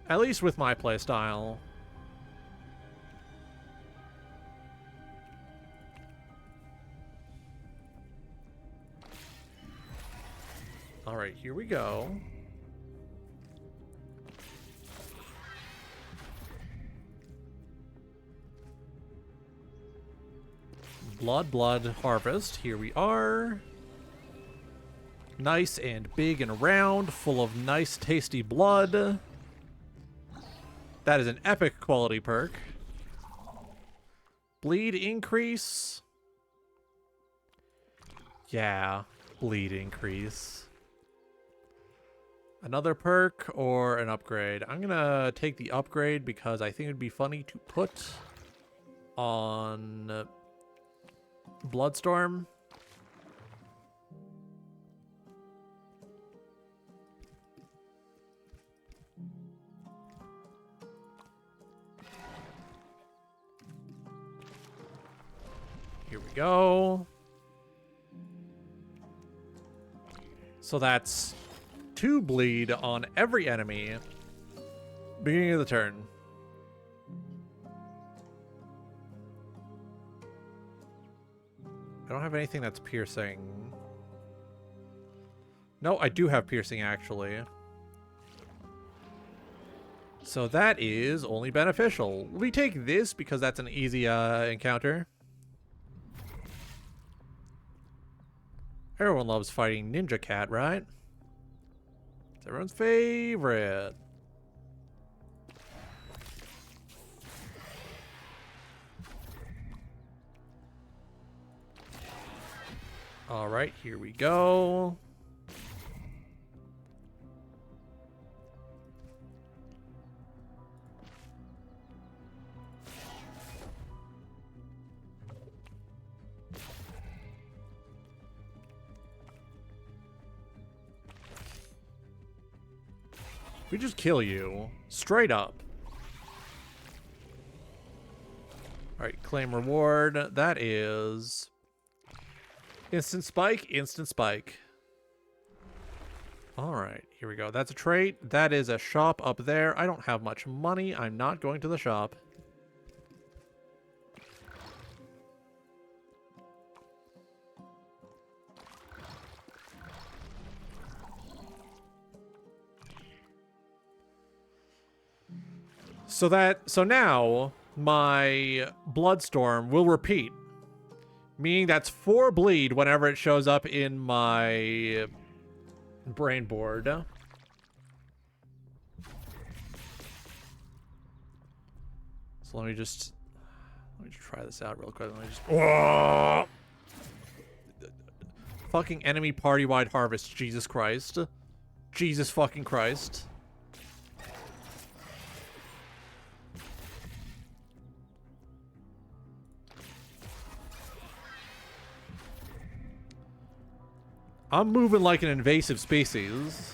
At least with my playstyle. All right, here we go. Blood harvest. Here we are. Nice and big and round, full of nice, tasty blood. That is an epic quality perk. Bleed increase. Yeah, bleed increase. Another perk or an upgrade? I'm gonna take the upgrade because I think it'd be funny to put on Bloodstorm. Here we go. So that's 2 bleed on every enemy. Beginning of the turn. I don't have anything that's piercing. No, I do have piercing, actually. So that is only beneficial. We take this because that's an easy encounter. Everyone loves fighting Ninja Cat, right? It's everyone's favorite. All right, here we go. We just kill you. Straight up. Alright, claim reward. That is... Instant spike, instant spike. Alright, here we go. That's a trait. That is a shop up there. I don't have much money. I'm not going to the shop. So now my Bloodstorm will repeat, meaning that's 4 bleed whenever it shows up in my brain board. So let me just try this out real quick. Let me just fucking enemy party-wide harvest. Jesus Christ. Jesus fucking Christ. I'm moving like an invasive species.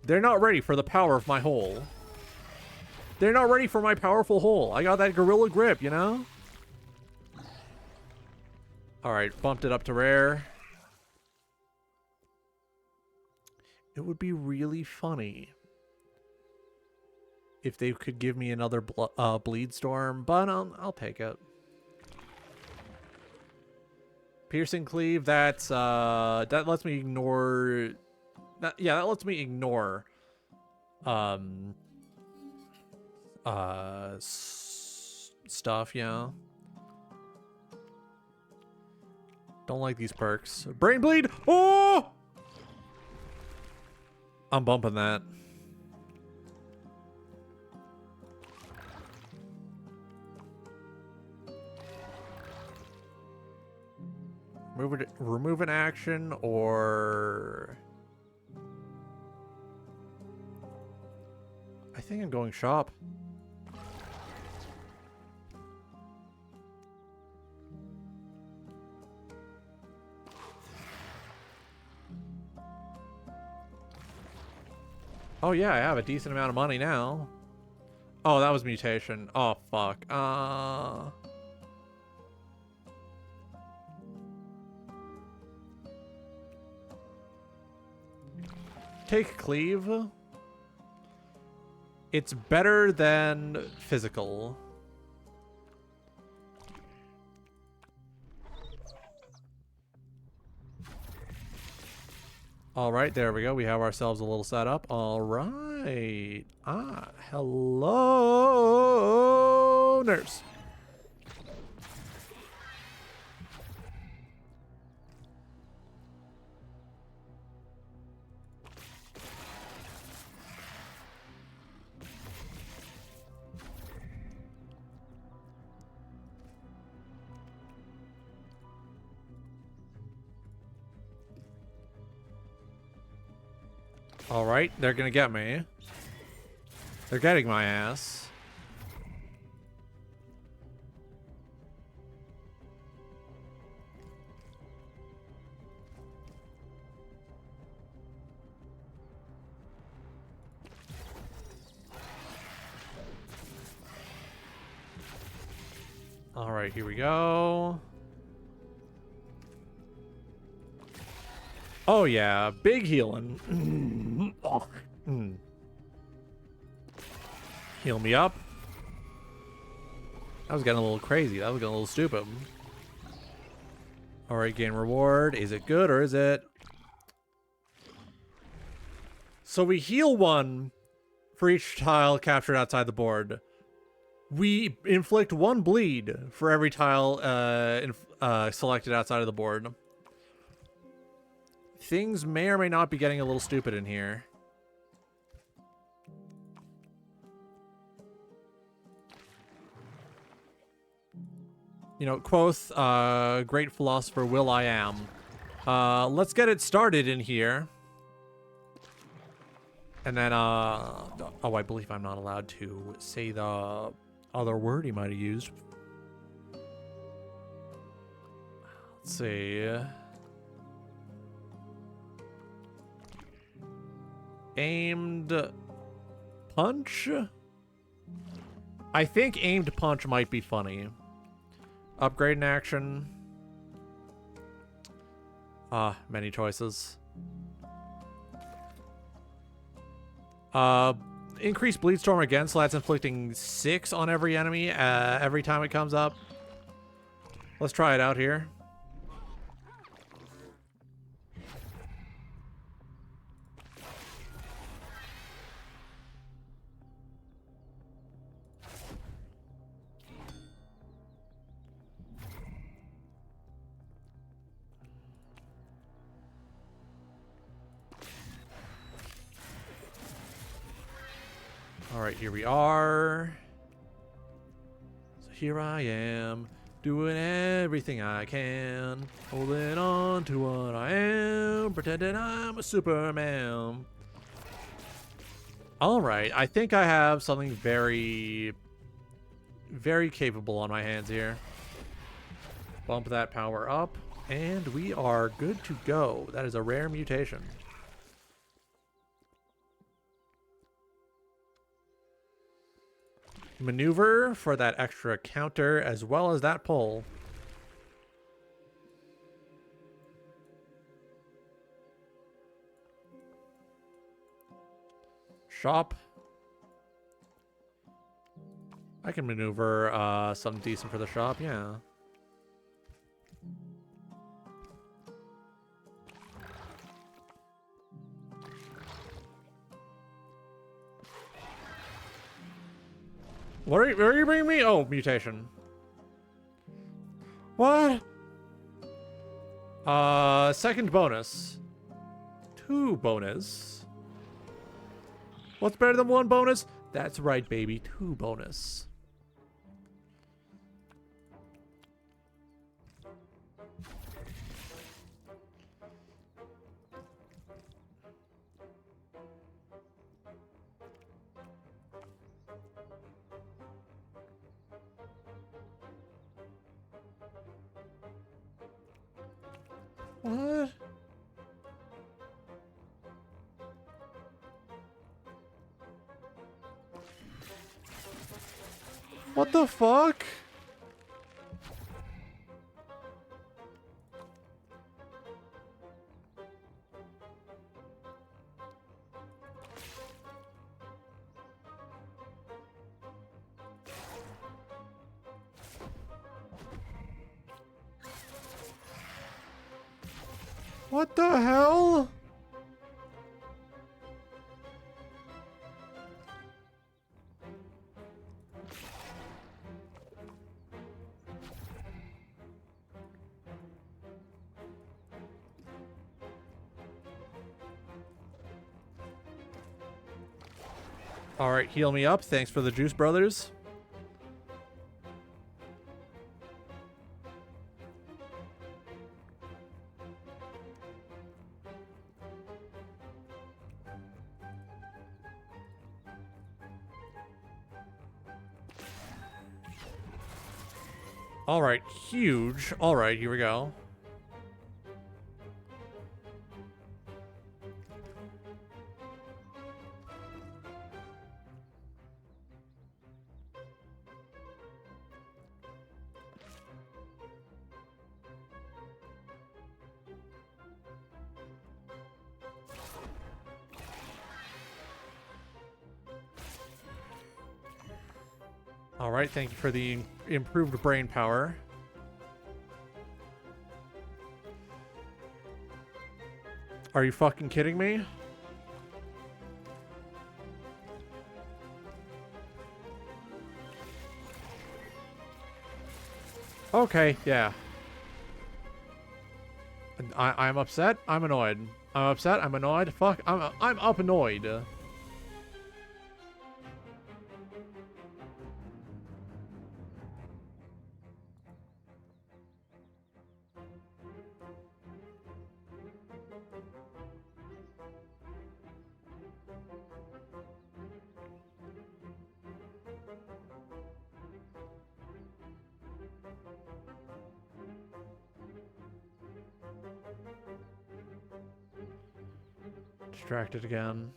They're not ready for the power of my hole. They're not ready for my powerful hole. I got that gorilla grip, you know? Alright, bumped it up to rare. It would be really funny if they could give me another bleed storm, but I'll take it. Piercing cleave, that's that lets me ignore that, yeah, that lets me ignore stuff, yeah. Don't like these perks. Brain bleed. Oh, I'm bumping that. Remove an action, or I think I'm going shop. Oh yeah, I have a decent amount of money now. Oh, that was mutation. Oh fuck. Take cleave. It's better than physical. All right, there we go. We have ourselves a little setup. All right. Hello, nurse. All right, they're gonna get me. They're getting my ass. All right, here we go. Oh yeah, big healing. Heal me up. That was getting a little crazy. That was getting a little stupid. All right, gain reward. Is it good or is it? So we heal 1 for each tile captured outside the board. We inflict 1 bleed for every tile selected outside of the board. Things may or may not be getting a little stupid in here. You know, quoth, great philosopher Will I Am. Let's get it started in here. And then, oh, I believe I'm not allowed to say the other word he might have used. Let's see. Aimed punch? I think aimed punch might be funny. Upgrade in action. Many choices. Increase bleed storm again, so that's inflicting 6 on every enemy every time it comes up. Let's try it out here. All right, here we are. So here I am, doing everything I can, holding on to what I am, pretending I'm a Superman. All right, I think I have something very, very capable on my hands here. Bump that power up, and we are good to go. That is a rare mutation. Maneuver for that extra counter as well as that pull. Shop. I can maneuver something decent for the shop, yeah. Where are you bringing me? Oh, mutation. What? Second bonus. 2 bonus. What's better than 1 bonus? That's right, baby. 2 bonus. What? What the fuck? What the hell? All right, heal me up. Thanks for the juice, brothers. Alright, huge. Alright, here we go. Alright, thank you for the improved brain power. Are you fucking kidding me? Okay, yeah. I'm upset. I'm annoyed. I'm upset. I'm annoyed. Fuck. I'm up annoyed. Distracted again.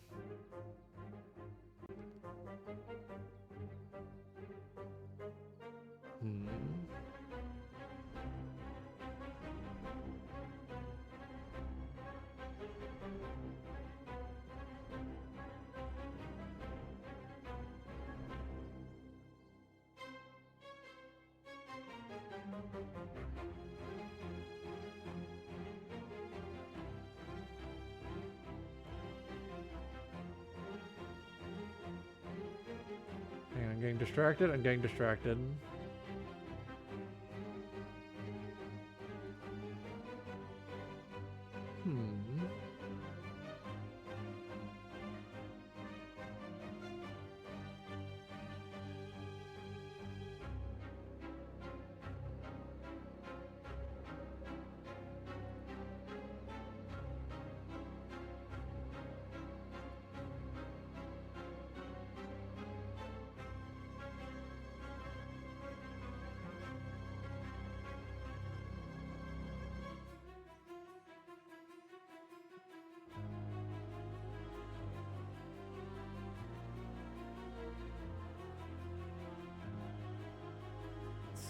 Hang on, I'm getting distracted. I'm getting distracted.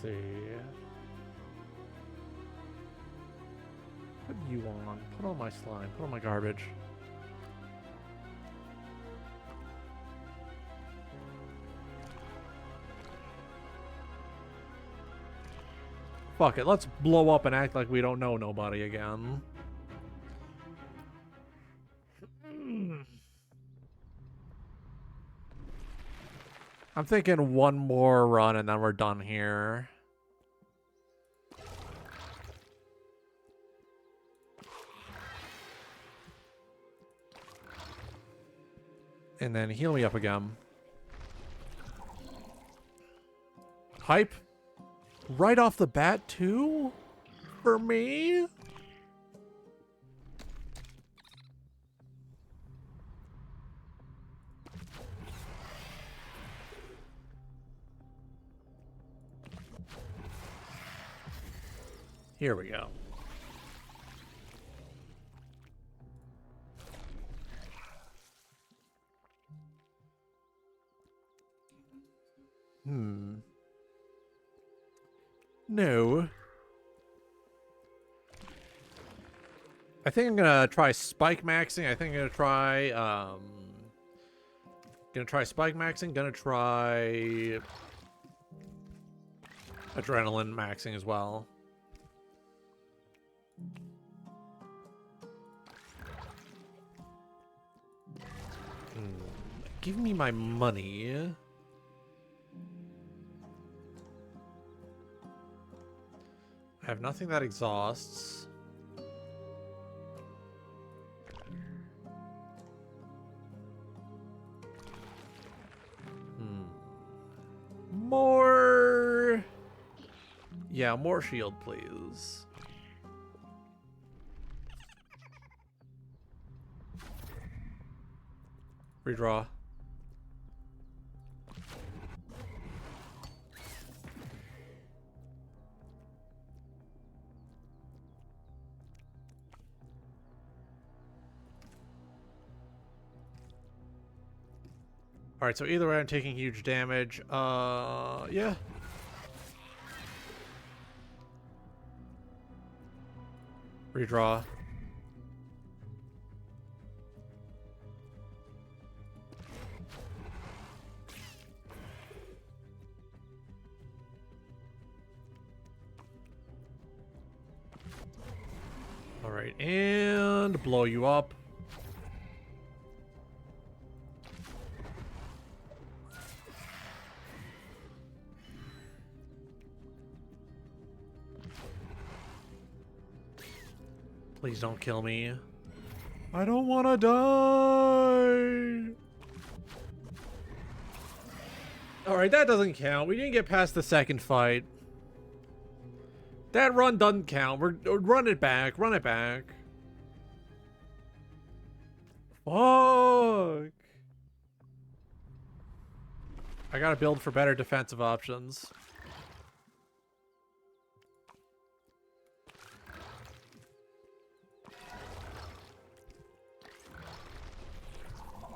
See. Put you on. Put on my slime. Put on my garbage. Fuck it. Let's blow up and act like we don't know nobody again. I'm thinking one more run and then we're done here. And then heal me up again. Hype? Right off the bat, too? For me? Here we go. No. I think I'm gonna try spike maxing. I think I'm gonna try spike maxing, gonna try adrenaline maxing as well. Give me my money. I have nothing that exhausts. More. Yeah, more shield, please. Redraw. Alright, so either way I'm taking huge damage. Yeah. Redraw. Alright, and blow you up. Please don't kill me. I don't want to die. Alright, that doesn't count. We didn't get past the second fight. That run doesn't count. Run it back. Run it back. Fuck. I gotta build for better defensive options.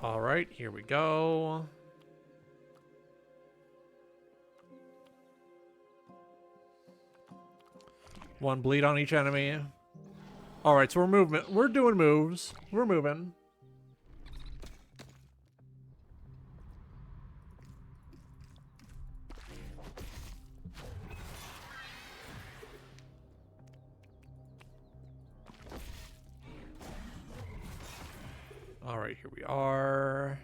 Alright, here we go. One bleed on each enemy. Alright, so we're doing moves. We're moving. Alright, here we are.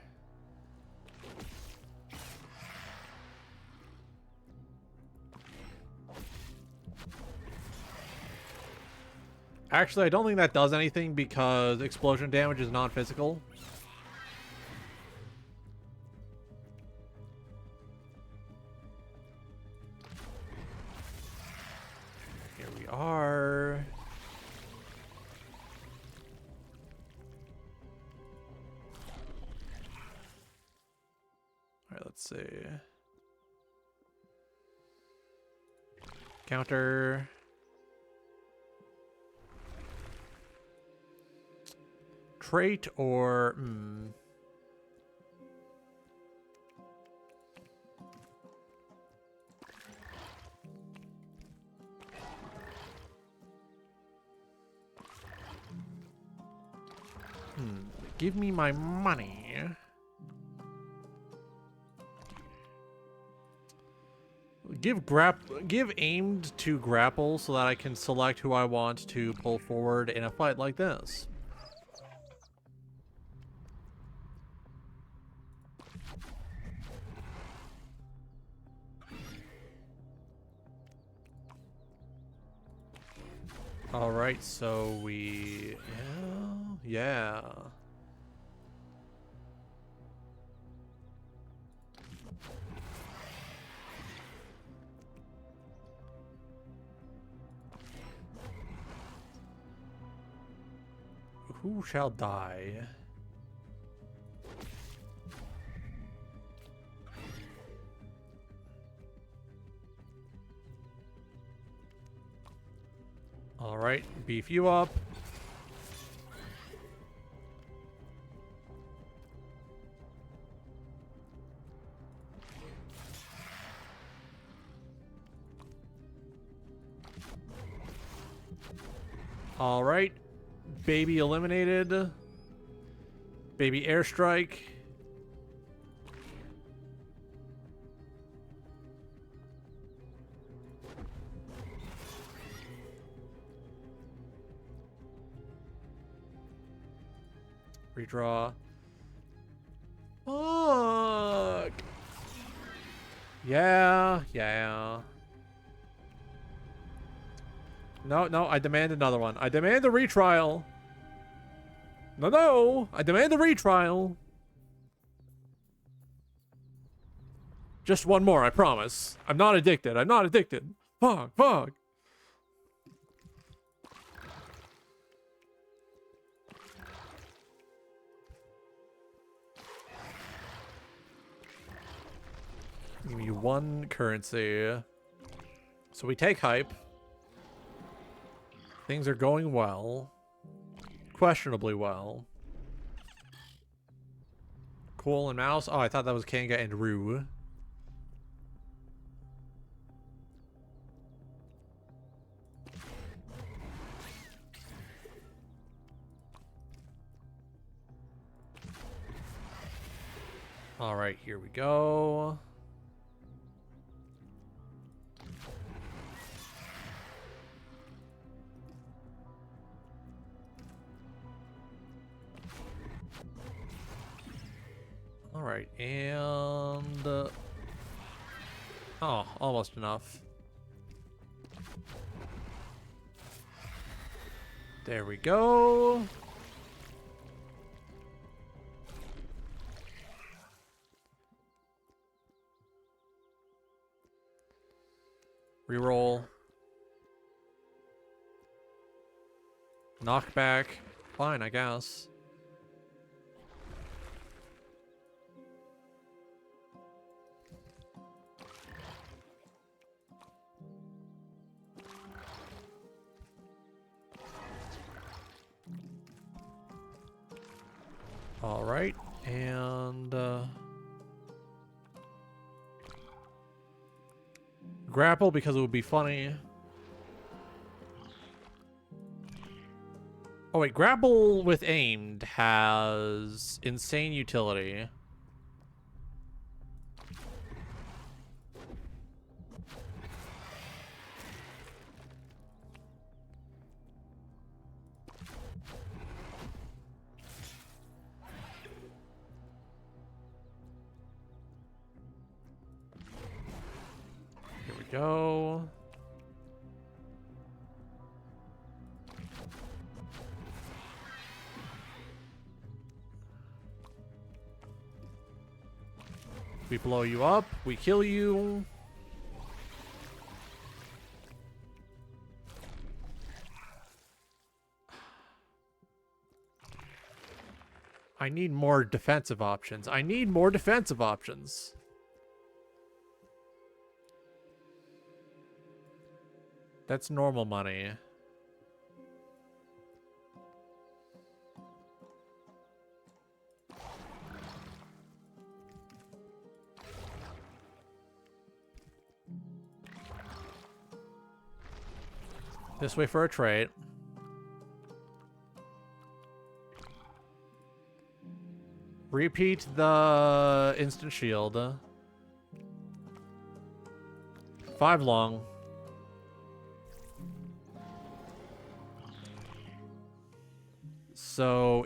Actually, I don't think that does anything because explosion damage is non-physical. Here we are. Alright, let's see. Counter. Trait or give me my money. Give aimed to grapple so that I can select who I want to pull forward in a fight like this. All right, so yeah. Who shall die? All right, beef you up. All right, baby eliminated. Baby airstrike. Redraw. Fuck. Yeah. No, I demand another one. I demand a retrial. No, I demand a retrial. Just one more, I promise. I'm not addicted. Fuck. Give me one currency. So we take hype. Things are going well. Questionably well. Quoll and Mouse. Oh, I thought that was Kanga and Rue. All right, here we go. All right, and oh, almost enough. There we go. Reroll. Knockback. Fine, I guess. All right, and grapple because it would be funny. Oh wait, grapple with aimed has insane utility. Here we go. We blow you up, we kill you. I need more defensive options. I need more defensive options. That's normal money. This way for a trait. Repeat the instant shield. 5 long. So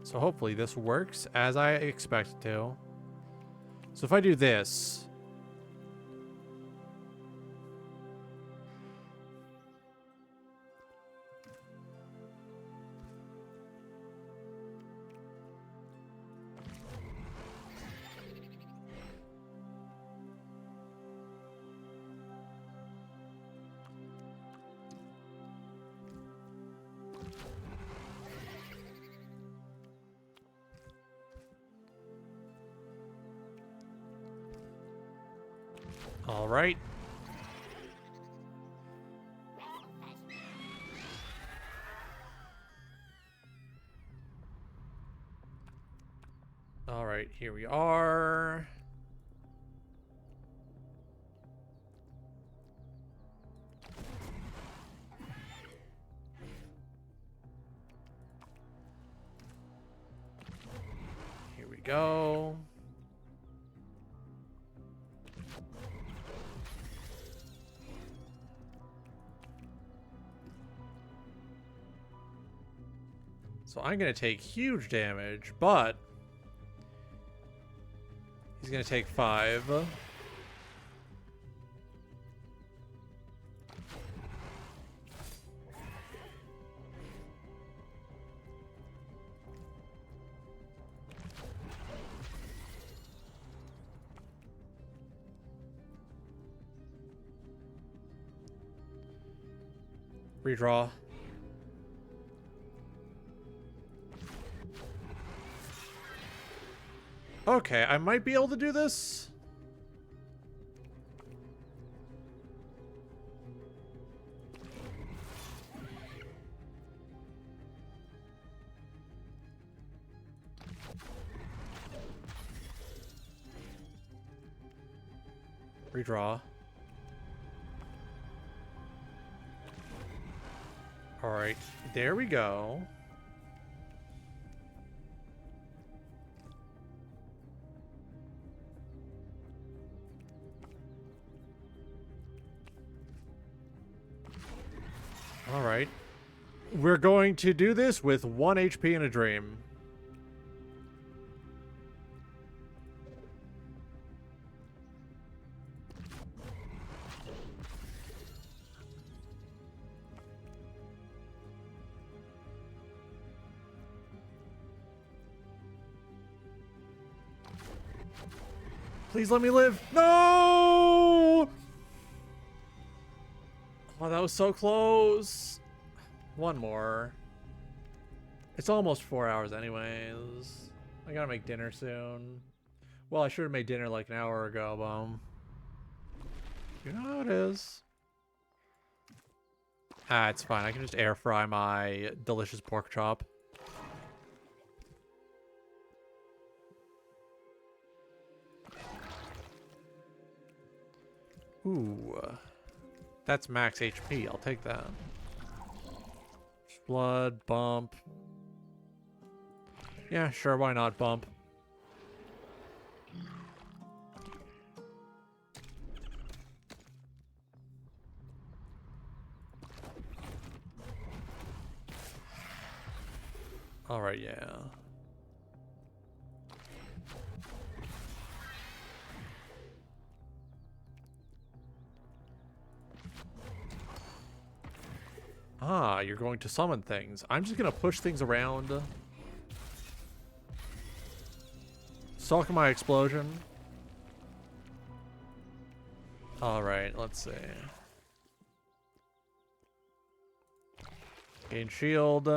so hopefully this works as I expect it to. So if I do this, all right. All right, here we are. Here we go. So I'm going to take huge damage, but he's going to take 5. Redraw. Okay, I might be able to do this. Redraw. Alright, there we go. Alright. We're going to do this with 1 HP in a dream. Please let me live. No! Oh, that was so close. One more. It's almost 4 hours anyways. I gotta make dinner soon. Well, I should have made dinner like an hour ago, but you know how it is. Ah, it's fine. I can just air fry my delicious pork chop. Ooh. That's max HP. I'll take that. Blood, bump. Yeah, sure, why not bump? Alright, yeah. Ah, you're going to summon things. I'm just gonna push things around. Suck my explosion. Alright, let's see. Gain shield.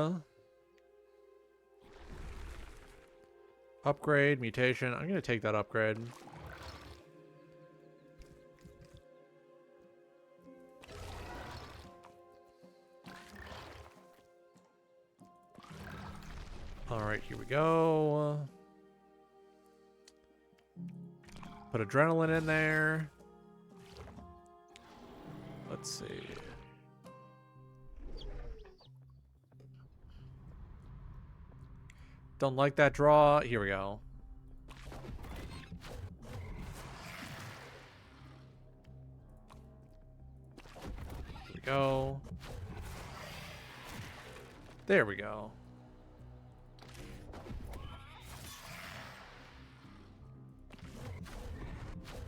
Upgrade, mutation. I'm gonna take that upgrade. Alright, here we go. Put adrenaline in there. Let's see. Don't like that draw. Here we go. Here we go. There we go.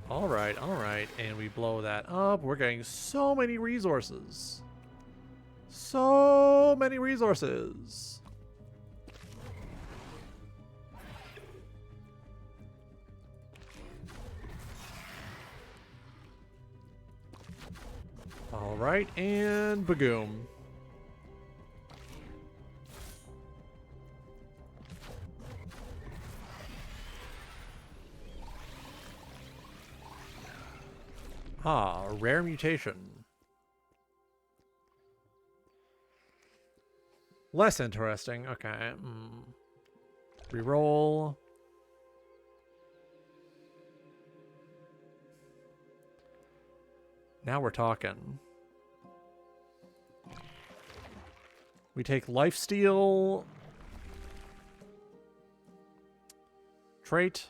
Alright, alright. And we blow that up. We're getting so many resources. So many resources. Alright, and Bagoom. Ah, rare mutation. Less interesting. Okay. Reroll. Now we're talking. We take lifesteal. Trait.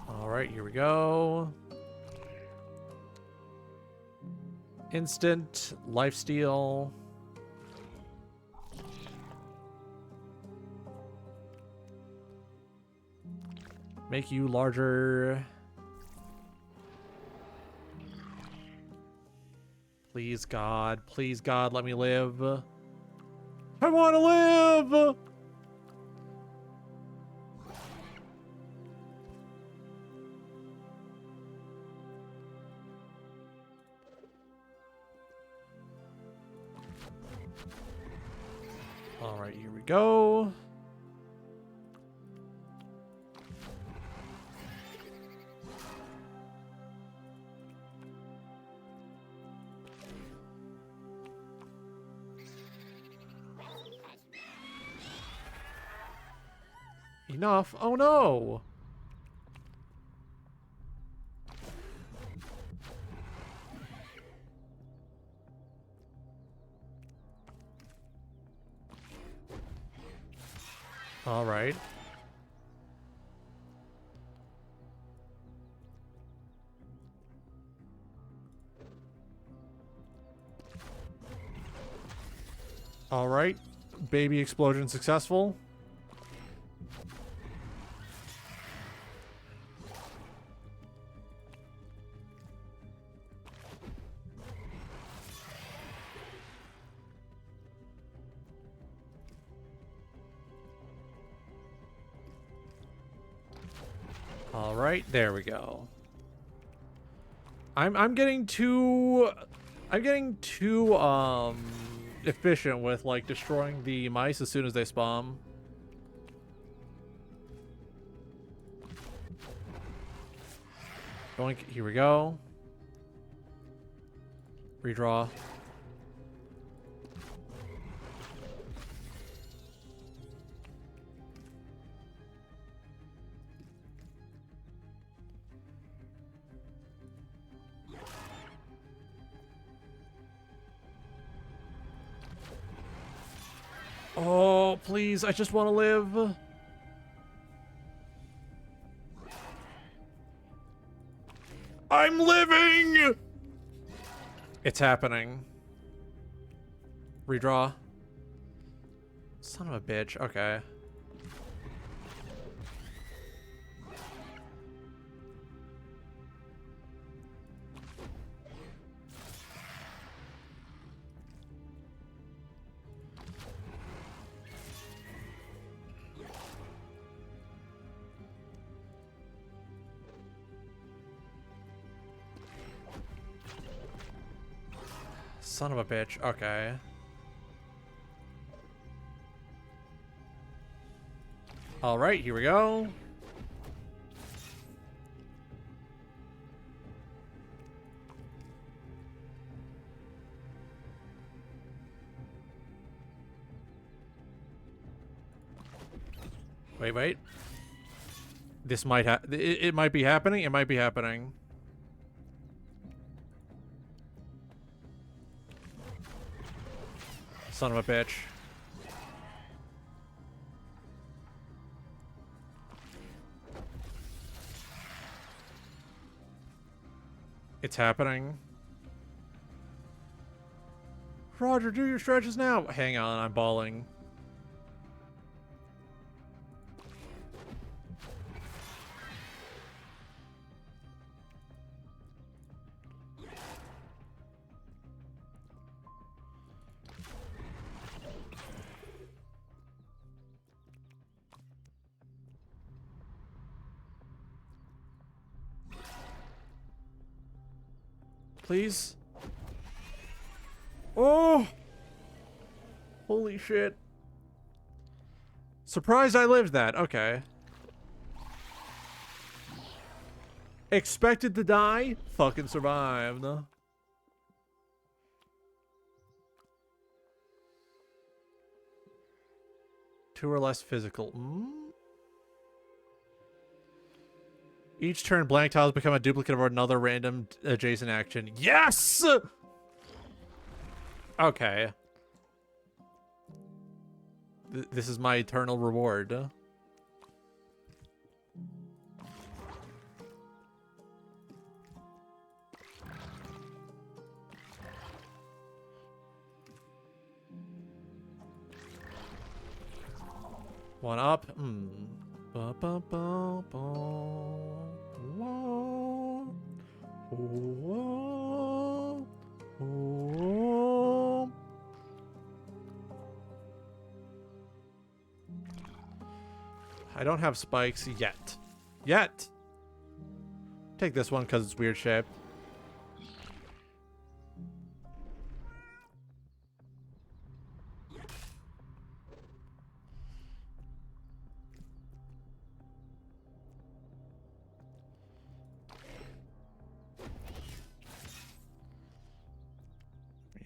Alright, here we go. Instant lifesteal. Make you larger. Please, God. Please, God, let me live. I want to live! Alright, here we go. Enough. Oh no. All right. All right. Baby explosion successful. All right, there we go. I'm getting too efficient with like destroying the mice as soon as they spawn. Boink, here we go. Redraw. Oh, please, I just want to live. I'm living! It's happening. Redraw. Son of a bitch. Okay. Son of a bitch. Okay. All right, here we go. Wait. This might it might be happening. It might be happening. Son of a bitch. It's happening. Roger, do your stretches now. Hang on, I'm balling. Please. Oh! Holy shit. Surprised I lived that. Okay. Expected to die? Fucking survived. Two or less physical. Each turn, blank tiles become a duplicate of another random adjacent action. Yes! Okay. This is my eternal reward. One up. Ba, ba, ba, ba. Whoa. Whoa. Whoa. I don't have spikes yet. Take this one because it's weird shape.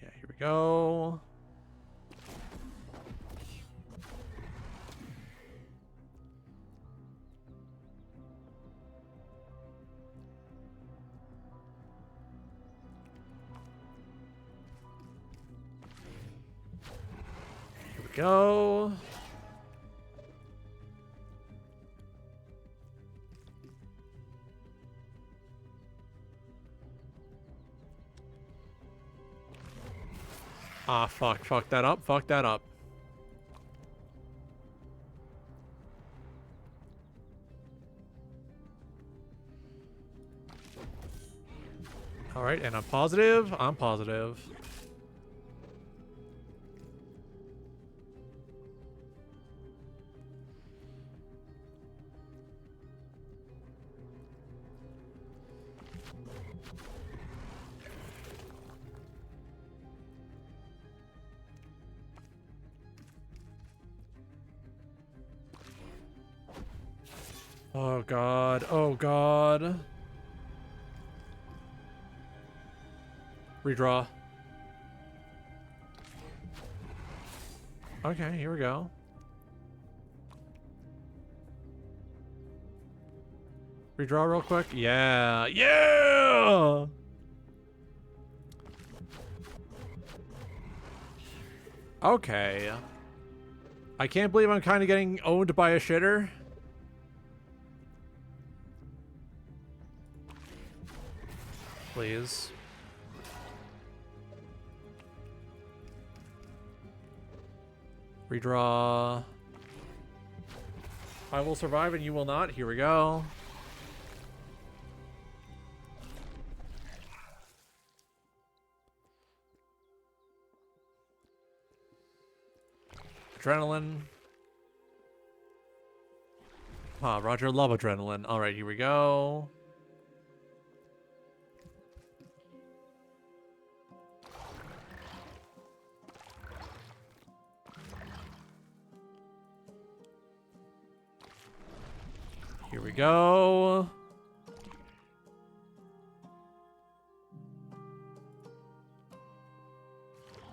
Yeah, here we go. go. Ah, fuck. Fuck that up. Fuck that up. Alright, and I'm positive. I'm positive. Oh god. Oh god. Redraw. Okay, here we go. Redraw real quick. Yeah. Yeah! Okay. I can't believe I'm kind of getting owned by a shitter. Please. Redraw. I will survive and you will not. Here we go. Adrenaline. Ah, Roger, love adrenaline. All right, here we go. Here we go.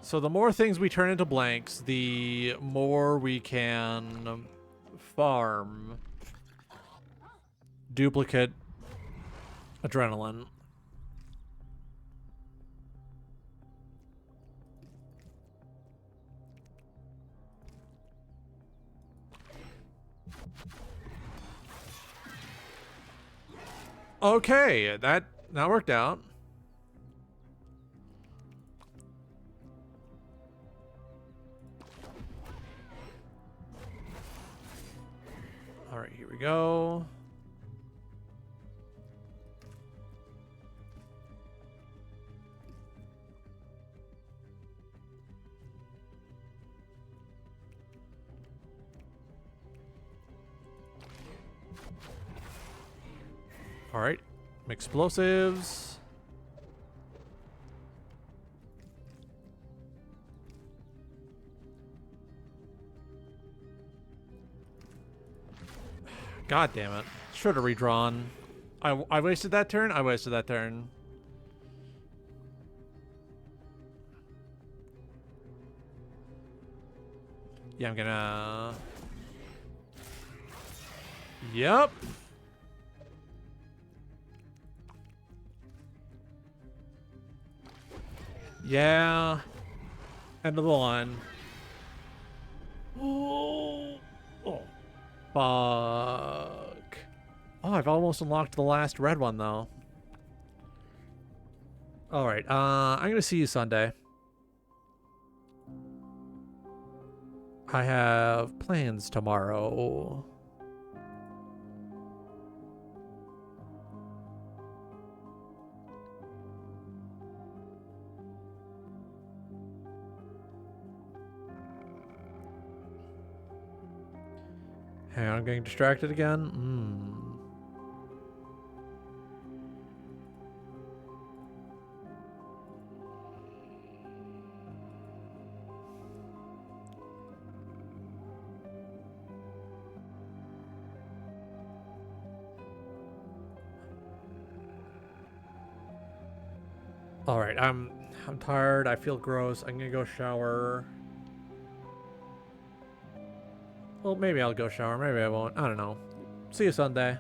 So the more things we turn into blanks, the more we can farm duplicate adrenaline. Okay, that worked out. All right, here we go. All right, explosives. God damn it. Should have redrawn. I wasted that turn? I wasted that turn. Yeah, I'm gonna... Yep. Yeah. End of the line. Oh. Oh. Fuck. Oh, I've almost unlocked the last red one, though. Alright, I'm gonna see you Sunday. I have plans tomorrow. Hey, I'm getting distracted again. All right, I'm tired. I feel gross. I'm gonna go shower. Well, maybe I'll go shower. Maybe I won't. I don't know. See you Sunday.